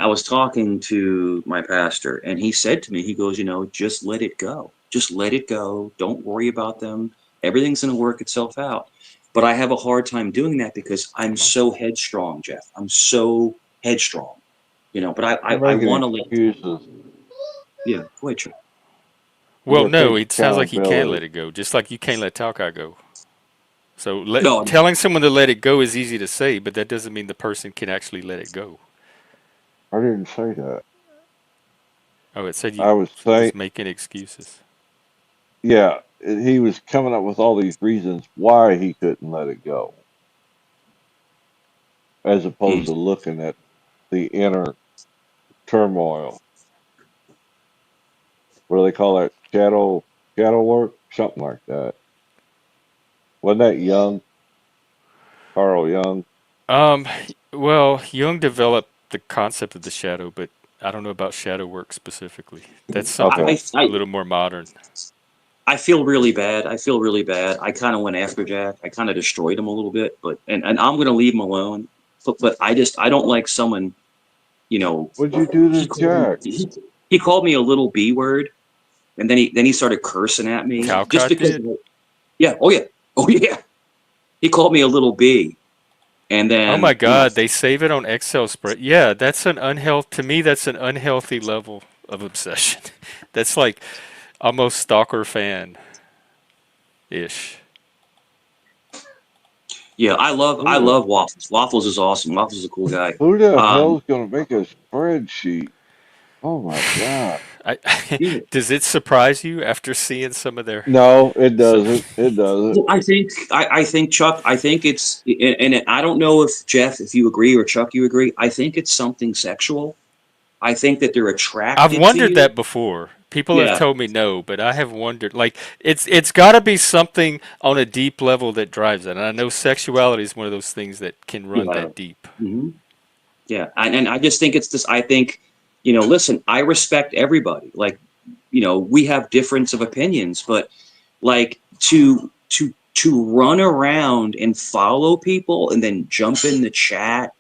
was talking to my pastor, and he said to me, he goes, just let it go. Just let it go. Don't worry about them. Everything's going to work itself out. But I have a hard time doing that because I'm Come on. so headstrong, Jeff. I'm so headstrong. But I, You're I making want to let, excuses. yeah, go ahead, Chuck. You Well, got to no, take it sounds like he can accountability. let it go, just like you can't let Talcott go. So No, telling someone to let it go is easy to say, but that doesn't mean the person can actually let it go. I didn't say that. Oh, it said you I was saying, was making excuses. yeah, he was coming up with all these reasons why he couldn't let it go, as opposed mm. to looking at the inner turmoil. What do they call that? Shadow work, something like that. Wasn't that Young, Carl Young? Um, well, Jung developed the concept of the shadow, but I don't know about shadow work specifically. That's something Okay, I, that's a I, little more modern. I feel really bad. I feel really bad. I kind of went after Jack. I kind of destroyed him a little bit, and I'm gonna leave him alone. But I don't like someone, you know, what'd you do he to called me Jack? he called me a little B word, and then he started cursing at me just Talcott because. did. Yeah, oh yeah. He called me a little B, and Oh my then God, they save it on Excel spread. Yeah, that's an unhealthy. To me, that's an unhealthy level of obsession. That's like almost stalker fan ish. yeah, I Who the love Waffles. Waffles is awesome. Waffles is a cool guy. who the Um, hell's gonna make a spreadsheet? Oh my God. I, yeah. does it surprise you after seeing some of their No, it some? doesn't. It doesn't. Well, I think Chuck, I think it's, and I don't know if Jeff, if you agree, or Chuck, you agree. I think it's something sexual. I think that they're I've attracted to wondered you. that before. People have Yeah, told me no, but I have wondered. Like it's got to be something on a deep level that drives it. And I know sexuality is one of those things that can run yeah, that deep. hmm yeah. And I just think it's this. I think, listen, I respect everybody. Like, we have difference of opinions, but like to run around and follow people and then jump in the chat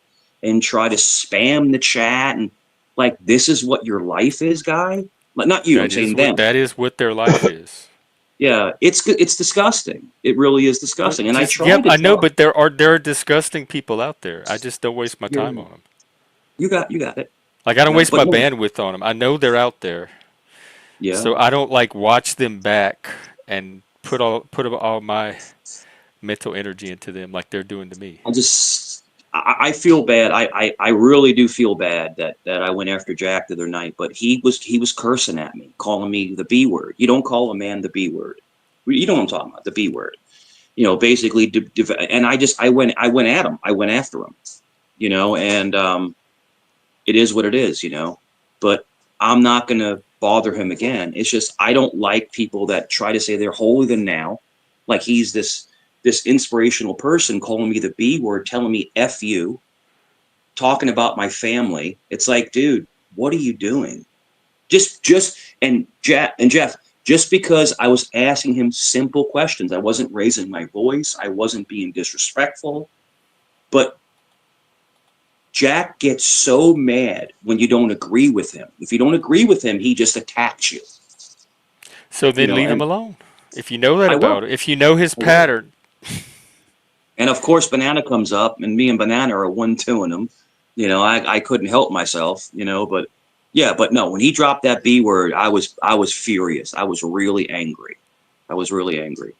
and try to spam the chat and like this is what your life is, guy. Like not you, I'm saying them. That is what their life is. Yeah, it's disgusting. It really is disgusting. And I Just yep, tried to I know, tell. but there are disgusting people out there. I just don't waste my time Yeah, on them. you got it. Like I don't waste But my no, bandwidth on them. I know they're out there, yeah. so I don't like watch them back and put all my mental energy into them like they're doing to me. I feel bad. I really do feel bad that I went after Jack the other night, but he was cursing at me, calling me the B word. You don't call a man the B word. You know what I'm talking about, the B word. Basically, and I went at him. I went after him. And it is what it is. but I'm not going to bother him again. It's just I don't like people that try to say they're holier than now, like he's this inspirational person calling me the B word, telling me F you, talking about my family. It's like, dude, what are you doing? Just and Jeff, just because I was asking him simple questions, I wasn't raising my voice, I wasn't being disrespectful, but Jack gets so mad when you don't agree with him. If you don't agree with him, he just attacks you. So You then know, leave him and alone. If you know that I about will. it, if you know his I will. pattern, And of course, Banana comes up, and me and Banana are 1-2 him. You know, I couldn't help myself. You know, but yeah, but no, when he dropped that B word, I was furious. I was really angry. I was really angry.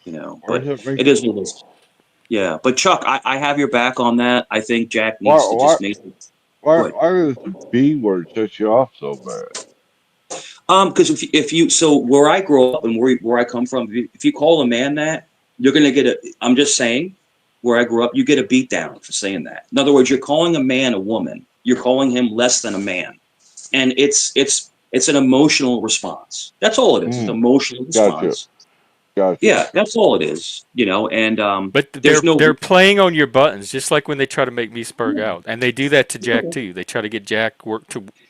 You know, Why does but that make it is what it is. Yeah, but Chuck, I have your back on that. I think Jack why needs to why just make. why Good. why does the B word set you off so bad? Because if you so where I grow up and where I come from, if you call a man that, you're gonna get a. I'm just saying, where I grew up, you get a beat down for saying that. In other words, you're calling a man a woman. You're calling him less than a man, and it's an emotional response. That's all it is. It's an Mm, emotional gotcha, response. gotcha. Yeah, that's all it is. You know, and but there's no. they're playing on your buttons, just like when they try to make me spurg out, and they do that to Jack too. They try to get Jack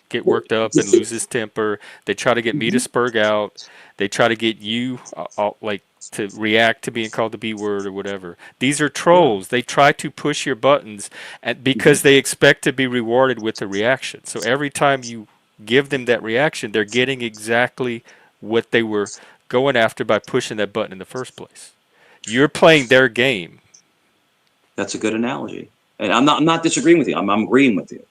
get worked up and lose his temper. They try to get me to spurg out. They try to get you like to react to being called the B word or whatever. These are Yeah. trolls. They try to push your buttons, and because they expect to be rewarded with a reaction. So every time you give them that reaction, they're getting exactly what they were going after by pushing that button in the first place. You're playing their game. That's a good analogy, and I'm not disagreeing with you. I'm agreeing with you.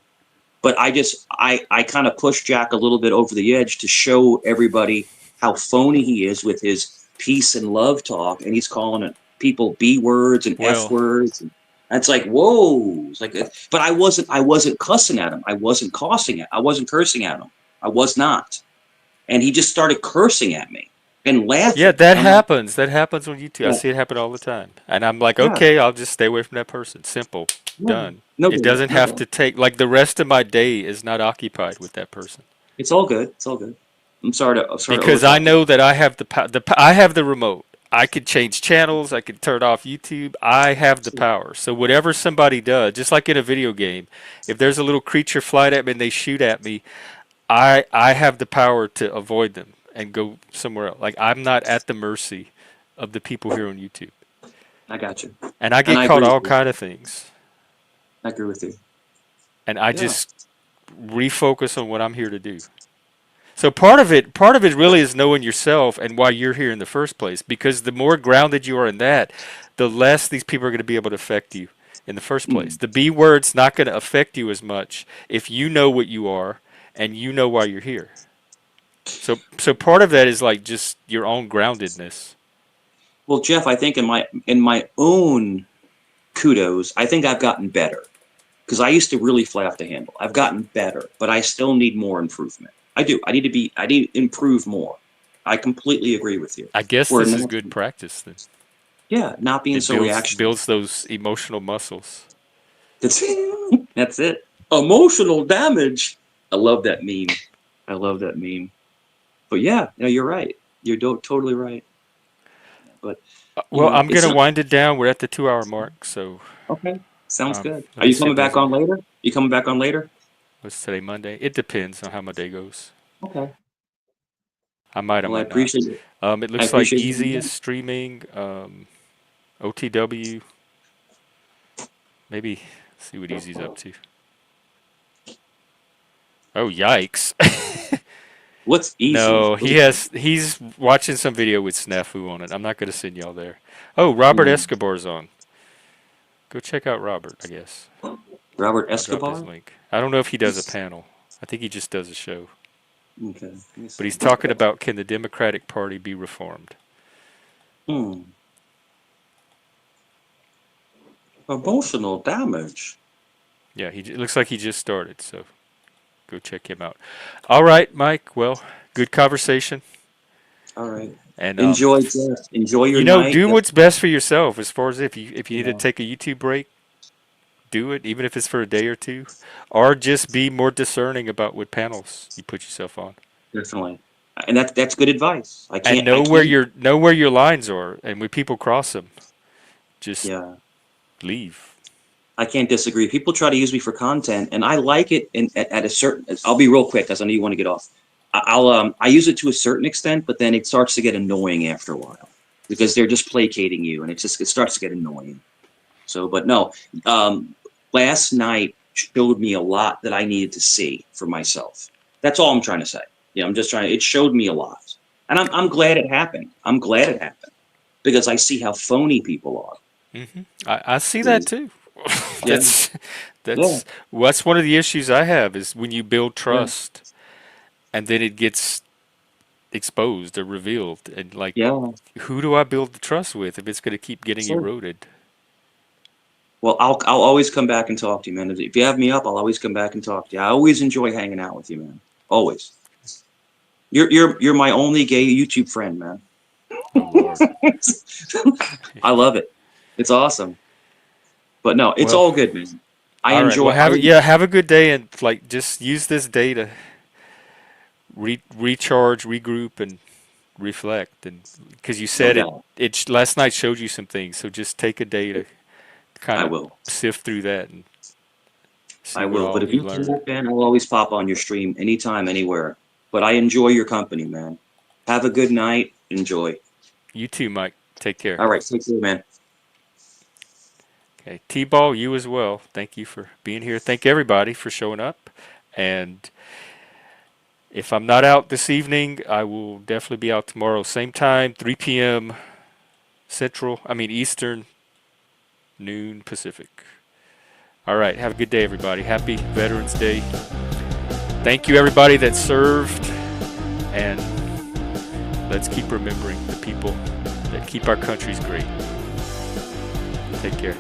But I kind of pushed Jack a little bit over the edge to show everybody how phony he is with his peace and love talk, and he's calling it people B words and F Well, words, and it's like whoa, it's like, but I wasn't cussing at him, I wasn't cursing at him, I was not, and he just started cursing at me and yeah, laughing, that and I'm like, happens. That happens on YouTube. I yeah, see it happen all the time. And I'm like, yeah, okay, I'll just stay away from that person. Simple. no, Done. no, It big, doesn't no, have big. to take, like, the rest of my day is not occupied with that person. It's all good, it's all good. I'm sorry to Because I overtalk you. know that I have I have the remote. I could change channels. I could turn off YouTube. I have the power. So whatever somebody does, just like in a video game, if there's a little creature flying at me and they shoot at me, I have the power to avoid them and go somewhere else. Like I'm not at the mercy of the people here on YouTube. I got you, And I and get I caught agree with all you. kind of things. I agree with you. And I Yeah. just refocus on what I'm here to do. So part of it really is knowing yourself and why you're here in the first place. Because the more grounded you are in that, the less these people are going to be able to affect you in the first place. Mm. The B word's not going to affect you as much if you know what you are and you know why you're here. So part of that is like just your own groundedness. Well, Jeff, I think in my own kudos, I think I've gotten better because I used to really fly off the handle. I've gotten better, but I still need more improvement. I do. I need to improve more. I completely agree with you. I guess We're this is not, good practice then. yeah, not being It so reactionary. builds those emotional muscles. That's that's it. Emotional damage. I love that meme. I love that meme. But yeah, no, you're right. You're totally right. But Well, I'm it's gonna not wind it down. We're at the 2 hour mark, so okay. Sounds good. let Are me you see coming if there's back a on later? You coming back on later? what's today, Monday? It depends on how my day goes. Okay. I Well, I might not. appreciate it. It I looks like appreciate Easy is you. streaming. OTW. Maybe see what Easy's up to. Oh, yikes! What's easy? No, he's watching some video with Snafu on it. I'm not gonna send y'all there. Oh, Robert Hmm. Escobar's on. Go check out Robert, I guess. Robert I'll drop his Escobar? link. I don't know if he does a panel. I think he just does a show. Okay. Let me But see. he's talking about can the Democratic Party be reformed? Hmm. Emotional damage. Yeah, it looks like he just started, so go check him out. All right, Mike. Well, good conversation. All right. And Enjoy, Jeff. Enjoy your you know, night. do what's best for yourself. As far as if you need to Yeah. take a YouTube break, do it, even if it's for a day or two, or just be more discerning about what panels you put yourself on, Definitely. And that's good advice. and I can't, know where your lines are, and when people cross them, just yeah, leave. I can't disagree. People try to use me for content, and I like it. At a certain, I'll be real quick, because I know you want to get off. I use it to a certain extent, but then it starts to get annoying after a while because they're just placating you, and it starts to get annoying. So, but no, last night showed me a lot that I needed to see for myself. That's all I'm trying to say. Yeah, I'm just trying. It showed me a lot, and I'm glad it happened. I'm glad it happened because I see how phony people are. I see that Is too. yeah, that's yeah, that's one of the issues I have is when you build yeah, trust and then it gets exposed or revealed, and like, yeah. who do I build the trust with if it's going to keep getting Sure. eroded? Well, I'll always come back and talk to you, man. If you have me up, I'll always come back and talk to you. I always enjoy hanging out with you, man. Always. You're my only gay YouTube friend, man. Oh Lord. I love it. It's awesome. But no, it's Well, all good, man. I all right. Well, enjoy. I have a good day, and like just use this day to recharge, regroup, and reflect. And because you no said doubt. last night showed you some things, so just take a day to kind I of will. sift through that and see I what will. But all if you you come learned. back, man, I'll always pop on your stream anytime, anywhere. But I enjoy your company, man. Have a good night. Enjoy. You too, Mike. Take care. All right. Take care, man. Okay, T-Ball, you as well. Thank you for being here. Thank everybody for showing up. And if I'm not out this evening, I will definitely be out tomorrow, same time, 3 p.m. Eastern, noon Pacific. All right, have a good day, everybody. Happy Veterans Day. Thank you, everybody that served, and let's keep remembering the people that keep our countries great. Take care.